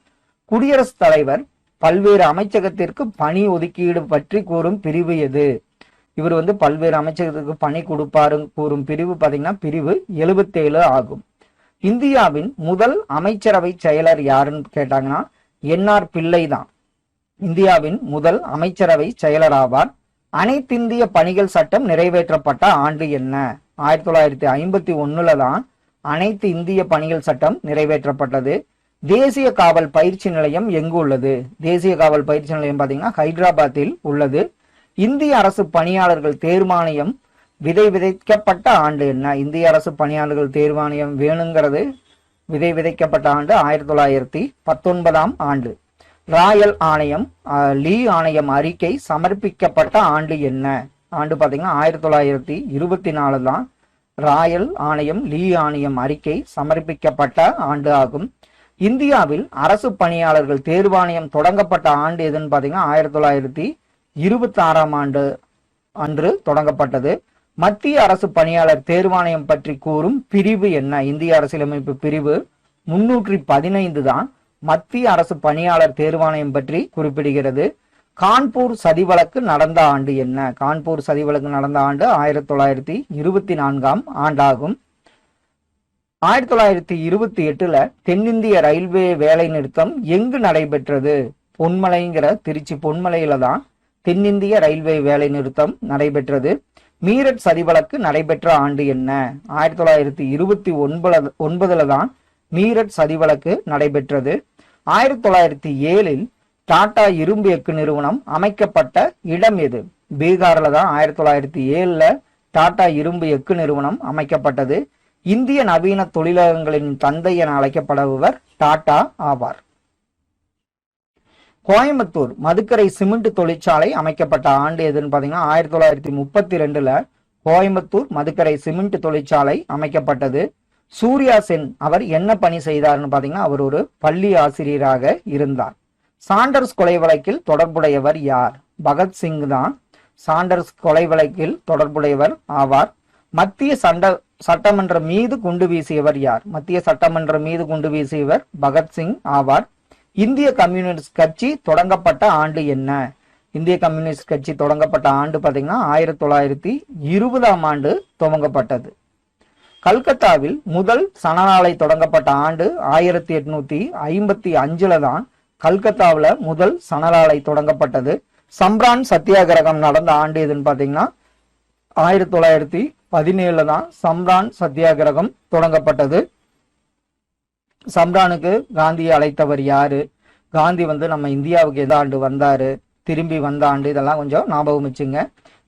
குடியரசுத் தலைவர் பல்வேறு அமைச்சகத்திற்கு பணி ஒதுக்கீடு பற்றி கூறும் பிரிவு எது? இவர் பல்வேறு அமைச்சகத்துக்கு பணி கொடுப்பாரு கூறும் பிரிவு பாத்தீங்கன்னா பிரிவு 77 ஆகும். இந்தியாவின் முதல் அமைச்சரவை செயலர் யாருன்னு கேட்டாங்கன்னா என்ஆர் பிள்ளை தான் இந்தியாவின் முதல் அமைச்சரவை செயலர் ஆவார். அனைத்திந்திய பணிகள் சட்டம் நிறைவேற்றப்பட்ட ஆண்டு என்ன? 1951 தான் அனைத்து இந்திய பணிகள் சட்டம் நிறைவேற்றப்பட்டது. தேசிய காவல் பயிற்சி நிலையம் எங்கு உள்ளது? தேசிய காவல் பயிற்சி நிலையம் பாத்தீங்கன்னா ஹைதராபாத்தில் உள்ளது. இந்திய அரசு பணியாளர்கள் தேர்வாணையம் விதைக்கப்பட்ட ஆண்டு என்ன? இந்திய அரசு பணியாளர்கள் தேர்வாணையம் வேணுங்கிறது விதைக்கப்பட்ட ஆண்டு 1919 ஆண்டு. ராயல் ஆணையம் லீ ஆணையம் அறிக்கை சமர்ப்பிக்கப்பட்ட ஆண்டு என்ன? ஆண்டு பாத்தீங்கன்னா 1924 தான் ராயல் ஆணையம் லீ ஆணையம் அறிக்கை சமர்ப்பிக்கப்பட்ட ஆண்டு ஆகும். இந்தியாவில் அரசு பணியாளர்கள் தேர்வாணையம் தொடங்கப்பட்ட ஆண்டு எதுன்னு பாத்தீங்கன்னா 1926 ஆண்டு அன்று தொடங்கப்பட்டது. மத்திய அரசு பணியாளர் தேர்வாணையம் பற்றி கூறும் பிரிவு என்ன? இந்திய அரசியலமைப்பு பிரிவு 315 தான் மத்திய அரசு பணியாளர் தேர்வாணையம் பற்றி குறிப்பிடுகிறது. கான்பூர் சதி வழக்கு நடந்த ஆண்டு என்ன? கான்பூர் சதி வழக்கு நடந்த ஆண்டு 1924 ஆண்டாகும். 1928 தென்னிந்திய ரயில்வே வேலை நிறுத்தம் எங்கு நடைபெற்றது? பொன்மலைங்கிற திருச்சி பொன்மலையில தான் தென்னிந்திய ரயில்வே வேலை நிறுத்தம் நடைபெற்றது. மீரட் சதிவழக்கு நடைபெற்ற ஆண்டு என்ன? 1929 தான் மீரட் சதிவழக்கு நடைபெற்றது. 1907 டாடா இரும்பு எஃகு நிறுவனம் அமைக்கப்பட்ட இடம் எது? பீகார்ல தான் 1907 டாடா இரும்பு எஃகு நிறுவனம் அமைக்கப்பட்டது. இந்திய நவீன தொழிலகங்களின் தந்தை என அழைக்கப்படுபவர் டாடா ஆவார். கோயம்புத்தூர் மதுக்கரை சிமெண்ட் தொழிற்சாலை அமைக்கப்பட்ட ஆண்டு எதுன்னு பாத்தீங்கன்னா 1932 கோயம்புத்தூர் மதுக்கரை சிமெண்ட் தொழிற்சாலை அமைக்கப்பட்டது. சூர்யா சென் அவர் என்ன பணி செய்தார்னு பாத்தீங்கன்னா அவர் ஒரு பள்ளி ஆசிரியராக இருந்தார். சாண்டர்ஸ் கொலை வழக்கில் தொடர்புடையவர் யார்? பகத்சிங் தான் சாண்டர்ஸ் கொலை வழக்கில் தொடர்புடையவர் ஆவார். மத்திய சட்டமன்றம் மீது குண்டு வீசியவர் யார்? மத்திய சட்டமன்றம் மீது குண்டு வீசியவர் பகத்சிங் ஆவார். இந்திய கம்யூனிஸ்ட் கட்சி தொடங்கப்பட்ட ஆண்டு என்ன? இந்திய கம்யூனிஸ்ட் கட்சி தொடங்கப்பட்ட ஆண்டு பாத்தீங்கன்னா 1920 துவங்கப்பட்டது. கல்கத்தாவில் முதல் சனநாளை தொடங்கப்பட்ட ஆண்டு 1855 தான் கல்கத்தாவில் முதல் சனநாளை தொடங்கப்பட்டது. சம்ரான் சத்தியாகிரகம் நடந்த ஆண்டு எதுன்னு பாத்தீங்கன்னா 1917 தான் சம்ரான் சத்தியாகிரகம் தொடங்கப்பட்டது. சம்ரானுக்கு காந்தியை அழைத்தவர் யாரு? காந்தி நம்ம இந்தியாவுக்கு எந்த ஆண்டு வந்தாரு, திரும்பி வந்த ஆண்டு, இதெல்லாம் கொஞ்சம் ஞாபகம் வச்சுங்க.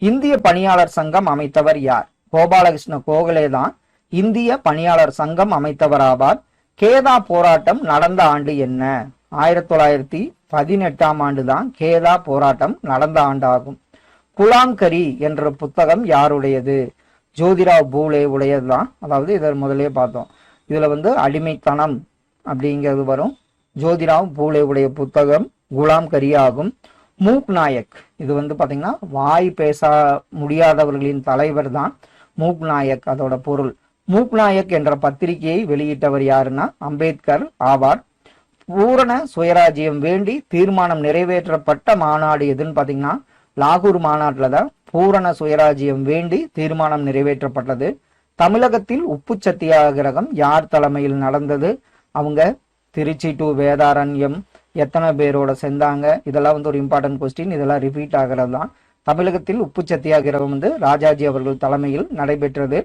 இந்திய பணியாளர் சங்கம் அமைத்தவர் யார்? கோபாலகிருஷ்ண கோகலே தான் இந்திய பணியாளர் சங்கம் அமைத்தவர் ஆவார். கேதா போராட்டம் நடந்த ஆண்டு என்ன? 1918 தான் கேதா போராட்டம் நடந்த ஆண்டு ஆகும். குலாம்கரி என்ற புத்தகம் யாருடையது? ஜோதிராவ் பூலே உடையதுதான். அதாவது இதை முதலே பார்த்தோம். இதுல அடிமைத்தனம் அப்படிங்கிறது வரும். ஜோதிராவ் பூலே உடைய புத்தகம் குலாம்கரி ஆகும். மூக் நாயக் இது பாத்தீங்கன்னா வாய் பேச முடியாதவர்களின் தலைவர் தான் மூக் நாயக். அதோட பொருள் மூக் நாயக் என்ற பத்திரிகையை வெளியிட்டவர் யாருன்னா அம்பேத்கர் ஆவார். பூரண சுயராஜ்யம் வேண்டி தீர்மானம் நிறைவேற்றப்பட்ட மாநாடு எதுன்னு பாத்தீங்கன்னா லாகூர் மாநாட்டுல தான் பூரண சுயராஜ்யம் வேண்டி தீர்மானம் நிறைவேற்றப்பட்டது. தமிழகத்தில் உப்பு சத்தியாகிரகம் யார் தலைமையில் நடந்தது? அவங்க திருச்சி டு வேதாரண்யம் எத்தனை பேரோட செஞ்சாங்க? இதெல்லாம் ஒரு இம்பார்ட்டன்ட் கொஸ்டின். இதெல்லாம் ரிப்பீட் ஆகிறது தான். தமிழகத்தில் உப்பு சத்தியாகிரகம் ராஜாஜி அவர்கள் தலைமையில் நடைபெற்றது.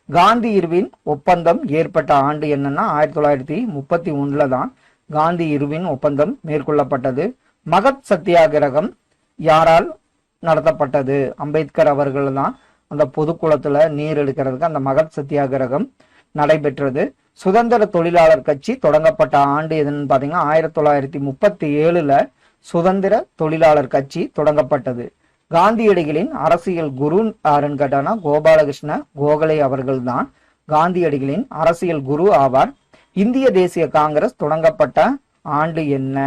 காந்தி இர்வின் ஒப்பந்தம் ஏற்பட்ட ஆண்டு என்னன்னா 1931 தான் காந்தி இர்வின் ஒப்பந்தம் மேற்கொள்ளப்பட்டது. மகத் சத்தியாகிரகம் யாரால் நடத்தப்பட்டது? அம்பேத்கர் அவர்கள் தான் அந்த பொதுக்குளத்துல நீர் எடுக்கிறதுக்கு அந்த மகத் சத்தியாகிரகம் நடைபெற்றது. சுதந்திர தொழிலாளர் கட்சி தொடங்கப்பட்ட ஆண்டு எதுன்னு பாத்தீங்கன்னா 1937 சுதந்திர தொழிலாளர் கட்சி தொடங்கப்பட்டது. காந்தியடிகளின் அரசியல் குரு யாருன்னு கேட்டானா கோபாலகிருஷ்ண கோகலே அவர்கள் தான் காந்தியடிகளின் அரசியல் குரு ஆவார். இந்திய தேசிய காங்கிரஸ் தொடங்கப்பட்ட ஆண்டு என்ன?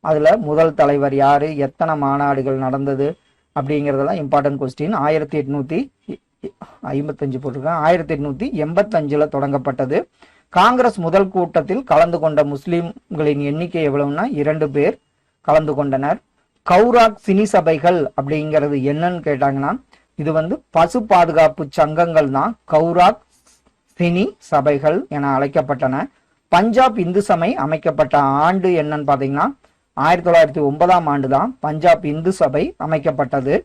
அதுல முதல் தலைவர் யாரு? எத்தனை மாநாடுகள் நடந்தது அப்படிங்கறதெல்லாம் இம்பார்ட்டன்ட் கொஸ்டின். 1855 போட்டிருக்கேன். 1885 தொடங்கப்பட்டது. காங்கிரஸ் முதல் கூட்டத்தில் கலந்து கொண்ட முஸ்லிம்களின் எண்ணிக்கை எவ்வளவுன்னா 2 பேர் கலந்து கொண்டனர். கௌராக் சினி சபைகள் அப்படிங்கிறது என்னன்னு கேட்டாங்கன்னா இது பசு பாதுகாப்பு சங்கங்கள் தான் கௌராக் சினி சபைகள் என அழைக்கப்பட்டன. பஞ்சாப் இந்து சபை அமைக்கப்பட்ட ஆண்டு என்னன்னு பாத்தீங்கன்னா 1909 தான் பஞ்சாப் இந்து சபை அமைக்கப்பட்டது.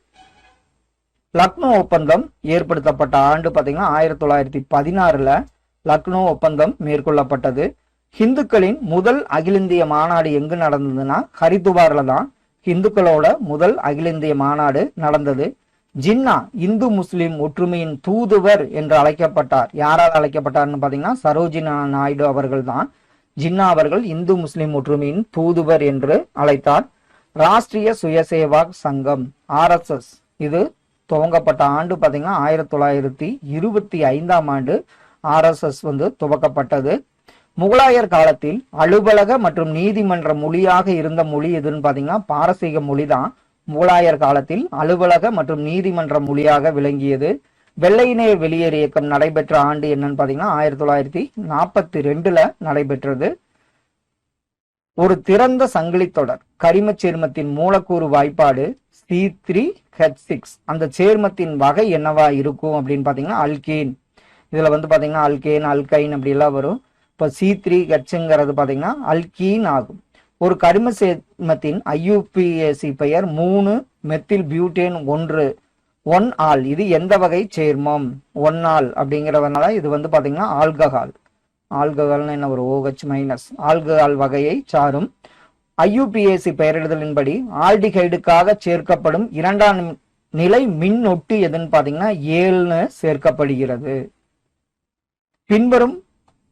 லக்னோ ஒப்பந்தம் ஏற்படுத்தப்பட்ட ஆண்டு பாத்தீங்கன்னா 1916 லக்னோ ஒப்பந்தம் மேற்கொள்ளப்பட்டது. ஹிந்துக்களின் முதல் அகில இந்திய மாநாடு எங்கு நடந்ததுன்னா ஹரித்துவார்ல தான் இந்துக்களோட முதல் அகில இந்திய மாநாடு நடந்தது. ஜின்னா இந்து முஸ்லிம் ஒற்றுமையின் தூதுவர் என்று அழைக்கப்பட்டார். யாரால் அழைக்கப்பட்டார்னு பாத்தீங்கன்னா சரோஜினி நாயுடு அவர்கள் தான் ஜின்னா அவர்கள் இந்து முஸ்லிம் ஒற்றுமையின் தூதுவர் என்று அழைத்தார். ராஷ்டிரிய சுயசேவாக் சங்கம் RSS இது துவங்கப்பட்ட ஆண்டு பாத்தீங்கன்னா 1925 RSS துவக்கப்பட்டது. முகலாயர் காலத்தில் அலுவலக மற்றும் நீதிமன்ற மொழியாக இருந்த மொழி எதுன்னு பாத்தீங்கன்னா பாரசீக மொழி தான் முகலாயர் காலத்தில் அலுவலக மற்றும் நீதிமன்ற மொழியாக விளங்கியது. வெள்ளையினே வெளியேறு இயக்கம் நடைபெற்ற ஆண்டு என்னன்னு பாத்தீங்கன்னா 1942 நடைபெற்றது. ஒரு திறந்த சங்கிலி தொடர் கரிம சேர்மத்தின் மூலக்கூறு வாய்ப்பாடு C3H6. அந்த சேர்மத்தின் வகை என்னவா இருக்கும் அப்படின்னு பாத்தீங்கன்னா அல்கேன். இதுல பாத்தீங்கன்னா அல்கேன் அல்கைன் அப்படி எல்லாம் வரும். இப்போ C3H பாத்தீங்கன்னா அல்கீன் ஆகும். ஒரு கரிம சேர்மத்தின் ஐயுபிஏசி பெயர் 3 மெத்தில் பியூட்டேன் 1 ஆல். இது எந்த வகை சேர்மம்? 1 ஆல் அப்படிங்கிறதுனால இது வந்து பாத்தீங்கன்னா ஆல்கஹால். ஆல்கஹால்னு என்ன, ஒரு OH மைனஸ் ஆல்கஹால் வகையை சாரும். ஐயுபிஏசி பெயரிடுதலின்படி ஆல்டிகைடுக்காக சேர்க்கப்படும் இரண்டாம் நிலை மின்னொட்டு எதுன்னு பாத்தீங்கன்னா 7ன்னு சேர்க்கப்படுகிறது. பின்வரும்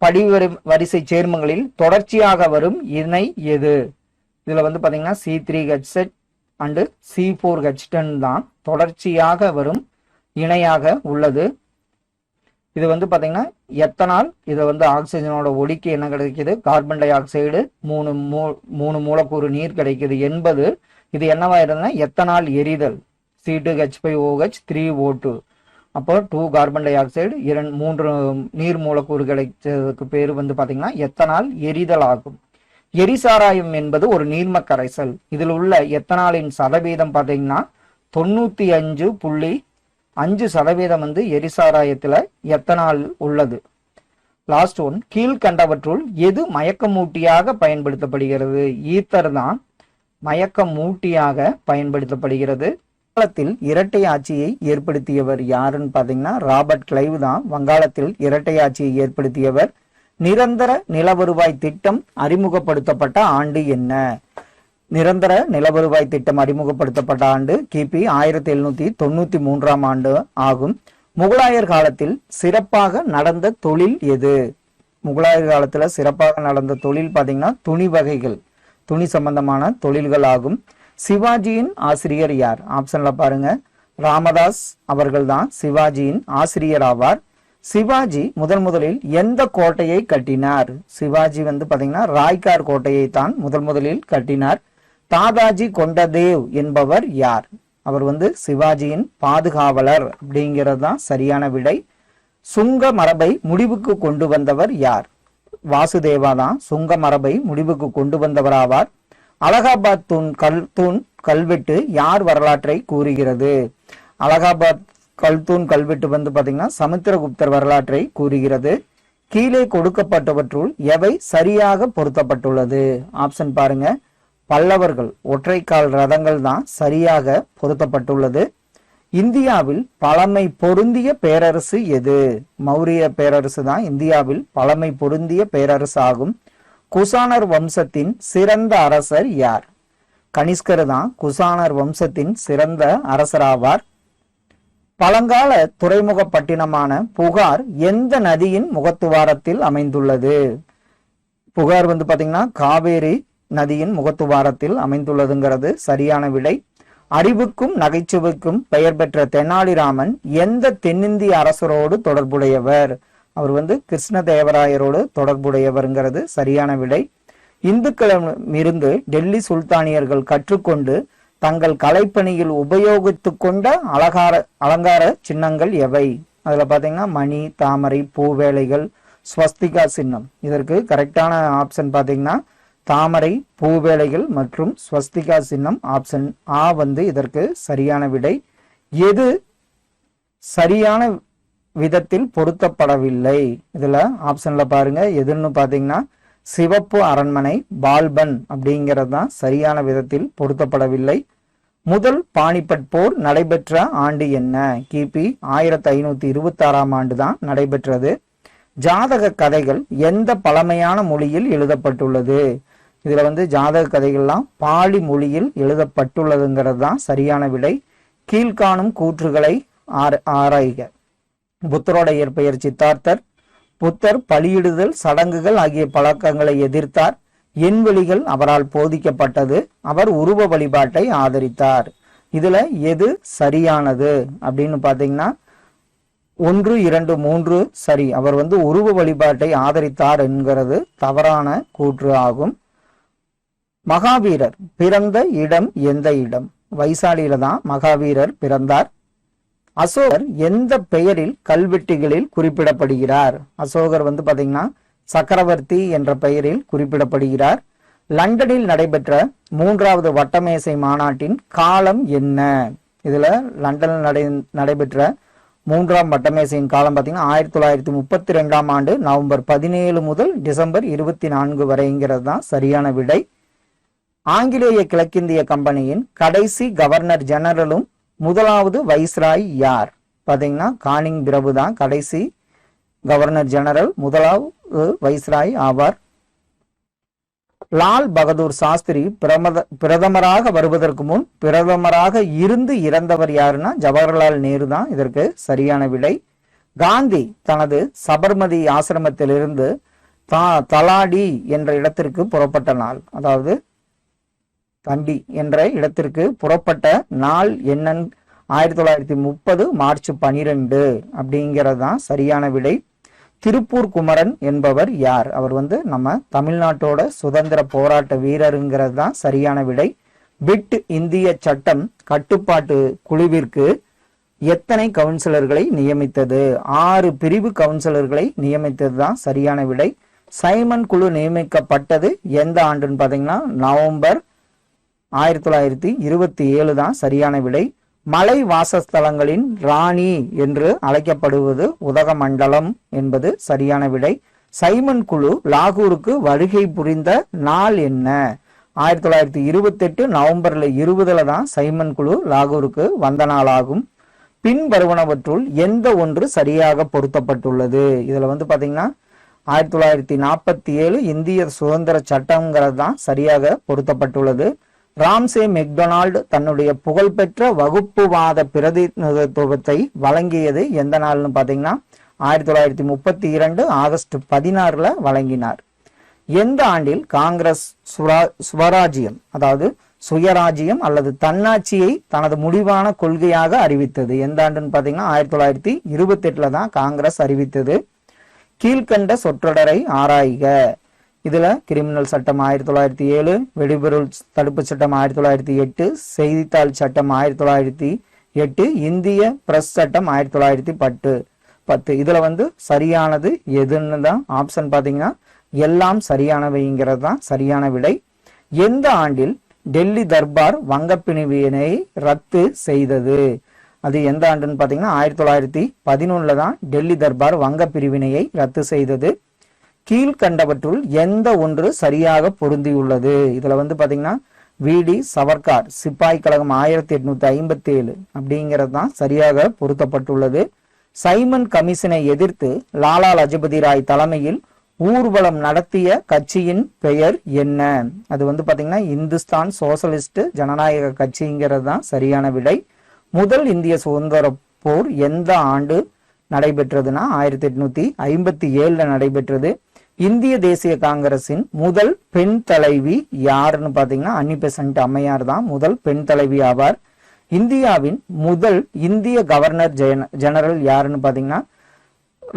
படிவரிசை சேர்மங்களில் தொடர்ச்சியாக வரும் இணை எது? இதுல வந்து பாத்தீங்கன்னா C3H6 அண்ட் C4H10 தான் தொடர்ச்சியாக வரும் இணையாக உள்ளது. இது வந்து பாத்தீங்கன்னா எத்தனால். இதை வந்து ஆக்சிஜனோட ஒடிக்கு என்ன கிடைக்குது? கார்பன் டை ஆக்சைடு 3 மூலக்கூறு நீர் கிடைக்குது என்பது. இது என்னவா இருந்ததுன்னா எத்தனால் எரிதல். C2H5OH 3O2. அப்போ 2 கார்பன் டை ஆக்சைடு 3 நீர் மூலக்கூறு கிடைச்சதுக்கு பேரு வந்து பாத்தீங்கன்னா எத்தனால் எரிதல் ஆகும். எரிசாராயம் என்பது ஒரு நீர்ம கரைசல். இதில் உள்ள எத்தனாலின் சதவீதம் பாத்தீங்கன்னா 95.5% வந்து எரிசாராயத்துல எத்தனால் உள்ளது. லாஸ்ட் ஒன், கீழ்கண்டவற்றுள் எது மயக்கமூட்டியாக பயன்படுத்தப்படுகிறது? ஈத்தர் தான் மயக்கமூட்டியாக பயன்படுத்தப்படுகிறது. வங்காளத்தில் இரட்டை ஆட்சியை ஏற்படுத்தியவர் யாருன்னு பாத்தீங்கன்னா ராபர்ட் கிளைவ் தான் வங்காளத்தில் இரட்டை ஆட்சியை ஏற்படுத்தியவர். நிரந்தர நிலவருவாய் திட்டம் அறிமுகப்படுத்தப்பட்ட ஆண்டு என்ன? நிரந்தர நிலவருவாய் திட்டம் அறிமுகப்படுத்தப்பட்ட ஆண்டு கிபி 1793 ஆண்டு ஆகும். முகலாயர் காலத்தில் சிறப்பாக நடந்த தொழில் எது? முகலாயர் காலத்துல சிறப்பாக நடந்த தொழில் பாத்தீங்கன்னா துணி வகைகள், துணி சம்பந்தமான தொழில்கள் ஆகும். சிவாஜியின் ஆசிரியர் யார்? ஆப்ஷன்ல பாருங்க, ராமதாஸ் அவர்கள் தான் சிவாஜியின் ஆசிரியர் ஆவார். சிவாஜி முதலில் எந்த கோட்டையை கட்டினார்? சிவாஜி வந்து பாத்தீங்கன்னா ராய்கார் கோட்டையை தான் முதலில் கட்டினார். தாதாஜி கொண்டதேவ் என்பவர் யார்? அவர் வந்து சிவாஜியின் பாதுகாவலர் அப்படிங்கிறது தான் சரியான விடை. சுங்க மரபை முடிவுக்கு கொண்டு வந்தவர் யார்? வாசுதேவா தான் சுங்க மரபை முடிவுக்கு கொண்டு வந்தவர் ஆவார். அலகாபாத் தூண் கல்வெட்டு யார் வரலாற்றை கூறுகிறது? அலகாபாத் கல்தூண் கல்வெட்டு வந்து பாத்தீங்கன்னா சமுத்திரகுப்தர் வரலாற்றை கூறுகிறது. கீழே கொடுக்கப்பட்டவற்றுள் எவை சரியாக பொருத்தப்பட்டுள்ளது? ஆப்ஷன் பாருங்க, பல்லவர்கள் ஒற்றைக்கால் ரதங்கள் தான் சரியாக பொருத்தப்பட்டுள்ளது. இந்தியாவில் பழமை பொருந்திய பேரரசு எது? மௌரிய பேரரசு தான் இந்தியாவில் பழமை பொருந்திய பேரரசு ஆகும். குசானர் வம்சத்தின் சிறந்த அரசர் யார்? கனிஷ்கர் தான் குசானர் வம்சத்தின் சிறந்த அரசராவார். பழங்கால துறைமுக பட்டினமான புகார் எந்த நதியின் முகத்துவாரத்தில் அமைந்துள்ளது? புகார் வந்து பாத்தீங்கன்னா காவேரி நதியின் முகத்துவாரத்தில் அமைந்துள்ளதுங்கிறது சரியான விடை. அறிவுக்கும் நகைச்சுவைக்கும் பெயர் பெற்ற தெனாலிராமன் எந்த தென்னிந்திய அரசரோடு தொடர்புடையவர்? அவர் வந்து கிருஷ்ணதேவராயரோடு தொடர்புடையவர்ங்கிறது சரியான விடை. இந்துக்களிடமிருந்து டெல்லி சுல்தானியர்கள் கற்றுக்கொண்டு தங்கள் கலைப்பணியில் உபயோகித்து கொண்ட அலங்கார சின்னங்கள் எவை? அதுல பாத்தீங்கன்னா மணி, தாமரை, பூவேலைகள், ஸ்வஸ்திகா சின்னம். இதற்கு கரெக்டான ஆப்ஷன் பாத்தீங்கன்னா தாமரை, பூவேலைகள் மற்றும் ஸ்வஸ்திகா சின்னம். ஆப்ஷன் ஆ வந்து இதற்கு சரியான விடை. எது சரியான விதத்தில் பொருத்தப்படவில்லை? இதுல ஆப்ஷன்ல பாருங்க, எதுன்னு பாத்தீங்கன்னா சிவப்பு அரண்மனை, பால்பன் அப்படிங்கிறது தான் சரியான விதத்தில் பொருத்தப்படவில்லை. முதல் பானிபட் போர் நடைபெற்ற ஆண்டு என்ன? கிபி 1526 ஆண்டு தான் நடைபெற்றது. ஜாதக கதைகள் எந்த பழமையான மொழியில் எழுதப்பட்டுள்ளது? இதுல வந்து ஜாதக கதைகள்லாம் பாலி மொழியில் எழுதப்பட்டுள்ளதுங்கிறது தான் சரியான விடை. கீழ்காணும் கூற்றுகளை ஆராய்க. புத்தரோட இயற்பெயர் சித்தார்த்தர். புத்தர் பலியிடுதல் சடங்குகள் ஆகிய பழக்கங்களை எதிர்த்தார். எண்வெளிகள் அவரால் போதிக்கப்பட்டது. அவர் உருவ வழிபாட்டை ஆதரித்தார். இதுல எது சரியானது அப்படின்னு பாத்தீங்கன்னா 1, 2, 3 சரி. அவர் வந்து உருவ வழிபாட்டை ஆதரித்தார் என்கிறது தவறான கூற்று ஆகும். மகாவீரர் பிறந்த இடம் எந்த இடம்? வைசாலியில தான் மகாவீரர் பிறந்தார். அசோகர் எந்த பெயரில் கல்வெட்டுகளில் குறிப்பிடப்படுகிறார்? அசோகர் வந்து பாத்தீங்கன்னா சக்கரவர்த்தி என்ற பெயரில் குறிப்பிடப்படுகிறார். லண்டனில் நடைபெற்ற 3வது வட்டமேசை மாநாட்டின் காலம் என்ன? இதுல லண்டனில் நடைபெற்ற 3ஆம் வட்டமேசையின் காலம் பாத்தீங்கன்னா 1932 ஆண்டு நவம்பர் 17 முதல் டிசம்பர் 24 வரைங்கிறது தான் சரியான விடை. ஆங்கிலேய கிழக்கிந்திய கம்பெனியின் கடைசி கவர்னர் ஜெனரலும் முதலாவது வைஸ்ராய் யார்? பாத்தீங்கன்னா கானிங் பிரபு தான் கடைசி கவர்னர் ஜெனரல், முதலாவது வைஸ்ராய் ஆவார். லால் பகதூர் சாஸ்திரி பிரதமராக வருவதற்கு முன் பிரதமராக இருந்து இறந்தவர் யாருன்னா ஜவஹர்லால் நேரு தான் இதற்கு சரியான விடை. காந்தி தனது சபர்மதி ஆசிரமத்திலிருந்து தலாடி என்ற இடத்திற்கு புறப்பட்ட நாள், அதாவது தண்டி என்ற இடத்திற்கு புறப்பட்ட நாள் என்னன்னு 1930 மார்ச் 12 அப்படிங்கிறது தான் சரியான விடை. திருப்பூர் குமரன் என்பவர் யார்? அவர் நம்ம தமிழ்நாட்டோட சுதந்திர போராட்ட வீரருங்கிறது தான் சரியான விடை. பிட் இந்திய சட்டம் கட்டுப்பாட்டு குழுவிற்கு எத்தனை கவுன்சிலர்களை நியமித்தது? 6 பிரிவு கவுன்சிலர்களை நியமித்தது தான் சரியான விடை. சைமன் குழு நியமிக்கப்பட்டது எந்த ஆண்டுன்னு பாத்தீங்கன்னா நவம்பர் 1927 தான் சரியான விடை. மலை வாசஸ்தலங்களின் ராணி என்று அழைக்கப்படுவது உதகமண்டலம் என்பது சரியான விடை. சைமன் குழு லாகூருக்கு வருகை புரிந்த நாள் என்ன? 1928 நவம்பர்ல 20 தான் சைமன் குழு லாகூருக்கு வந்த நாளாகும். பின் வருவனவற்றுள் எந்த ஒன்று சரியாக பொருத்தப்பட்டுள்ளது? இதுல பாத்தீங்கன்னா 1947 இந்திய சுதந்திர சட்டங்கிறது தான் சரியாக பொருத்தப்பட்டுள்ளது. ராம்சே மெக்டொனால்டு தன்னுடைய புகழ்பெற்ற வகுப்புவாத பிரதிநிதித்துவத்தை வழங்கியது எந்த நாள்னு பாத்தீங்கன்னா 1932 ஆகஸ்ட் 16 வழங்கினார். எந்த ஆண்டில் காங்கிரஸ் சுவராஜ்யம், அதாவது சுயராஜ்யம் அல்லது தன்னாட்சியை தனது முடிவான கொள்கையாக அறிவித்தது? எந்த ஆண்டுன்னு பாத்தீங்கன்னா 1928 தான் காங்கிரஸ் அறிவித்தது. கீழ்கண்ட சொற்றொடரை ஆராய்க. இதுல கிரிமினல் சட்டம் 1907, வெடிபொருள் தடுப்பு சட்டம் 1908, செய்தித்தாள் சட்டம் 1908, இந்திய பிரஸ் சட்டம் 1910. இதுல சரியானது எதுன்னு தான் ஆப்ஷன் பாத்தீங்கன்னா எல்லாம் சரியானவைங்கிறது தான் சரியான விடை. எந்த ஆண்டில் டெல்லி தர்பார் வங்கப்பிரிவினை ரத்து செய்தது? அது எந்த ஆண்டுன்னு பாத்தீங்கன்னா 1911 தான் டெல்லி தர்பார் வங்க பிரிவினையை ரத்து செய்தது. கீழ்கண்டவற்றுள் எந்த ஒன்று சரியாக பொருந்தியுள்ளது? இதுல பாத்தீங்கன்னா விடி சவர்கார் சிப்பாய் கழகம் 1857 அப்படிங்கிறது தான் சரியாக பொருத்தப்பட்டுள்ளது. சைமன் கமிஷனை எதிர்த்து லாலா லஜபதி ராய் தலைமையில் ஊர்வலம் நடத்திய கட்சியின் பெயர் என்ன? அது பாத்தீங்கன்னா இந்துஸ்தான் சோசலிஸ்ட் ஜனநாயக கட்சிங்கிறது தான் சரியான விடை. முதல் இந்திய சுதந்திர போர் எந்த ஆண்டு நடைபெற்றதுன்னா 1857 நடைபெற்றது. இந்திய தேசிய காங்கிரசின் முதல் பெண் தலைவி யாருன்னு பாத்தீங்கன்னா அன்னி பெசன்ட் அம்மையார் தான் முதல் பெண் தலைவி ஆவார். இந்தியாவின் முதல் இந்திய கவர்னர் ஜெனரல் யாருன்னு பாத்தீங்கன்னா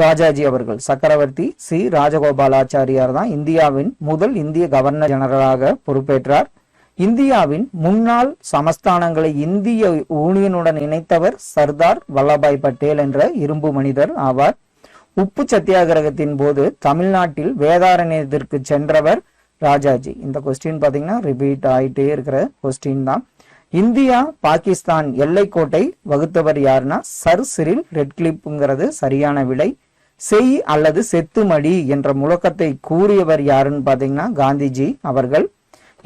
ராஜாஜி அவர்கள். சக்கரவர்த்தி சி ராஜகோபாலாச்சாரியார் தான் இந்தியாவின் முதல் இந்திய கவர்னர் ஜெனரலாக பொறுப்பேற்றார். இந்தியாவின் முன்னாள் சமஸ்தானங்களை இந்திய யூனியனுடன் இணைத்தவர் சர்தார் வல்லபாய் பட்டேல் என்ற இரும்பு மனிதர் ஆவார். உப்பு சத்தியாகிரகத்தின் போது தமிழ்நாட்டில் வேதாரண்யத்திற்கு சென்றவர் ராஜாஜி. இந்த கொஸ்டின் பாத்தீங்கன்னா ரிப்பீட் ஆயிட்டே இருக்கிற கொஸ்டின் தான். இந்தியா பாகிஸ்தான் எல்லைக்கோட்டை வகுத்தவர் யாருன்னா சர் சிரில் ரெட்கிளிப்ங்கிறது சரியான விடை. செய் அல்லது செத்துமடி என்ற முழக்கத்தை கூறியவர் யாருன்னு பாத்தீங்கன்னா காந்திஜி அவர்கள்.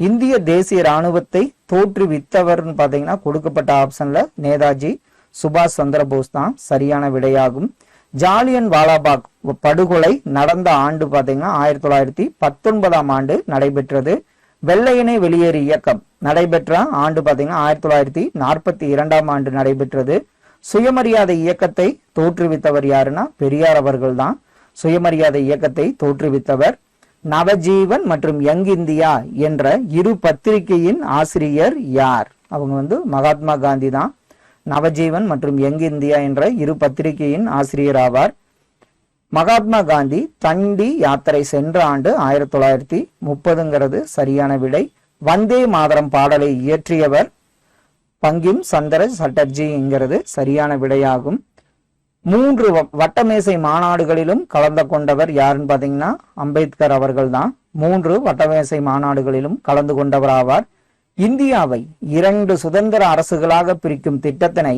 இந்திய தேசிய ராணுவத்தை தோற்றுவித்தவர்னு பாத்தீங்கன்னா கொடுக்கப்பட்ட ஆப்ஷன்ல நேதாஜி சுபாஷ் சந்திர போஸ் தான் சரியான விடையாகும். ஜாலியன் வாலாபாக் படுகொலை நடந்த ஆண்டு பாத்தீங்கன்னா 1919 ஆண்டு நடைபெற்றது. வெள்ளையனே வெளியேறு இயக்கம் நடைபெற்ற ஆண்டு பாத்தீங்கன்னா 1942 ஆண்டு நடைபெற்றது. சுயமரியாதை இயக்கத்தை தோற்றுவித்தவர் யாருன்னா பெரியார் அவர்கள் தான் சுயமரியாதை இயக்கத்தை தோற்றுவித்தவர். நவஜீவன் மற்றும் யங் இந்தியா என்ற இரு பத்திரிகையின் ஆசிரியர் யார்? அவங்க மகாத்மா காந்தி தான். நவஜீவன் மற்றும் யங் இந்தியா என்ற இரு பத்திரிகையின் ஆசிரியர் ஆவார். மகாத்மா காந்தி தண்டி யாத்திரை சென்ற ஆண்டு 1930 சரியான விடை. வந்தே மாதரம் பாடலை இயற்றியவர் பங்கிம் சந்திர சட்டர்ஜிங்கிறது சரியான விடையாகும். 3 வட்டமேசை மாநாடுகளிலும் கலந்து கொண்டவர் யாருன்னு பாத்தீங்கன்னா அம்பேத்கர் அவர்கள் தான் 3 வட்டமேசை மாநாடுகளிலும் கலந்து கொண்டவர் ஆவார். இந்தியாவை 2 சுதந்திர அரசுகளாக பிரிக்கும் திட்டத்தினை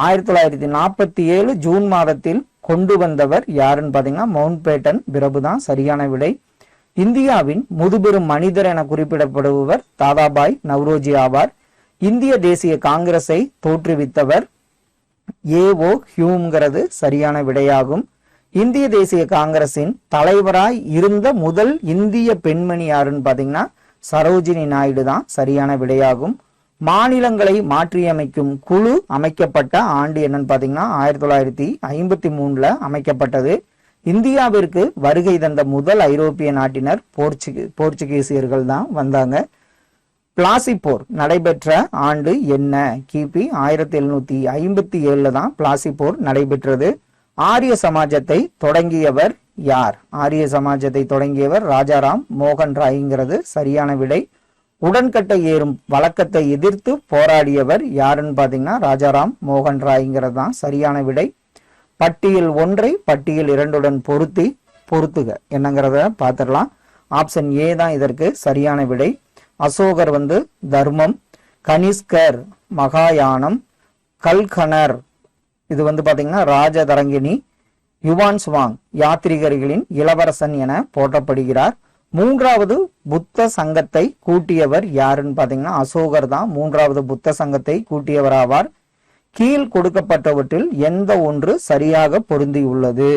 1947 ஜூன் மாதத்தில் கொண்டு வந்தவர் யாருன்னு பாத்தீங்கன்னா மவுண்ட் பேட்டன் பிரபு தான் சரியான விடை. இந்தியாவின் முதுபெரும் மனிதர் என குறிப்பிடப்படுபவர் தாதாபாய் நவ்ரோஜி ஆவார். இந்திய தேசிய காங்கிரஸை தோற்றுவித்தவர் ஏஓ ஹியூம்ங்கிறது சரியான விடையாகும். இந்திய தேசிய காங்கிரசின் தலைவராய் இருந்த முதல் இந்திய பெண்மணி யாருன்னு பாத்தீங்கன்னா சரோஜினி நாயுடு தான் சரியான விடையாகும். மாநிலங்களை மாற்றியமைக்கும் குழு அமைக்கப்பட்ட ஆண்டு என்னன்னு பாத்தீங்கன்னா 1953 அமைக்கப்பட்டது. இந்தியாவிற்கு வருகை தந்த முதல் ஐரோப்பிய நாட்டினர் போர்ச்சுகீசியர்கள் தான் வந்தாங்க. பிளாசி போர் நடைபெற்ற ஆண்டு என்ன? கிபி 1757 தான் பிளாசி போர் நடைபெற்றது. ஆரிய சமாஜத்தை தொடங்கியவர் யார்? ஆரிய சமாஜத்தை தொடங்கியவர் ராஜாராம் மோகன் ராய்ங்கிறது சரியான விடை. உடன்கட்டை ஏறும் வழக்கத்தை எதிர்த்து போராடியவர் யாருன்னு பாத்தீங்கன்னா ராஜாராம் மோகன் ராய்ங்கிறது தான் சரியான விடை. பட்டியல் 1 பட்டியல் 2 பொருத்துக என்னங்கிறத பார்த்துடலாம். ஆப்ஷன் ஏ தான் இதற்கு சரியான விடை. அசோகர் தர்மம், கனிஷ்கர் மகாயானம், கல்கனர் இது பாத்தீங்கன்னா ராஜதரங்கிணி, யுவான் சுவாங் யாத்ரீகர்களின் இளவரசன் என போற்றப்படுகிறார். மூன்றாவது புத்த சங்கத்தை கூட்டியவர் யாருன்னு பாத்தீங்கன்னா அசோகர் தான் மூன்றாவது புத்த சங்கத்தை கூட்டியவர் ஆவார். கீழ் கொடுக்கப்பட்டவற்றில் எந்த ஒன்று சரியாக பொருந்தியுள்ளது?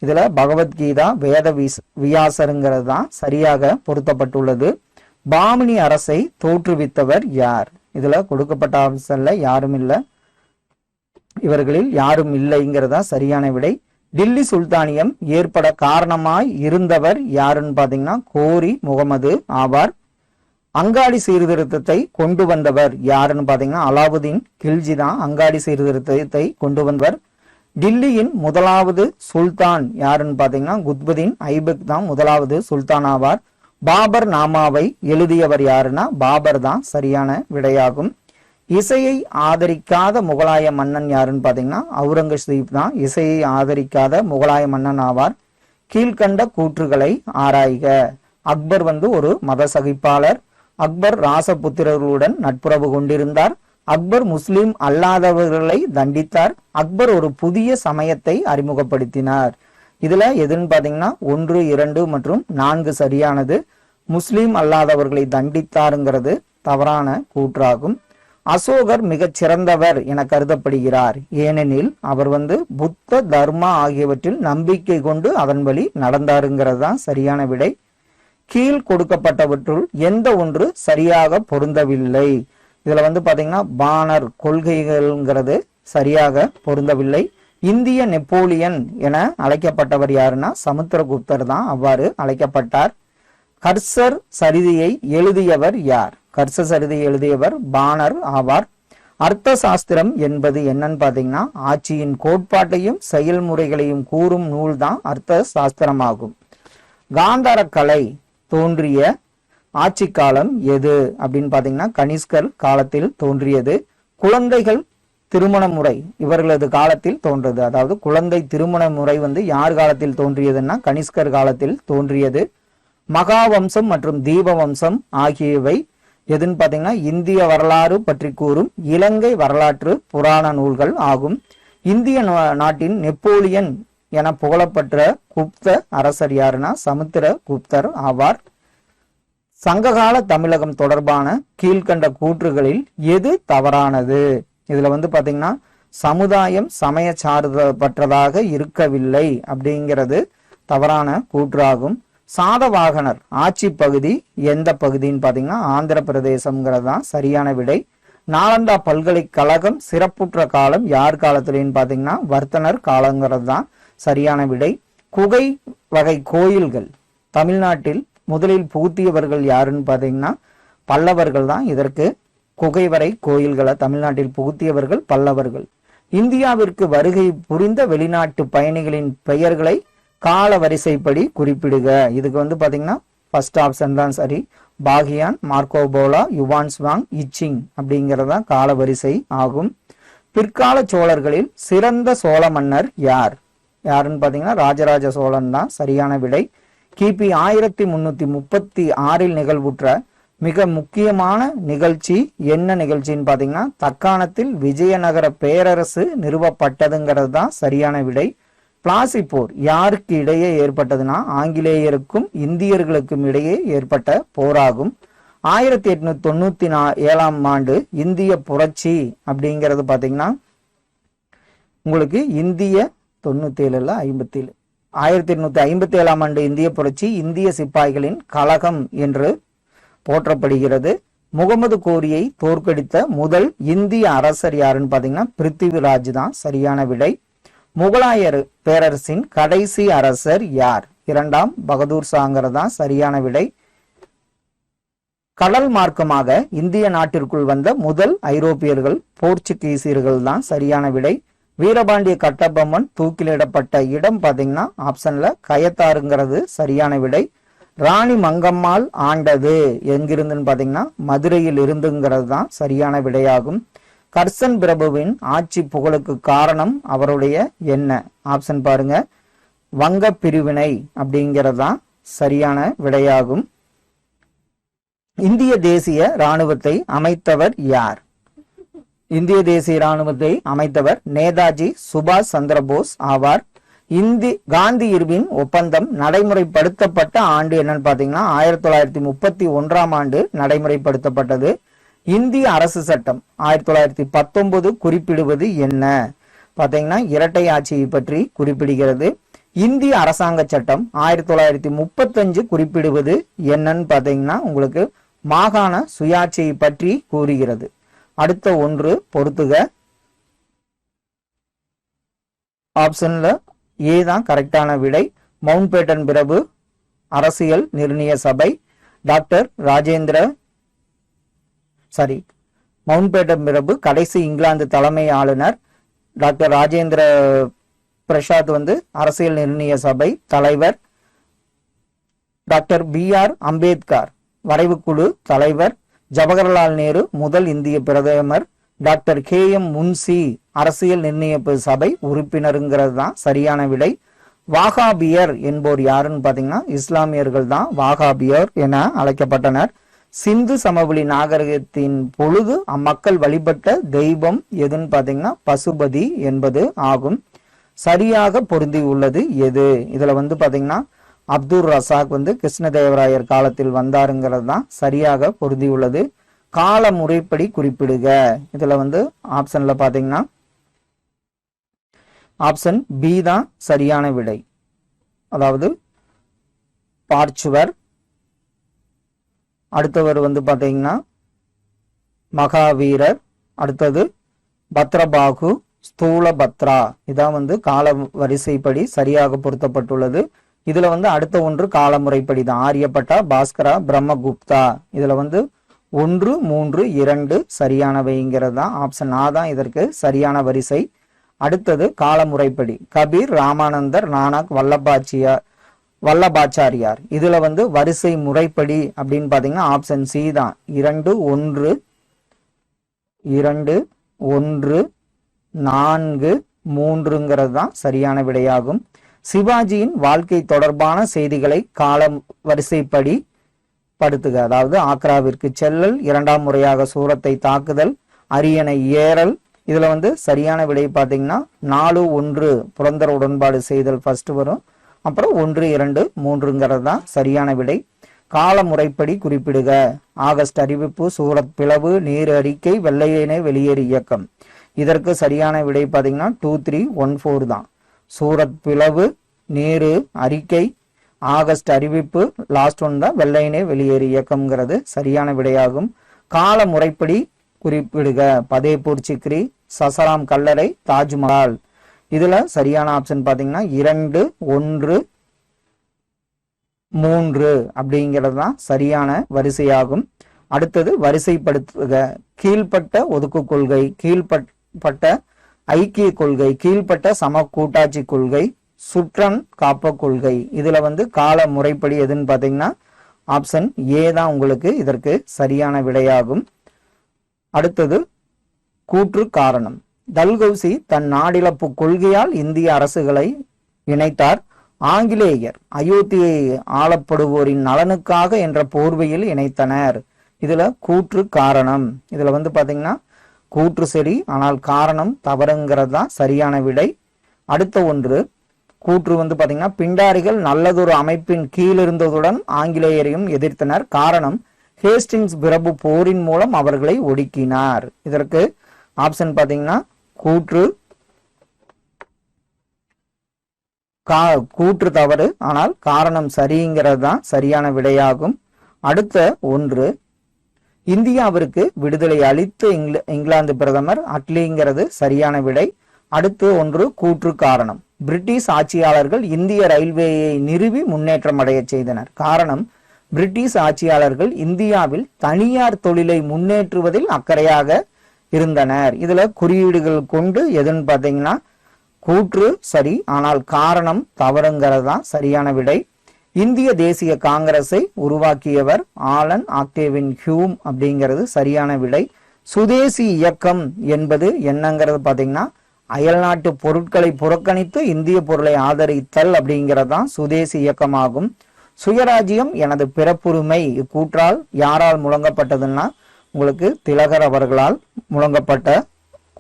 இதுல பகவத்கீதா வேத வியாசருங்கிறது தான் சரியாக பொருத்தப்பட்டுள்ளது. பாமினி அரசை தோற்றுவித்தவர் யார்? இதுல கொடுக்கப்பட்ட ஆப்ஷன்ல யாரும் இல்லை, இவர்களில் யாரும் இல்லைங்கிறதா சரியான விடை. டில்லி சுல்தானியம் ஏற்பட காரணமாய் இருந்தவர் யாருன்னு பாத்தீங்கன்னா கோரி முகமது ஆவார். அங்காடி சீர்திருத்தத்தை கொண்டு வந்தவர் யாருன்னு பாத்தீங்கன்னா அலாவுதீன் கில்ஜி தான் அங்காடி சீர்திருத்தத்தை கொண்டு வந்தவர். டில்லியின் முதலாவது சுல்தான் யாருன்னு பாத்தீங்கன்னா குத்புதீன் ஐபக் தான் முதலாவது சுல்தான் ஆவார். பாபர் நாமாவை எழுதியவர் யாருன்னா பாபர் தான் சரியான விடையாகும். இசையை ஆதரிக்காத முகலாய மன்னன் யாருன்னு பாத்தீங்கன்னா அவுரங்கசீப் தான் இசையை ஆதரிக்காத முகலாய மன்னன் ஆவார். கீழ்கண்ட கூற்றுகளை ஆராய்க. அக்பர் ஒரு மத சகிப்பாளர். அக்பர் ராசபுத்திரர்களுடன் நட்புறவு கொண்டிருந்தார். அக்பர் முஸ்லிம் அல்லாதவர்களை தண்டித்தார். அக்பர் ஒரு புதிய சமயத்தை அறிமுகப்படுத்தினார். இதுல எதுன்னு பாத்தீங்கன்னா 1, 2 மற்றும் 4 சரியானது. முஸ்லிம் அல்லாதவர்களை தண்டித்தாருங்கிறது தவறான கூற்றாகும். அசோகர் மிகச் சிறந்தவர் என கருதப்படுகிறார். ஏனெனில் அவர் புத்த தர்மா ஆகியவற்றில் நம்பிக்கை கொண்டு அதன் வழி நடந்தாருங்கிறது தான் சரியான விடை. கீழ் கொடுக்கப்பட்டவற்றுள் எந்த ஒன்று சரியாக பொருந்தவில்லை? இதுல பாத்தீங்கன்னா பானர் கொள்கைகள்ங்கிறது சரியாக பொருந்தவில்லை. இந்திய நெப்போலியன் என அழைக்கப்பட்டவர் யாருன்னா சமுத்திரகுப்தர் தான் அவ்வாறு அழைக்கப்பட்டார். கர்சர் சரிதையை எழுதியவர் யார்? கர்சர் சரிதையை எழுதியவர் பானர் ஆவார். அர்த்த சாஸ்திரம் என்பது என்னன்னு பாத்தீங்கன்னா ஆட்சியின் கோட்பாட்டையும் செயல்முறைகளையும் கூறும் நூல் தான் அர்த்த சாஸ்திரமாகும். காந்தார கலை தோன்றிய ஆட்சி காலம் எது அப்படின்னு பாத்தீங்கன்னா கனிஷ்கர் காலத்தில் தோன்றியது. குழந்தைகள் திருமண முறை இவர்களது காலத்தில் தோன்றது. அதாவது குழந்தை திருமண முறை யார் காலத்தில் தோன்றியதுன்னா கனிஷ்கர் காலத்தில் தோன்றியது. மகாவம்சம் மற்றும் தீபவம்சம் ஆகியவை எதுன்னு பாத்தீங்கன்னா இந்திய வரலாறு பற்றி கூறும் இலங்கை வரலாற்று புராண நூல்கள் ஆகும். இந்திய நாட்டின் நெப்போலியன் என புகழப்பட்ட குப்த அரசர் யாருன்னா சமுத்திரகுப்தர் ஆவார். சங்ககால தமிழகம் தொடர்பான கீழ்கண்ட கூற்றுகளில் எது தவறானது? இதுல பாத்தீங்கன்னா சமுதாயம் சமய சார்பற்றதாக இருக்கவில்லை அப்படிங்கிறது தவறான கூற்றாகும். சாதவாகனர் ஆட்சி பகுதி எந்த பகுதின்னு பாத்தீங்கன்னா ஆந்திர பிரதேசம்ங்கிறது தான் சரியான விடை. நாலந்தா பல்கலைக்கழகம் சிறப்புற்ற காலம் யார் காலத்துலன்னு பாத்தீங்கன்னா வர்த்தனர் காலங்கிறது தான் சரியான விடை. குகை வகை கோயில்கள் தமிழ்நாட்டில் முதலில் புகுத்தியவர்கள் யாருன்னு பாத்தீங்கன்னா பல்லவர்கள் தான். இதற்கு குகைவரை கோயில்களை தமிழ்நாட்டில் புகுத்தியவர்கள் பல்லவர்கள். இந்தியாவிற்கு வருகை புரிந்த வெளிநாட்டு பயணிகளின் பெயர்களை கால வரிசைப்படி குறிப்பிடுக. இதுக்கு பாத்தீங்கன்னா ஃபர்ஸ்ட் ஆப்ஷன் தான் சரி. பாகியான், மார்க்கோபோலா, யுவான் சுவாங், இச்சிங் அப்படிங்கறதா கால வரிசை ஆகும். பிற்கால சோழர்களில் சிறந்த சோழ மன்னர் யார்? யாருன்னு பாத்தீங்கன்னா ராஜராஜ சோழன் தான் சரியான விடை. கிபி 1336 நிகழ்வுற்ற மிக முக்கியமான நிகழ்ச்சி என்ன நிகழ்ச்சின்னு பாத்தீங்கன்னா தக்காணத்தில் விஜயநகர பேரரசு நிறுவப்பட்டதுங்கிறது தான் சரியான விடை. பிளாசி போர் யாருக்கு இடையே ஏற்பட்டதுன்னா ஆங்கிலேயருக்கும் இந்தியர்களுக்கும் இடையே ஏற்பட்ட போராகும். 1897ஆம் ஆண்டு இந்திய புரட்சி அப்படிங்கிறது பாத்தீங்கன்னா உங்களுக்கு இந்திய 97 1857ஆம் ஆண்டு இந்திய புரட்சி இந்திய சிப்பாய்களின் கழகம் என்று போற்றப்படுகிறது. முகமது கோரியை தோற்கடித்த முதல் இந்திய அரசர் யாருன்னு பாத்தீங்கன்னா பிருத்திவிராஜ் தான் சரியான விடை. முகலாயர் பேரரசின் கடைசி அரசர் யார்? 2ஆம் பகதூர் ஷாங்கிறது தான் சரியான விடை. கடல் மார்க்கமாக இந்திய நாட்டிற்குள் வந்த முதல் ஐரோப்பியர்கள் போர்ச்சுகீசியர்கள் தான் சரியான விடை. வீரபாண்டிய கட்டபொம்மன் தூக்கிலிடப்பட்ட இடம் பாத்தீங்கன்னா ஆப்ஷன்ல கயத்தாறுங்கிறது சரியான விடை. ராணி மங்கம்மாள் ஆண்டது எங்கிருந்துன்னு பாத்தீங்கன்னா மதுரையில் இருந்துங்கிறது தான் சரியான விடையாகும். கர்சன் பிரபுவின் ஆட்சி புகழுக்கு காரணம் அவருடைய என்ன? ஆப்ஷன் பாருங்க, வங்க பிரிவினை அப்படிங்கிறது தான் சரியான விடையாகும். இந்திய தேசிய இராணுவத்தை அமைத்தவர் யார்? இந்திய தேசிய இராணுவத்தை அமைத்தவர் நேதாஜி சுபாஷ் சந்திர போஸ் ஆவார். காந்தி இர்வின் ஒப்பந்தம் நடைமுறைப்படுத்தப்பட்ட ஆண்டு என்னன்னு பாத்தீங்கன்னா 1931ஆம் ஆண்டு நடைமுறைப்படுத்தப்பட்டது. இந்திய அரசு சட்டம் 1919 குறிப்பிடுவது என்ன? பாத்தீங்கன்னா இரட்டை ஆட்சியை பற்றி குறிப்பிடுகிறது. இந்திய அரசாங்க சட்டம் 1935 குறிப்பிடுவது என்னன்னு பாத்தீங்கன்னா உங்களுக்கு மாகாண சுயாட்சியை பற்றி கூறுகிறது. அடுத்த ஒன்று பொறுத்துக. ஆப்ஷன்ல ஏ தான் கரெக்டான விடை. மவுண்ட் பேட்டன் பிரபு அரசியல் நிர்ணய சபை. டாக்டர் மவுண்ட் பேட்டன் பிரபு கடைசி இங்கிலாந்து தலைமை ஆளுநர். டாக்டர் ராஜேந்திர பிரசாத் அரசியல் நிர்ணய சபை தலைவர். டாக்டர் BR அம்பேத்கர் வரைவுக்குழு தலைவர். ஜவஹர்லால் நேரு முதல் இந்திய பிரதமர். டாக்டர் KM முன்சி அரசியல் நிர்ணய சபை உறுப்பினருங்கிறது தான் சரியான விடை. வாகாபியர் என்போர் யாருன்னு பாத்தீங்கன்னா இஸ்லாமியர்கள் தான் வாகாபியர் என அழைக்கப்பட்டனர். சிந்து சமவெளி நாகரிகத்தின் பொழுது அம்மக்கள் வழிபட்ட தெய்வம் எதுன்னு பாத்தீங்கன்னா பசுபதி என்பது ஆகும். சரியாக பொருந்தி உள்ளது எது? இதுல பாத்தீங்கன்னா அப்துல் ரசாக் கிருஷ்ணதேவராயர் காலத்தில் வந்தாருங்கிறது தான் சரியாக பொருந்தி உள்ளது. கால முறைப்படி குறிப்பிடுக. இதுல ஆப்ஷன்ல பாத்தீங்கன்னா ஆப்ஷன் பி தான் சரியான விடை. அதாவது பார்ச்சுவர். அடுத்தவர் பாத்தீங்கன்னா மகாவீரர். அடுத்தது பத்ரபாகு, ஸ்தூல பத்ரா. இதான் கால வரிசைப்படி சரியாக பொருத்தப்பட்டுள்ளது. இதுல அடுத்த ஒன்று காலமுறைப்படி தான். ஆரியப்பட்டா, பாஸ்கரா, பிரம்மகுப்தா. இதுல 1, 3, 2 சரியானவைங்கிறது தான். ஆப்ஷன் ஆ தான் இதற்கு சரியான வரிசை. அடுத்தது காலமுறைப்படி. கபீர், ராமானந்தர், நானக், வல்லபாச்சாரியார். இதுல வரிசை முறைப்படி அப்படின்னு பாத்தீங்கன்னா ஆப்ஷன் சி தான். 2, 1, 4, 3ங்கிறது தான் சரியான விடையாகும். சிவாஜியின் வாழ்க்கை தொடர்பான செய்திகளை கால வரிசைப்படி படுத்துக. அதாவது ஆக்ராவிற்கு செல்லல், 2ஆம் முறையாக சூரத்தை தாக்குதல், அரியணை ஏறல். இதுல சரியான விடை பாத்தீங்கன்னா 4, 1 புரந்தர உடன்பாடு செய்தல் ஃபர்ஸ்ட் வரும். அப்புறம் 1, 2, 3ங்கிறது தான் சரியான விடை. கால முறைப்படி குறிப்பிடுக. ஆகஸ்ட் அறிவிப்பு, சூரத் பிளவு, நீர் அறிக்கை, வெள்ளையனே வெளியேறு இயக்கம். இதற்கு சரியான விடை பாத்தீங்கன்னா 2, 3, 1, 4 தான். சூரத் பிளவு, நீரு அறிக்கை, ஆகஸ்ட் அறிவிப்பு, லாஸ்ட் ஒன் தான் வெள்ளையனே வெளியேறு இயக்கம்ங்கிறது சரியான விடையாகும். கால முறைப்படி குறிப்பிடுக. பதேபூர் சிக்ரி, சசராம் கல்லறை, தாஜ்மஹால். இதுல சரியான ஆப்ஷன் பாத்தீங்கன்னா 2, 1, 3 அப்படிங்கிறது தான் சரியான வரிசையாகும். அடுத்தது வரிசைப்படுத்துக. கீழ்பட்ட ஒதுக்கு கொள்கை, கீழ்பட்ட ஐக்கிய கொள்கை, கீழ்பட்ட சம கூட்டாட்சி கொள்கை, சுற்றன் காப்ப கொள்கை. இதுல கால முறைப்படி எதுன்னு பாத்தீங்கன்னா ஆப்ஷன் ஏ தான் உங்களுக்கு இதற்கு சரியான விடையாகும். அடுத்தது கூற்று காரணம். டல்கௌசி தன் நாடிழப்பு கொள்கையால் இந்திய அரசுகளை இணைத்தார். ஆங்கிலேயர் அயோத்தியை ஆளப்படுவோரின் நலனுக்காக என்ற போர்வையில் இணைத்தனர். இதுல கூற்று காரணம். இதுல பாத்தீங்கன்னா கூற்று சரி, ஆனால் காரணம் தவறுங்கிறது தான் சரியான விடை. அடுத்த ஒன்று, கூற்று வந்து பாத்தீங்கன்னா பிண்டாரிகள் நல்லதொரு அமைப்பின் கீழ் இருந்ததுடன் ஆங்கிலேயரையும் எதிர்த்தனர். காரணம் ஹேஸ்டிங்ஸ் பிரபு போரின் மூலம் அவர்களை ஒடுக்கினார். இதற்கு ஆப்ஷன் பாத்தீங்கன்னா கூற்று கூற்று தவறு, ஆனால் காரணம் சரிங்கிறது தான் சரியான விடையாகும். அடுத்த ஒன்று, இந்தியாவிற்கு விடுதலை அளித்த இங்கிலாந்து பிரதமர் அட்லிங்கிறது சரியான விடை. அடுத்து ஒன்று கூற்று காரணம், பிரிட்டிஷ் ஆட்சியாளர்கள் இந்திய ரயில்வேயை நிறுவி முன்னேற்றம் அடைய செய்தனர். காரணம் பிரிட்டிஷ் ஆட்சியாளர்கள் இந்தியாவில் தனியார் தொழிலை முன்னேற்றுவதில் அக்கறையாக இருந்தனர். இதுல குறியீடுகள் கொண்டு எதுன்னு பாத்தீங்கன்னா கூற்று சரி, ஆனால் காரணம் தவறுங்கிறது தான் சரியான விடை. இந்திய தேசிய காங்கிரஸை உருவாக்கியவர் ஆலன் ஆக்டேவின் ஹியூம் அப்படிங்கிறது சரியான விடை. சுதேசி இயக்கம் என்பது என்னங்கிறது பாத்தீங்கன்னா அயல்நாட்டு பொருட்களை புறக்கணித்து இந்திய பொருளை ஆதரித்தல் அப்படிங்கிறது தான் சுதேசி இயக்கமாகும். சுயராஜ்யம் எனது பிறப்புரிமை இக்கூற்றால் யாரால் முழங்கப்பட்டதுன்னா உங்களுக்கு திலகர் அவர்களால் முழங்கப்பட்ட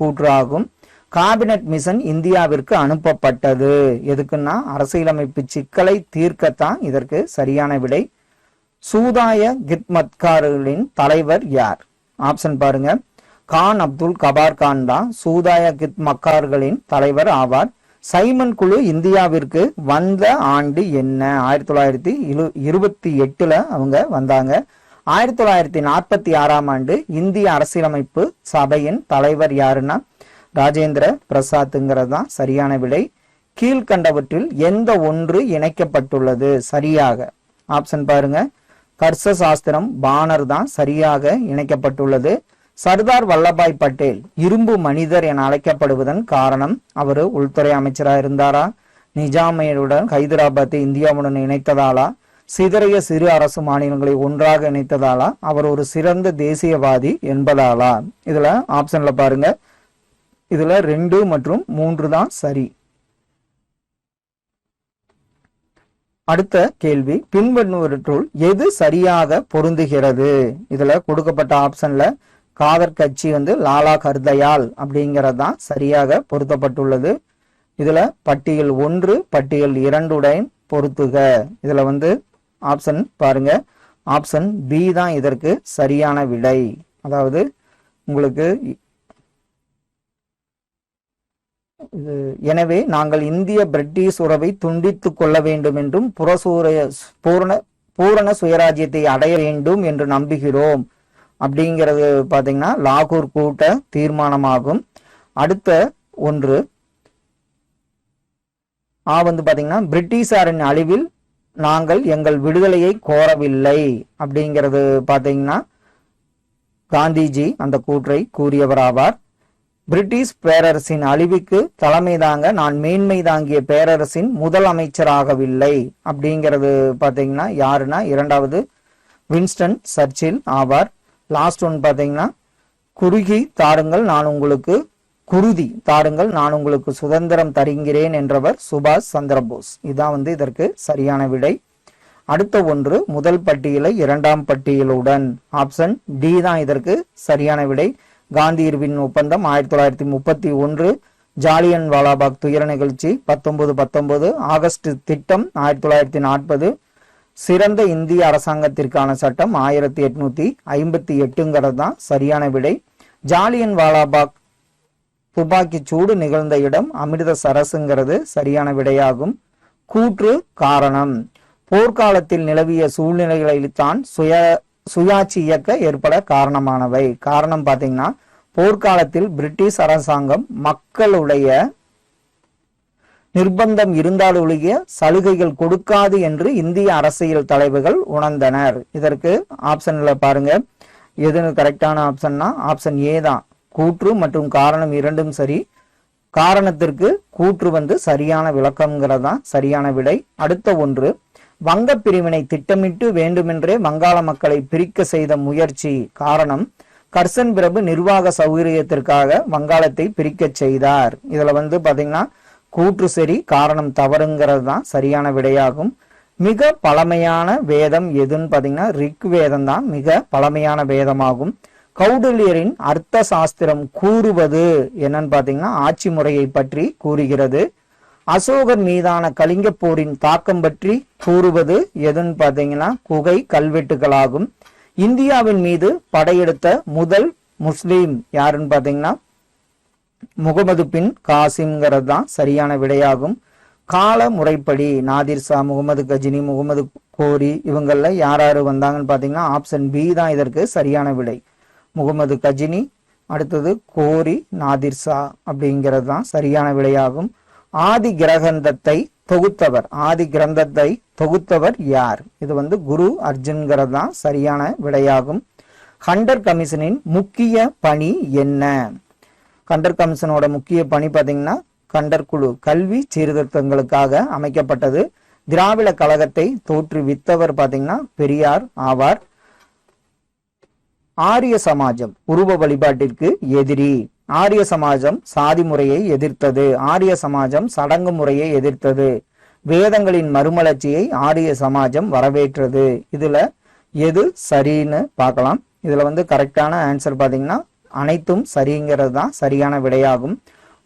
கூற்று ஆகும். கேபினட் மிஷன் இந்தியாவிற்கு அனுப்பப்பட்டது எதுக்குன்னா அரசியலமைப்பு சிக்கலை தீர்க்கத்தான் இதற்கு சரியான விடை. சூதாய கித்மத்கார்களின் தலைவர் யார்? ஆப்ஷன் பாருங்க, கான் அப்துல் கபார் கான் தான் சூதாய கித்மக்கார்களின் தலைவர் ஆவார். சைமன் குழு இந்தியாவிற்கு வந்த ஆண்டு என்ன? 1928 அவங்க வந்தாங்க. 1946 ஆண்டு இந்திய அரசியலமைப்பு சபையின் தலைவர் யாருன்னா ராஜேந்திர பிரசாத்ங்கிறது தான் சரியான விடை. கீழ்கண்டவற்றில் எந்த ஒன்று இணைக்கப்பட்டுள்ளது சரியாக? ஆப்ஷன் பாருங்க, கர்ச சாஸ்திரம் பானர் தான் சரியாக இணைக்கப்பட்டுள்ளது. சர்தார் வல்லபாய் பட்டேல் இரும்பு மனிதர் என அழைக்கப்படுவதன் காரணம் அவர் உள்துறை அமைச்சராக இருந்தாரா, நிஜாமையுடன் ஹைதராபாத்தை இந்தியாவுடன் இணைத்ததாலா, சிதறிய சிறு அரசு மாநிலங்களை ஒன்றாக இணைத்ததாலா, அவர் ஒரு சிறந்த தேசியவாதி என்பதாலா? இதுல ஆப்ஷன்ல பாருங்க, இதுல 2 மற்றும் 3 தான் சரி. அடுத்த கேள்வி, பின்வருவற்றுள் எது சரியாக பொருந்துகிறது? இதுல கொடுக்கப்பட்ட ஆப்ஷன்ல காதர் கட்சி வந்து லாலா கர்தயால் அப்படிங்கிறது தான் சரியாக பொருத்தப்பட்டுள்ளது. இதுல பட்டியல் 1 பட்டியல் 2 உடன் பொருத்துக. இதுல வந்து ஆப்ஷன் பாருங்க, ஆப்ஷன் பி தான் இதற்கு சரியான விடை. அதாவது உங்களுக்கு எனவே நாங்கள் இந்திய பிரிட்டிஷ் உறவை துண்டித்துக் கொள்ள வேண்டும் என்றும் பூரண சுயராஜ்யத்தை அடைய வேண்டும் என்று நம்புகிறோம் அப்படிங்கிறது பாத்தீங்கன்னா லாகூர் கூட்ட தீர்மானமாகும். அடுத்த ஒன்று வந்து பாத்தீங்கன்னா பிரிட்டிஷாரின் அழிவில் நாங்கள் எங்கள் விடுதலையை கோரவில்லை அப்படிங்கிறது பாத்தீங்கன்னா காந்திஜி அந்த கூற்றை கூறியவராவார். பிரிட்டிஷ் பேரரசின் அழிவுக்கு தலைமை தாங்க நான் மேன்மை தாங்கிய பேரரசின் முதல் அமைச்சராகவில்லை அப்படிங்கிறது பாத்தீங்கன்னா யாருன்னா இரண்டாவது வின்ஸ்டன் சர்ச்சில் ஆவார். லாஸ்ட் ஒன் பாத்தீங்கன்னா குறுதி தாருங்கள் நான் உங்களுக்கு சுதந்திரம் தருகிறேன் என்றவர் சுபாஷ் சந்திரபோஸ். இதான் வந்து இதற்கு சரியான விடை. அடுத்த ஒன்று முதல் பட்டியலை இரண்டாம் பட்டியலுடன், ஆப்ஷன் டி தான் இதற்கு சரியான விடை. காந்தி இர்வின் ஒப்பந்தம் 1931, ஜாலியன் வாலாபாக் துயர நிகழ்ச்சி 1919, ஆகஸ்ட் திட்டம் 1940, சிறந்த இந்திய அரசாங்கத்திற்கான சட்டம் 1858 தான் சரியான விடை. ஜாலியன் வாலாபாக் துப்பாக்கி சூடு நிகழ்ந்த இடம் அமிர்தசரஸ்ங்கிறது சரியான விடையாகும். கூற்று காரணம், போர்க்காலத்தில் நிலவிய சூழ்நிலைகளில்தான் சுயாட்சி இயக்க ஏற்பட காரணமானவை. காரணம் பாத்தீங்கன்னா போர்க்காலத்தில் பிரிட்டிஷ் அரசாங்கம் மக்களுடைய நிர்பந்தம் இருந்தாலொழிய சலுகைகள் கொடுக்காது என்று இந்திய அரசியல் தலைவர்கள் உணர்ந்தனர். இதற்கு ஆப்ஷன்ல பாருங்க, எது கரெக்டான ஆப்ஷன்னா ஆப்ஷன் ஏ தான். கூற்று மற்றும் காரணம் இரண்டும் சரி. காரணத்திற்கு கூற்று வந்து சரியான விளக்கம்ங்கிறதா சரியான விடை. அடுத்த ஒன்று, வங்க பிரிவினை திட்டமிட்டு வேண்டுமென்றே வங்காள மக்களை பிரிக்க செய்த முயற்சி. காரணம், கர்சன் பிரபு நிர்வாக சௌகரியத்திற்காக வங்காளத்தை பிரிக்க செய்தார். இதுல வந்து பாத்தீங்கன்னா கூற்று சரி, காரணம் தவறுங்கிறது தான் சரியான விடையாகும். மிக பழமையான வேதம் எதுன்னு பாத்தீங்கன்னா ரிக் வேதம் தான் மிக பழமையான வேதமாகும். கௌடில்யரின் அர்த்த சாஸ்திரம் கூறுவது என்னன்னு பாத்தீங்கன்னா ஆட்சி முறையை பற்றி கூறுகிறது. அசோகர் மீதான கலிங்க போரின் தாக்கம் பற்றி கூறுவது எதுன்னு பாத்தீங்கன்னா குகை கல்வெட்டுகளாகும். இந்தியாவின் மீது படையெடுத்த முதல் முஸ்லீம் யாருன்னு பாத்தீங்கன்னா முகமது பின் காசிம்ங்கிறது தான் சரியான விடையாகும். கால முறைப்படி நாதிர்ஷா, முகமது கஜினி, முகமது கோரி இவங்கள யார் வந்தாங்கன்னு பாத்தீங்கன்னா ஆப்ஷன் பி தான் இதற்கு சரியான விடை. முகமது கஜினி, அடுத்தது கோரி, நாதிர்ஷா அப்படிங்கிறது தான் சரியான விடையாகும். ஆதி கிரந்தத்தை தொகுத்தவர் யார்? இது குரு அர்ஜுன்கிறது தான் சரியான விடையாகும். ஹண்டர் கமிஷனின் முக்கிய பணி என்ன? கண்டர் கமிஷனோட முக்கிய பணி பாத்தீங்கன்னா கண்டர் குழு கல்வி சீர்திருத்தங்களுக்காக அமைக்கப்பட்டது. திராவிட கழகத்தை தோற்றுவித்தவர் பாத்தீங்கன்னா பெரியார் ஆவார். ஆரிய சமாஜம் உருவ வழிபாட்டிற்கு எதிரி. ஆரிய சமாஜம் சாதி முறையை எதிர்த்தது. ஆரிய சமாஜம் சடங்கு முறையை எதிர்த்தது. வேதங்களின் மறுமலர்ச்சியை ஆரிய சமாஜம் வரவேற்றது. இதுல எது சரின்னு பார்க்கலாம். இதுல கரெக்டான ஆன்சர் பாத்தீங்கன்னா அனைத்தும் சரிங்கிறது தான் சரியான விடையாகும்.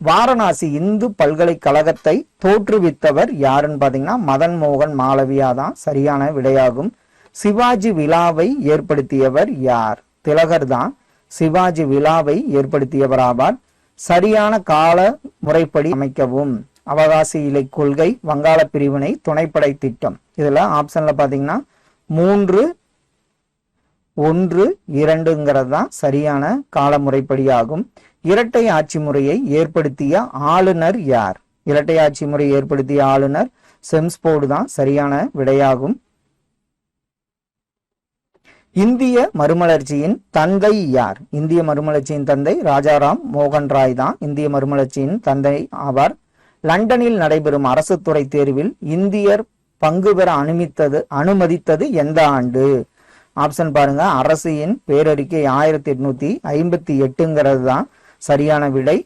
வாரணாசி இந்து பல்கலைக்கழகத்தை தோற்றுவித்தவர் யாருன்னு பாத்தீங்கன்னா மதன் மோகன் மாளவியா தான் சரியான விடையாகும். சிவாஜி விழாவை ஏற்படுத்தியவர் யார்? திலகர் தான் சிவாஜி விழாவை ஏற்படுத்தியவர் ஆவார். சரியான கால முறைப்படி அமைக்கவும். அவகாசி இலை கொள்கை, வங்காள பிரிவினை, துணைப்படை திட்டம். இதுல ஆப்ஷன்ல பாத்தீங்கன்னா 3, 1, 2ங்கிறது தான் சரியான கால முறைப்படி ஆகும். இரட்டை ஆட்சி முறையை ஏற்படுத்திய ஆளுநர் யார்? இரட்டை ஆட்சி முறையை ஏற்படுத்திய ஆளுநர் செம்ஸ்போர்டு தான் சரியான விடையாகும். இந்திய மறுமலர்ச்சியின் தந்தை யார்? இந்திய மறுமலர்ச்சியின் தந்தை ராஜாராம் மோகன் ராய் தான் இந்திய மறுமலர்ச்சியின் தந்தை ஆவார். லண்டனில் நடைபெறும் அரசு துறை தேர்வில் இந்தியர் பங்கு பெற அனுமதித்தது எந்த ஆண்டு? ஆப்ஷன் பாருங்க. அரசின் பேரறிக்கை 1858ங்கிறது தான் சரியான விடை.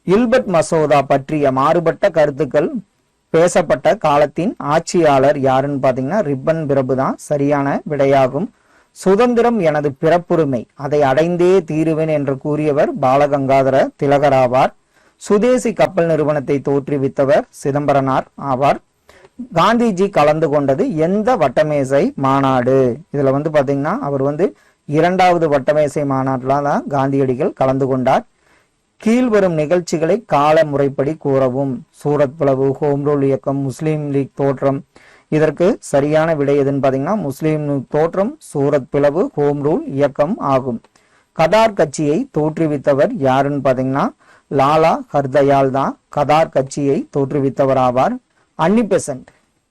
இல்பர்ட் மசோதா பற்றிய மாறுபட்ட கருத்துக்கள் பேசப்பட்ட காலத்தின் ஆட்சியாளர் யாருன்னு பாத்தீங்கன்னா ரிப்பன் பிரபு தான் சரியான விடையாகும். சுதந்திரம் எனது பிறப்புரிமை, அதை அடைந்தே தீருவேன் என்று கூறியவர் பாலகங்காதர திலகர் ஆவார். சுதேசி கப்பல் நிறுவனத்தை தோற்றுவித்தவர் சிதம்பரனார் ஆவார். காந்திஜி கலந்து கொண்டது எந்த வட்டமேசை மாநாடு? இதுல பாத்தீங்கன்னா அவர் 2வது வட்டமேசை மாநாட்டில் தான் காந்தியடிகள் கலந்து கொண்டார். கீழ்வரும் நிகழ்ச்சிகளை கால முறைப்படி கூறவும். சூரத் பிளவு, ஹோம் ரூல் இயக்கம், முஸ்லீம் லீக் தோற்றம். இதற்கு சரியான விடை எதுன்னு பாத்தீங்கன்னா முஸ்லீம் லீக் தோற்றம், சூரத் பிளவு, ஹோம் ரூல் இயக்கம் ஆகும். கதார் கட்சியை தோற்றுவித்தவர் யாருன்னு பாத்தீங்கன்னா லாலா ஹர்தயால் தான் கதார் கட்சியை தோற்றுவித்தவர் ஆவார். அன்னி பெசன்ட்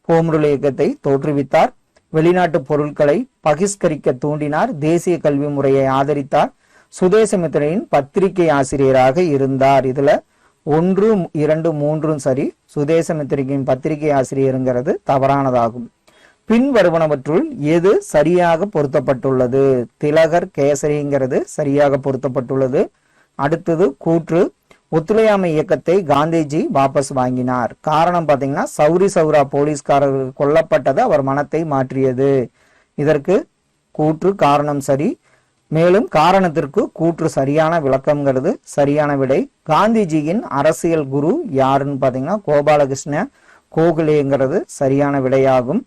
ஹோம் ரூல் இயக்கத்தை தோற்றுவித்தார். வெளிநாட்டு பொருட்களை பகிஷ்கரிக்க தூண்டினார். தேசிய கல்வி முறையை ஆதரித்தார். சுதேசமித்திரனின் பத்திரிகை ஆசிரியராக இருந்தார். இதுல 1, 2, 3 சரி. சுதேசமித்திரிகையின் பத்திரிகை ஆசிரியருங்கிறது தவறானதாகும். பின் வருவனவற்றுள் எது சரியாக பொருத்தப்பட்டுள்ளது? திலகர் கேசரிங்கிறது சரியாக பொருத்தப்பட்டுள்ளது. அடுத்தது கூற்று. ஒத்துழையாமை இயக்கத்தை காந்திஜி வாபஸ் வாங்கினார். காரணம் பாத்தீங்கன்னா சௌரி சௌரா போலீஸ்காரர்கள் கொல்லப்பட்டது அவர் மனத்தை மாற்றியது. இதற்கு கூற்று காரணம் சரி. மேலும் காரணத்திற்கு கூற்று சரியான விளக்கம்ங்கிறது சரியான விடை. காந்திஜியின் அரசியல் குரு யாருன்னு பாத்தீங்கன்னா கோபாலகிருஷ்ண கோகலேங்கிறது சரியான விடையாகும்.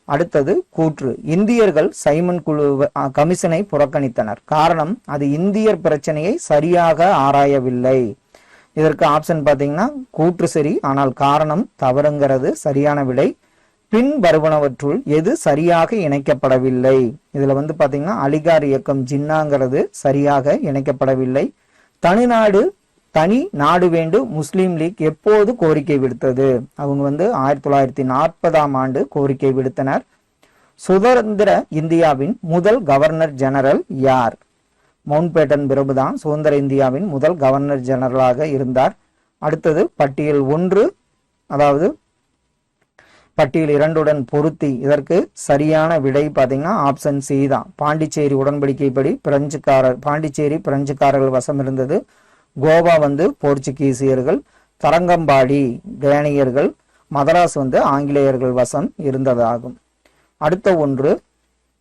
அடுத்தது கூற்று. இந்தியர்கள் சைமன் குழு கமிஷனை புறக்கணித்தனர். காரணம் அது இந்தியர் பிரச்சனையை சரியாக ஆராயவில்லை. இதற்கு ஆப்ஷன் பாத்தீங்கன்னா கூற்று சரி, ஆனால் காரணம் தவறுங்கிறது சரியான விடை. பின் வருவனவற்றுள் எது சரியாக இணைக்கப்படவில்லை? இதுல பாத்தீங்கன்னா அலிகார் இயக்கம் ஜின்னாங்கிறது சரியாக இணைக்கப்படவில்லை. தனி நாடு வேண்டும் முஸ்லீம் லீக் எப்போது கோரிக்கை விடுத்தது? அவங்க 1940ஆம் ஆண்டு கோரிக்கை விடுத்தனர். சுதந்திர இந்தியாவின் முதல் கவர்னர் ஜெனரல் யார்? மவுண்ட் பேட்டன் பிரபு தான் சுதந்திர இந்தியாவின் முதல் கவர்னர் ஜெனரலாக இருந்தார். அடுத்தது பட்டியல் 1, அதாவது பட்டியல் 2உடன் பொருத்தி இதற்கு சரியான விடை பாத்தீங்கன்னா ஆப்ஷன் சி தான். பாண்டிச்சேரி உடன்படிக்கைப்படி பாண்டிச்சேரி பிரெஞ்சுக்காரர்கள் வசம் இருந்தது. கோவா போர்ச்சுகீசியர்கள், தரங்கம்பாடி டேனியர்கள், மதராஸ் ஆங்கிலேயர்கள் வசம் இருந்ததாகும். அடுத்த ஒன்று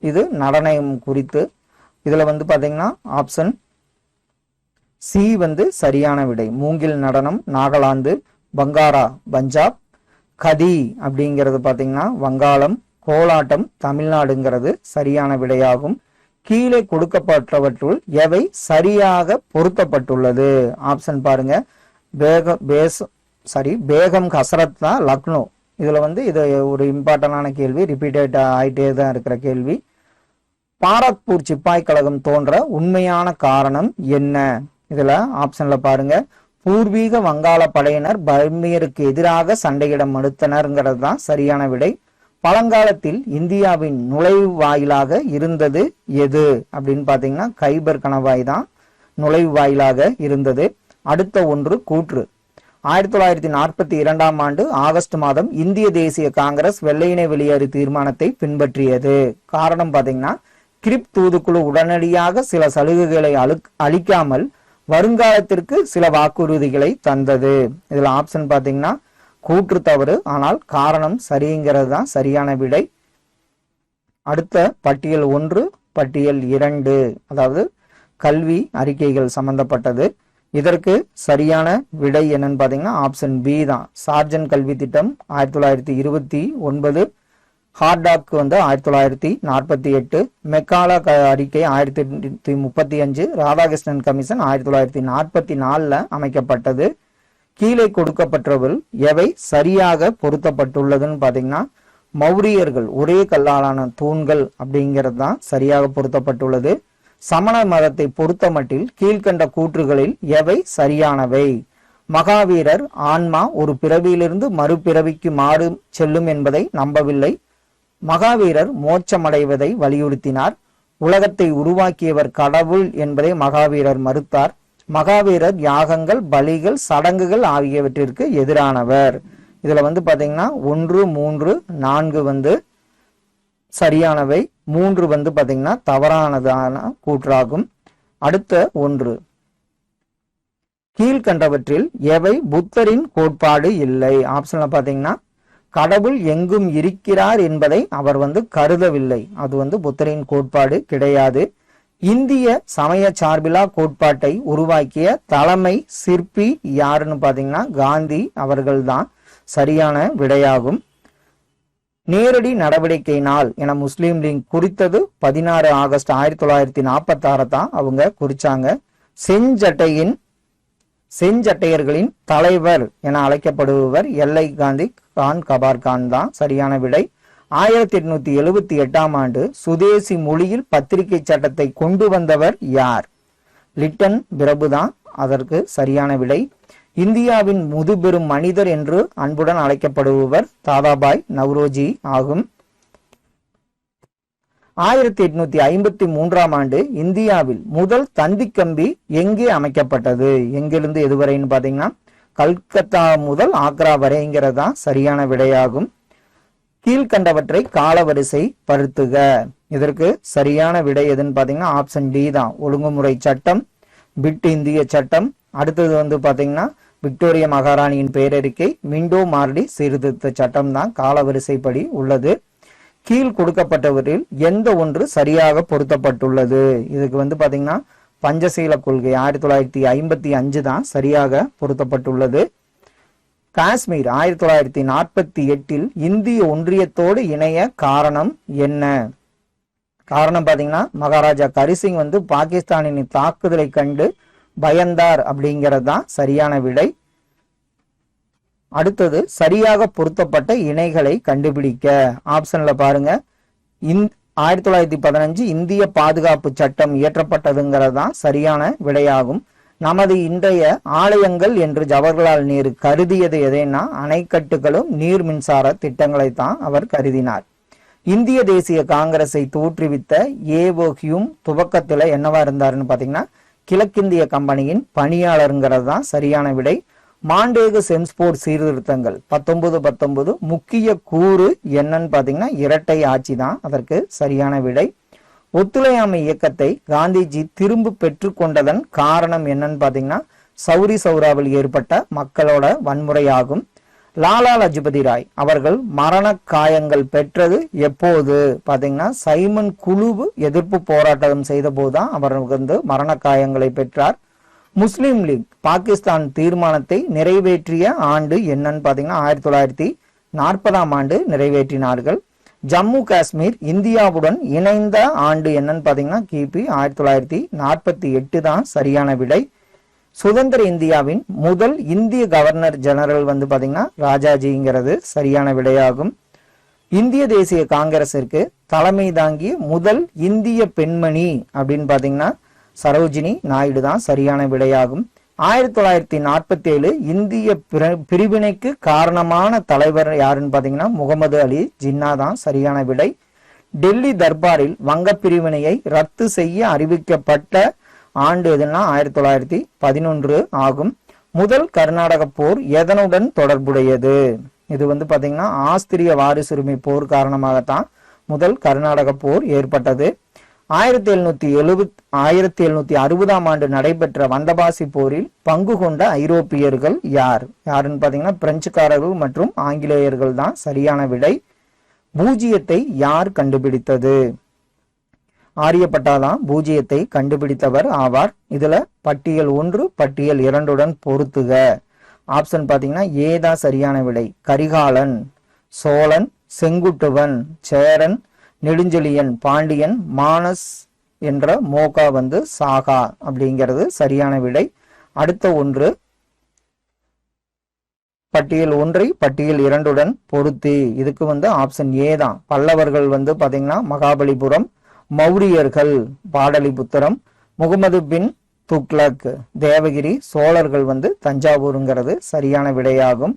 இது நடனம் குறித்து. இதுல பாத்தீங்கன்னா ஆப்ஷன் சி சரியான விடை. மூங்கில் நடனம் நாகாலாந்து, பங்காரா பஞ்சாப், கதி அப்படிங்கிறது பாத்தீங்கன்னா வங்காளம், கோலாட்டம் தமிழ்நாடுங்கிறது சரியான விடையாகும். கீழே கொடுக்கப்பட்டவற்றுள் எவை சரியாக பொருத்தப்பட்டுள்ளது? ஆப்ஷன் பாருங்க. பேகம் ஹசரத் தான் லக்னோ. இதுல இது ஒரு இம்பார்ட்டன்டான கேள்வி, ரிப்பீட்டட் ஆயிட்டே தான் இருக்கிற கேள்வி. பாரத்பூர் சிப்பாய் கழகம் தோன்ற உண்மையான காரணம் என்ன? இதுல ஆப்ஷன்ல பாருங்க. பூர்வீக வங்காள படையினர் பர்மியருக்கு எதிராக சண்டையிட மறுத்தனர்ங்கிறது தான் சரியான விடை. பழங்காலத்தில் இந்தியாவின் நுழைவு வாயிலாக இருந்தது எது அப்படின்னு பாத்தீங்கன்னா கைபர் கணவாய் தான் நுழைவு வாயிலாக இருந்தது. அடுத்த ஒன்று கூற்று. 1942ஆம் ஆண்டு ஆகஸ்ட் மாதம் இந்திய தேசிய காங்கிரஸ் வெள்ளையினை வெளியேறு தீர்மானத்தை பின்பற்றியது. காரணம் பாத்தீங்கன்னா கிரிப் தூதுக்குழு உடனடியாக சில சலுகைகளை அளிக்காமல் வருங்காலத்திற்கு சில வாக்குறுதிகளை தந்தது. இதுல ஆப்ஷன் பாத்தீங்கன்னா கூற்று தவறு, ஆனால் காரணம் சரிங்கிறது தான் சரியான விடை. அடுத்த பட்டியல் 1, பட்டியல் 2, அதாவது கல்வி அறிக்கைகள் சம்பந்தப்பட்டது. இதற்கு சரியான விடை என்னன்னு பாத்தீங்கன்னா ஆப்ஷன் பி தான். சார்ஜன் கல்வி திட்டம் 1929, ஹார்டாக் 1948, மெக்காலா அறிக்கை 1835, ராதாகிருஷ்ணன் கமிஷன் 1944 அமைக்கப்பட்டது. கீழே கொடுக்கப்பட்டவர்கள் எவை சரியாக பொருத்தப்பட்டுள்ளதுன்னு பாத்தீங்கன்னா மௌரியர்கள் ஒரே கல்லாலான தூண்கள் அப்படிங்கிறது தான் சரியாக பொருத்தப்பட்டுள்ளது. சமண மதத்தை பொறுத்த மட்டில் கீழ்கண்ட கூற்றுகளில் எவை சரியானவை? மகாவீரர் ஆன்மா ஒரு பிறவியிலிருந்து மறுபிறவிக்கு மாறு செல்லும் என்பதை நம்பவில்லை. மகாவீரர் மோட்சமடைவதை வலியுறுத்தினார். உலகத்தை உருவாக்கியவர் கடவுள் என்பதை மகாவீரர் மறுத்தார். மகாவீரர் யாகங்கள், பலிகள், சடங்குகள் ஆகியவற்றிற்கு எதிரானவர். இதுல பாத்தீங்கன்னா 1, 3, 4 சரியானவை, 3 பாத்தீங்கன்னா தவறானதான கூற்றாகும். அடுத்த ஒன்று. கீழ்கண்டவற்றில் எவை புத்தரின் கோட்பாடு இல்லை? ஆப்ஷன்ல பாத்தீங்கன்னா கடவுள் எங்கும் இருக்கிறார் என்பதை அவர் கருதவில்லை. அது புத்தரின் கோட்பாடு கிடையாது. இந்திய சமய சார்பிலா கோட்பாட்டை உருவாக்கிய தலைமை சிற்பி யாருன்னு பாத்தீங்கன்னா காந்தி அவர்கள்தான் சரியான விடையாகும். நேரடி நடவடிக்கை நாள் என முஸ்லீம் லீக் குறித்தது 16 ஆகஸ்ட் 1946 தான் அவங்க குறிச்சாங்க. செஞ்சட்டையர்களின் தலைவர் என அழைக்கப்படுபவர் எல்லை காந்தி கான் கபார் கான் தான் சரியான விடை. 1878ஆம் ஆண்டு சுதேசி மொழியில் பத்திரிகை சட்டத்தை கொண்டு வந்தவர் யார்? லிட்டன் பிரபு தான் அதற்கு சரியான விடை. இந்தியாவின் முதுபெரும் மனிதர் என்று அன்புடன் அழைக்கப்படுபவர் தாதாபாய் நவ்ரோஜி ஆகும். 1853ஆம் ஆண்டு இந்தியாவில் முதல் தந்தி கம்பி எங்கே அமைக்கப்பட்டது? எங்கிருந்து எதுவரைன்னு பாத்தீங்கன்னா கல்கத்தா முதல் ஆக்ரா வரைங்கிறது தான் சரியான விடையாகும். கீழ்கண்டவற்றை காலவரிசை படுத்துக. இதற்கு சரியான விடை எதுன்னு பாத்தீங்கன்னா ஆப்ஷன் டி தான். ஒழுங்குமுறை சட்டம், பிட் இந்திய சட்டம், அடுத்தது பாத்தீங்கன்னா விக்டோரிய மகாராணியின் பேரறிக்கை, மிண்டோ மார்டி சீர்திருத்த சட்டம் தான் காலவரிசைப்படி உள்ளது. கீழ் கொடுக்கப்பட்டவற்றில் எந்த ஒன்று சரியாக பொருத்தப்பட்டுள்ளது? இதுக்கு பாத்தீங்கன்னா பஞ்சசீல கொள்கை 1955 தான் சரியாக பொருத்தப்பட்டுள்ளது. காஷ்மீர் 1948 இந்திய ஒன்றியத்தோடு இணைய காரணம் என்ன? காரணம் பாத்தீங்கன்னா மகாராஜா கரிசிங் பாகிஸ்தானின் தாக்குதலை கண்டு பயந்தார் அப்படிங்கிறது தான் சரியான விடை. அடுத்தது சரியாக பொருத்தப்பட்ட இணைகளை கண்டுபிடிக்க. ஆப்ஷன்ல பாருங்க. 1915 இந்திய பாதுகாப்பு சட்டம் இயற்றப்பட்டதுங்கிறது தான் சரியான விடையாகும். நமது இன்றைய ஆலயங்கள் என்று ஜவஹர்லால் நேரு கருதியது எதைன்னா அணைக்கட்டுகளும் நீர் மின்சார திட்டங்களை தான் அவர் கருதினார். இந்திய தேசிய காங்கிரஸை தோற்றுவித்த ஏவோ ஹியூம் துவக்கத்துல என்னவா இருந்தாருன்னு பாத்தீங்கன்னா கிழக்கிந்திய கம்பெனியின் பணியாளருங்கிறது தான் சரியான விடை. மாண்டேகு செம்ஸ்போர்ட் சீர்திருத்தங்கள் 1919 முக்கிய கூறு என்னன்னு பாத்தீங்கன்னா இரட்டை ஆட்சி தான் அதற்கு சரியான விடை. ஒத்துழையாமை இயக்கத்தை காந்திஜி திரும்ப பெற்றுக்கொண்டதன் காரணம் என்னன்னு பாத்தீங்கன்னா சௌரி சௌராவில் ஏற்பட்ட மக்களோட வன்முறையாகும். லாலா லஜபதி ராய் அவர்கள் மரண காயங்கள் பெற்றது எப்போது பாத்தீங்கன்னா சைமன் குழு எதிர்ப்பு போராட்டம் செய்த போதுதான் அவர் மரண காயங்களை பெற்றார். முஸ்லிம் லீக் பாகிஸ்தான் தீர்மானத்தை நிறைவேற்றிய ஆண்டு என்னன்னு பாத்தீங்கன்னா 40ஆம் ஆண்டு நிறைவேற்றினார்கள். ஜம்மு காஷ்மீர் இந்தியாவுடன் இணைந்த ஆண்டு என்னன்னு பாத்தீங்கன்னா கிபி 1948 தான் சரியான விடை. சுதந்திர இந்தியாவின் முதல் இந்திய கவர்னர் ஜெனரல் வந்து பாத்தீங்கன்னா ராஜாஜிங்கிறது சரியான விடையாகும். இந்திய தேசிய காங்கிரசிற்கு தலைமை தாங்கிய முதல் இந்திய பெண்மணி அப்படின்னு பாத்தீங்கன்னா சரோஜினி நாயுடு தான் சரியான விடையாகும். 1947 இந்திய பிரிவினைக்கு காரணமான தலைவர் யாருன்னு பாத்தீங்கன்னா முகமது அலி ஜின்னா தான் சரியான விடை. டெல்லி தர்பாரில் வங்க பிரிவினையை ரத்து செய்ய அறிவிக்கப்பட்ட ஆண்டு எதுனா 1911 ஆகும். முதல் கர்நாடக போர் எதனுடன் தொடர்புடையது? இது வந்து பாத்தீங்கன்னா ஆஸ்திரிய வாரிசுரிமை போர் காரணமாகத்தான் முதல் கர்நாடக போர் ஏற்பட்டது. 1760ஆம் ஆண்டு நடைபெற்ற வந்தபாசி போரில் பங்கு கொண்ட ஐரோப்பியர்கள் யாருன்னு பாத்தீங்கன்னா பிரெஞ்சுக்காரர்கள் மற்றும் ஆங்கிலேயர்கள் தான் சரியான விடை. பூஜ்ஜியத்தை யார் கண்டுபிடித்தது? ஆரியப்பட்டா தான் பூஜ்ஜியத்தை கண்டுபிடித்தவர் ஆவார். இதுல பட்டியல் 1 பட்டியல் 2 பொருத்துக. ஆப்ஷன் பாத்தீங்கன்னா ஏ தான் சரியான விடை. கரிகாலன், சோழன், செங்குட்டுவன், சேரன், நெடுஞ்செழியன், பாண்டியன், மானஸ் என்ற மோகா வந்து சாகா அப்படிங்கிறது சரியான விடை. அடுத்த ஒன்று பட்டியல் 1 பட்டியல் 2 பொருத்தி. இதுக்கு வந்து ஆப்ஷன் ஏ தான். பல்லவர்கள் வந்து பாத்தீங்கன்னா மகாபலிபுரம், மௌரியர்கள் பாடலிபுத்திரம், முகமது பின் துக்ளக் தேவகிரி, சோழர்கள் வந்து தஞ்சாவூருங்கிறது சரியான விடையாகும்.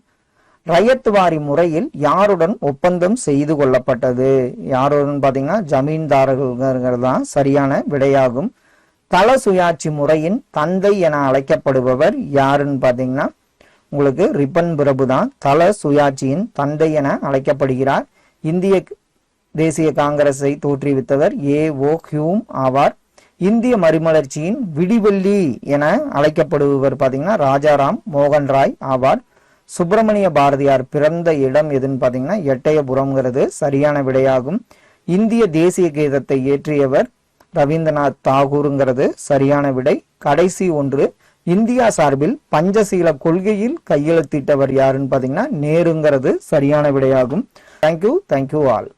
ரயத்வாரி முறையில் யாருடன் ஒப்பந்தம் செய்து கொள்ளப்பட்டது? யாருடன் பாத்தீங்கன்னா ஜமீன்தாரர்கள் தான் சரியான விடையாகும். தல சுயாட்சி முறையின் தந்தை என அழைக்கப்படுபவர் யாருன்னு பாத்தீங்கன்னா உங்களுக்கு ரிப்பன் பிரபு தான் தல சுயாட்சியின் தந்தை என அழைக்கப்படுகிறார். இந்திய தேசிய காங்கிரஸை தோற்றுவித்தவர் ஏ.ஓ. ஹியூம் ஆவார். இந்திய மறுமலர்ச்சியின் விடிவெள்ளி என அழைக்கப்படுபவர் பாத்தீங்கன்னா ராஜாராம் மோகன் ராய் ஆவார். சுப்பிரமணிய பாரதியார் பிறந்த இடம் எதுன்னு பாத்தீங்கன்னா எட்டயபுரம்ங்கிறது சரியான விடையாகும். இந்திய தேசிய கீதத்தை இயற்றியவர் ரவீந்திரநாத் தாகூருங்கிறது சரியான விடை. கடைசி ஒன்று, இந்தியா சார்பில் பஞ்சசீல கொள்கையில் கையெழுத்திட்டவர் யாருன்னு பாத்தீங்கன்னா நேருங்கிறது சரியான விடையாகும். Thank you all.